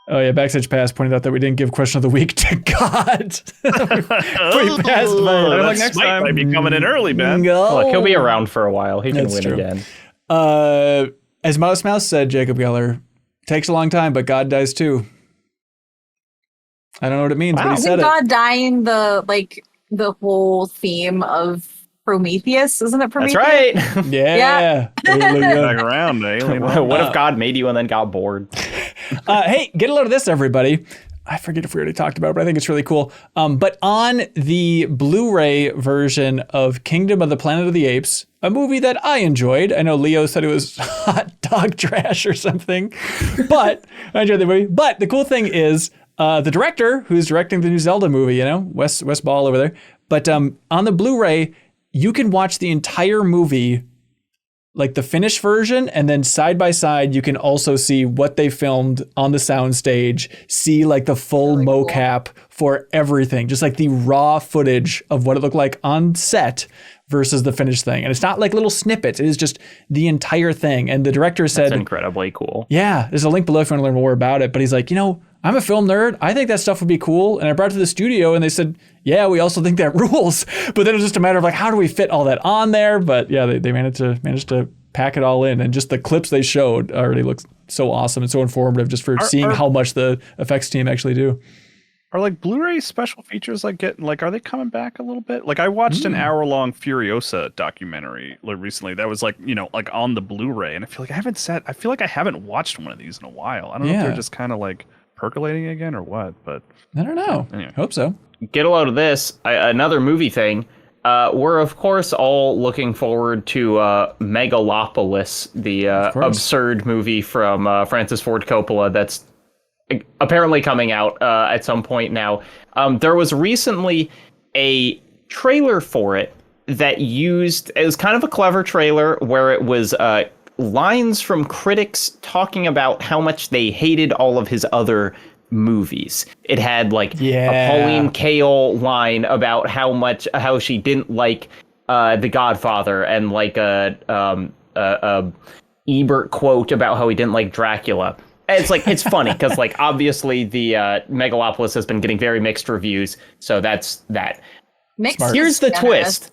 Oh yeah, Backstage Pass pointed out that we didn't give question of the week to God. We passed by. Like next time might be coming in early, man. Look, he'll be around for a while. He can win again. As Mouse said, Jacob Geller, takes a long time, but God dies too. I don't know what it means, but he said God dying the whole theme of Prometheus, isn't it Prometheus? That's right. Yeah. Back around, what if God made you and then got bored? Hey, get a load of this, everybody. I forget if we already talked about it, but I think it's really cool. But on the Blu-ray version of Kingdom of the Planet of the Apes, a movie that I enjoyed. I know Leo said it was hot dog trash or something, but I enjoyed the movie. But the cool thing is the director who's directing the new Zelda movie, Wes Ball over there. But on the Blu-ray, you can watch the entire movie, like the finished version, and then side by side, you can also see what they filmed on the soundstage, see like the full mocap for everything, just like the raw footage of what it looked like on set versus the finished thing. And it's not like little snippets. It is just the entire thing. And the director said... That's incredibly cool. Yeah, there's a link below if you want to learn more about it. But he's like, I'm a film nerd. I think that stuff would be cool. And I brought it to the studio and they said, yeah, we also think that rules. But then it was just a matter of like, how do we fit all that on there? But yeah, they managed to pack it all in. And just the clips they showed already look so awesome and so informative just for seeing how much the effects team actually do. Are like Blu-ray special features are they coming back a little bit? Like I watched an hour-long Furiosa documentary recently that was like on the Blu-ray, and I feel like I haven't watched one of these in a while. I don't know if they're just kind of like percolating again or what, but I don't know. Anyway. Hope so. Get a load of this. Another movie thing. We're of course all looking forward to Megalopolis, the absurd movie from Francis Ford Coppola that's apparently coming out at some point now. There was recently a trailer for it that it was kind of a clever trailer where it was lines from critics talking about how much they hated all of his other movies. It had like a Pauline Kael line about how she didn't like The Godfather, and like a Ebert quote about how he didn't like Dracula. It's funny because like obviously the Megalopolis has been getting very mixed reviews, so that's that. Mixed. Here's the twist.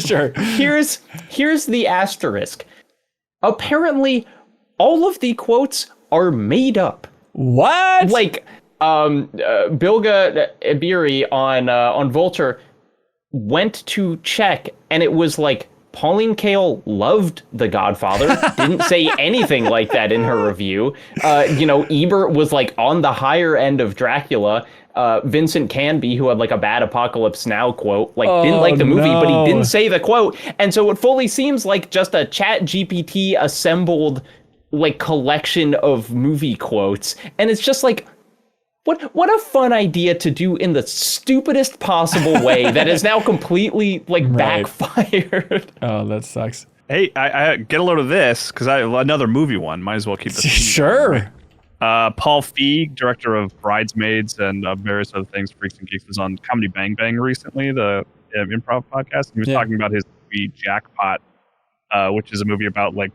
Sure. Here's the asterisk. Apparently, all of the quotes are made up. What? Like, Bilge Ebiri on Vulture went to check, and it was like Pauline Kael loved The Godfather, didn't say anything like that in her review. Ebert was like on the higher end of Dracula. Vincent Canby, who had like a bad Apocalypse Now quote, didn't like the movie, but he didn't say the quote. And so it fully seems like just a Chat GPT assembled like collection of movie quotes. And it's just like, what a fun idea to do in the stupidest possible way that is now completely backfired. Oh, that sucks. Hey, I get a load of this because another movie one. Might as well keep the Sure. Paul Feig, director of Bridesmaids and various other things, Freaks and Geeks, was on Comedy Bang Bang recently, the improv podcast. He was talking about his movie Jackpot, which is a movie about like,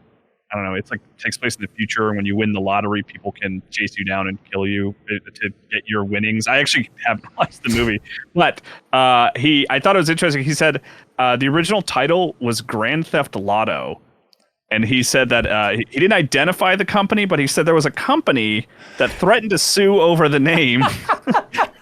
I don't know, it's like takes place in the future. When you win the lottery, people can chase you down and kill you to get your winnings. I actually haven't watched the movie, but I thought it was interesting. He said the original title was Grand Theft Lotto. And he said that he didn't identify the company, but he said there was a company that threatened to sue over the name.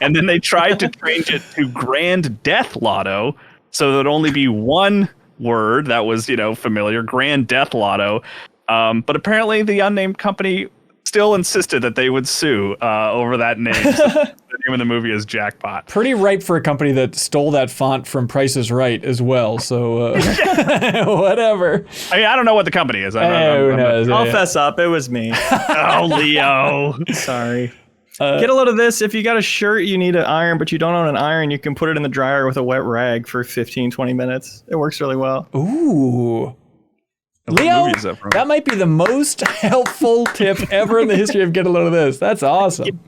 And then they tried to change it to Grand Death Lotto. So there'd only be one word that was, familiar, Grand Death Lotto. But apparently the unnamed company still insisted that they would sue over that name. So the name of the movie is Jackpot. Pretty ripe for a company that stole that font from Price is Right as well. So whatever. I mean, I don't know what the company is. I'll fess up. It was me. Oh, Leo. Sorry. Get a load of this. If you got a shirt you need an iron, but you don't own an iron, you can put it in the dryer with a wet rag for 15, 20 minutes. It works really well. Ooh. Leo, that might be the most helpful tip ever in the history of Get a Load of This. That's awesome.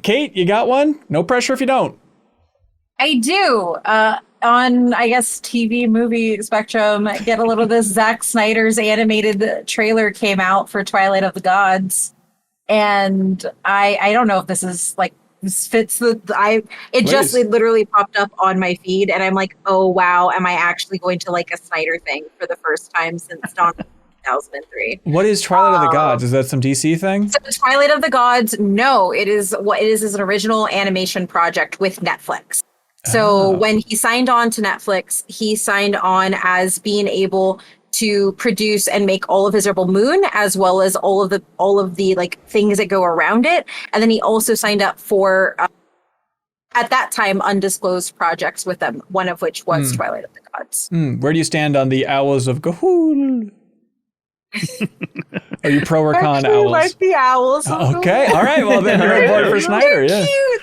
Kate, you got one? No pressure if you don't. I do. On, I guess, TV movie spectrum, Get a Load of This. Zack Snyder's animated trailer came out for Twilight of the Gods. And I don't know if this is like, this fits it literally popped up on my feed and I'm like, oh wow, am I actually going to like a Snyder thing for the first time since Dawn of 2003? What is Twilight of the Gods? Is that some DC thing? So Twilight of the Gods, no, it is an original animation project with Netflix. So when he signed on to Netflix, he signed on as being able to produce and make all of his Rebel Moon, as well as all of the like things that go around it. And then he also signed up for, at that time, undisclosed projects with them, one of which was Twilight of the Gods. Where do you stand on the Owls of Ga'Hoole? Are you pro or con owls? I like the Owls. Okay, all right. Well, then you're on board for Snyder. They're Yeah, cute.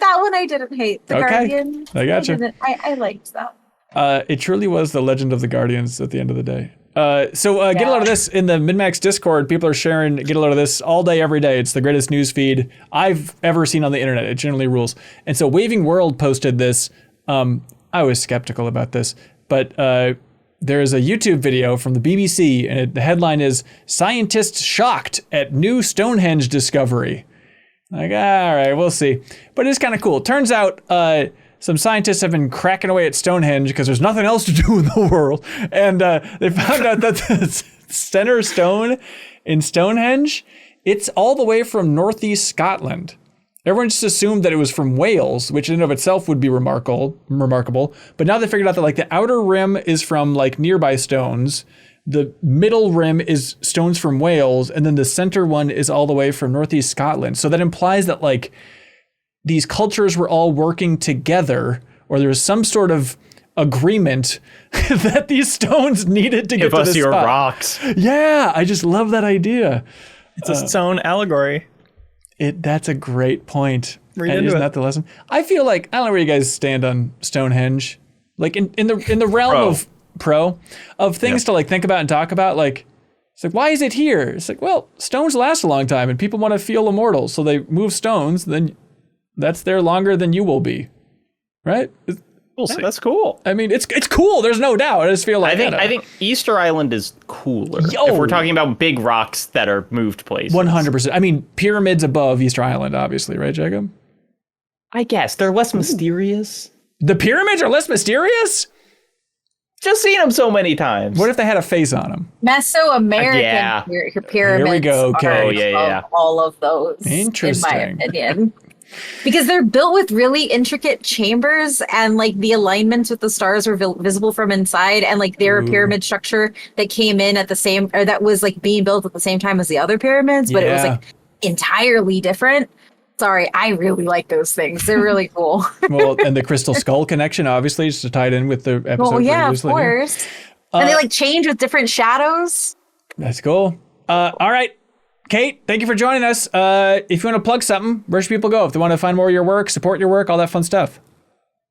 That one I didn't hate. The Guardian. I gotcha. I liked that. It truly was the Legend of the Guardians at the end of the day. Get a load of this in the MinnMax Discord. People are sharing Get a load of this all day, every day. It's the greatest news feed I've ever seen on the internet. It generally rules. And so Waving World posted this. I was skeptical about this, but there is a YouTube video from the BBC, and the headline is "Scientists Shocked at New Stonehenge Discovery." Like, all right, we'll see. But it's kind of cool. Turns out some scientists have been cracking away at Stonehenge because there's nothing else to do in the world. And they found out that the center stone in Stonehenge, it's all the way from northeast Scotland. Everyone just assumed that it was from Wales, which in and of itself would be remarkable. But now they figured out that like the outer rim is from like nearby stones. The middle rim is stones from Wales, and then the center one is all the way from Northeast Scotland. So that implies that like these cultures were all working together, or there was some sort of agreement that these stones needed to get to this spot. Give us your rocks. Yeah, I just love that idea. It's a stone allegory. That's a great point. Isn't that the lesson? I feel like, I don't know where you guys stand on Stonehenge. Like in the realm of things to like think about and talk about, like, it's like, why is it here? It's like, well, stones last a long time and people want to feel immortal. So they move stones, then that's there longer than you will be. Right? We'll see. That's cool. I mean, it's cool. There's no doubt. I just feel like I think Easter Island is cooler. If we're talking about big rocks that are moved places. 100%. I mean, pyramids above Easter Island, obviously, right, Jacob? I guess they're less mysterious. The pyramids are less mysterious? Just seen them so many times. What if they had a face on them? Mesoamerican pyramids. Here we go. Okay. All of those. Interesting. In my opinion. Because they're built with really intricate chambers, and like the alignments with the stars were visible from inside, and like they're a pyramid structure that came in at the same, or that was like being built at the same time as the other pyramids, but it was like entirely different. Sorry, I really like those things. They're really cool. Well, and the Crystal Skull connection, obviously, just to tie it in with the episode. Well, yeah, of course. And they like change with different shadows. That's cool. All right. Kate, thank you for joining us. If you want to plug something, where should people go? If they want to find more of your work, support your work, all that fun stuff.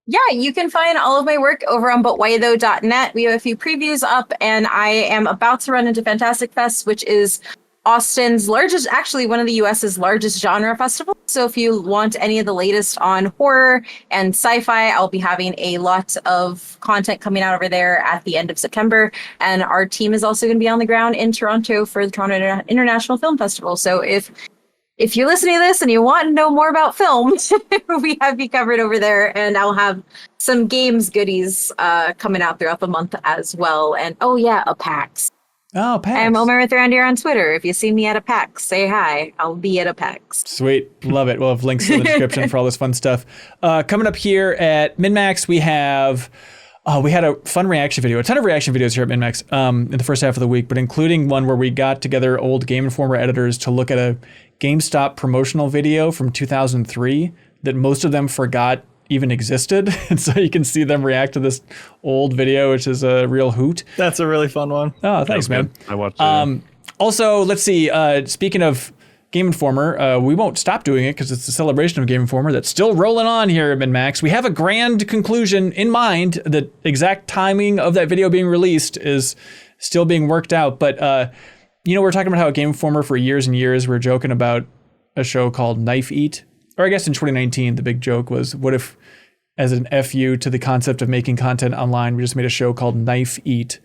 Yeah, you can find all of my work over on butwhythough.net. We have a few previews up, and I am about to run into Fantastic Fest, which is Austin's largest, actually one of the US's largest genre festivals. So if you want any of the latest on horror and sci-fi, I'll be having a lot of content coming out over there at the end of September. And our team is also going to be on the ground in Toronto for the Toronto International Film Festival. So if you're listening to this and you want to know more about film, we have you covered over there. And I'll have some games goodies coming out throughout the month as well. And a PAX. Oh, PAX. I'm Omer with Around here on Twitter. If you see me at a PAX, say hi. I'll be at a PAX. Sweet. Love it. We'll have links in the description for all this fun stuff. Coming up here at MinnMax, we had a fun reaction video, a ton of reaction videos here at MinnMax in the first half of the week, but including one where we got together old Game Informer editors to look at a GameStop promotional video from 2003 that most of them forgot even existed. And so you can see them react to this old video, which is a real hoot. That's a really fun one. Oh, thanks, man. I watched it. Also, let's see. Speaking of Game Informer, we won't stop doing it because it's a celebration of Game Informer that's still rolling on here at MinnMax. We have a grand conclusion in mind. The exact timing of that video being released is still being worked out. But, we're talking about how at Game Informer for years and years, we're joking about a show called Knife Eat. Or I guess in 2019, the big joke was, what if, as an FU to the concept of making content online, we just made a show called Knife Eat.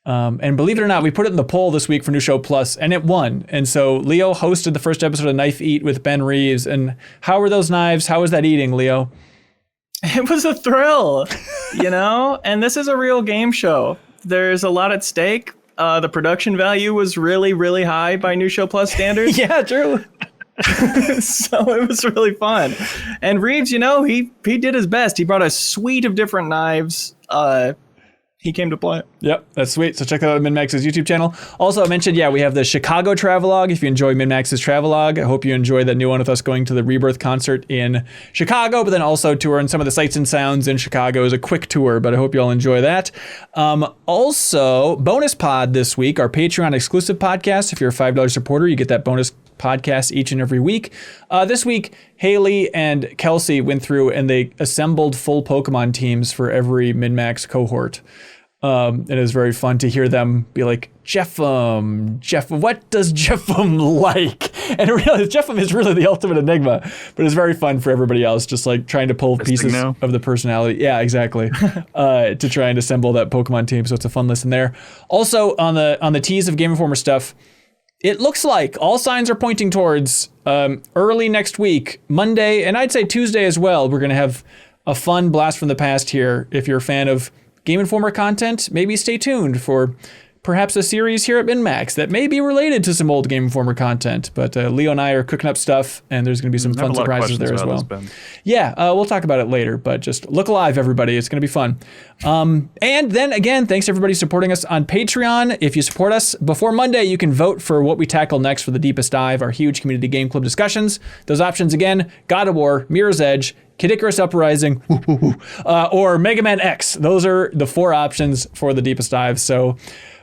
And believe it or not, we put it in the poll this week for New Show Plus, and it won. And so Leo hosted the first episode of Knife Eat with Ben Reeves. And how were those knives? How was that eating, Leo? It was a thrill, And this is a real game show. There's a lot at stake. The production value was really, really high by New Show Plus standards. Yeah, true. So it was really fun. And Reeves, he did his best. He brought a suite of different knives. He came to play. Yep, that's sweet. So check that out on MinnMax's YouTube channel. Also, I mentioned, we have the Chicago Travelogue. If you enjoy MinnMax's Travelogue, I hope you enjoy that new one with us going to the Rebirth concert in Chicago, but then also touring some of the sights and sounds in Chicago as a quick tour, but I hope you all enjoy that. Also, bonus pod this week, our Patreon exclusive podcast. If you're a $5 supporter, you get that bonus podcast each and every week. This week, Haley and Kelsey went through and they assembled full Pokemon teams for every MinnMax cohort. It is very fun to hear them be like, Jeff, what does Jeffum like? And I realize Jeffum is really the ultimate enigma, but it's very fun for everybody else, just like trying to pull pieces of the personality. Yeah, exactly. To try and assemble that Pokemon team. So it's a fun listen there. Also on the tease of Game Informer stuff, it looks like all signs are pointing towards early next week, Monday, and I'd say Tuesday as well. We're going to have a fun blast from the past here. If you're a fan of Game Informer content, maybe stay tuned for perhaps a series here at MinnMax that may be related to some old Game Informer content. But Leo and I are cooking up stuff, and there's going to be some fun surprises there as well. Yeah, we'll talk about it later, but just look alive, everybody. It's going to be fun. And then again, thanks everybody supporting us on Patreon. If you support us before Monday, you can vote for what we tackle next for the Deepest Dive, our huge community game club discussions. Those options again, God of War, Mirror's Edge, Kid Icarus Uprising, or Mega Man X. Those are the 4 options for the Deepest Dive. So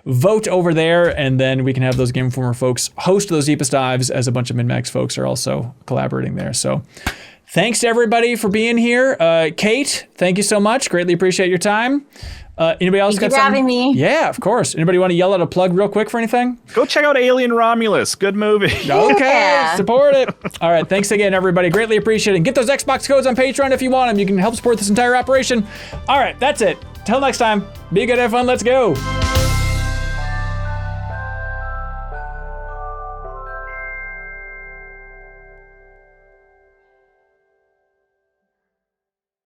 vote over there, and then we can have those Game Informer folks host those Deepest Dives as a bunch of MinnMax folks are also collaborating there. So thanks to everybody for being here. Kate, thank you so much. Greatly appreciate your time. Anybody else got something? Thank you for having me. Yeah, of course. Anybody want to yell out a plug real quick for anything? Go check out Alien Romulus. Good movie. Okay, support it. All right, thanks again, everybody. Greatly appreciate it. And get those Xbox codes on Patreon if you want them. You can help support this entire operation. All right, that's it. Till next time, be good, have fun, let's go.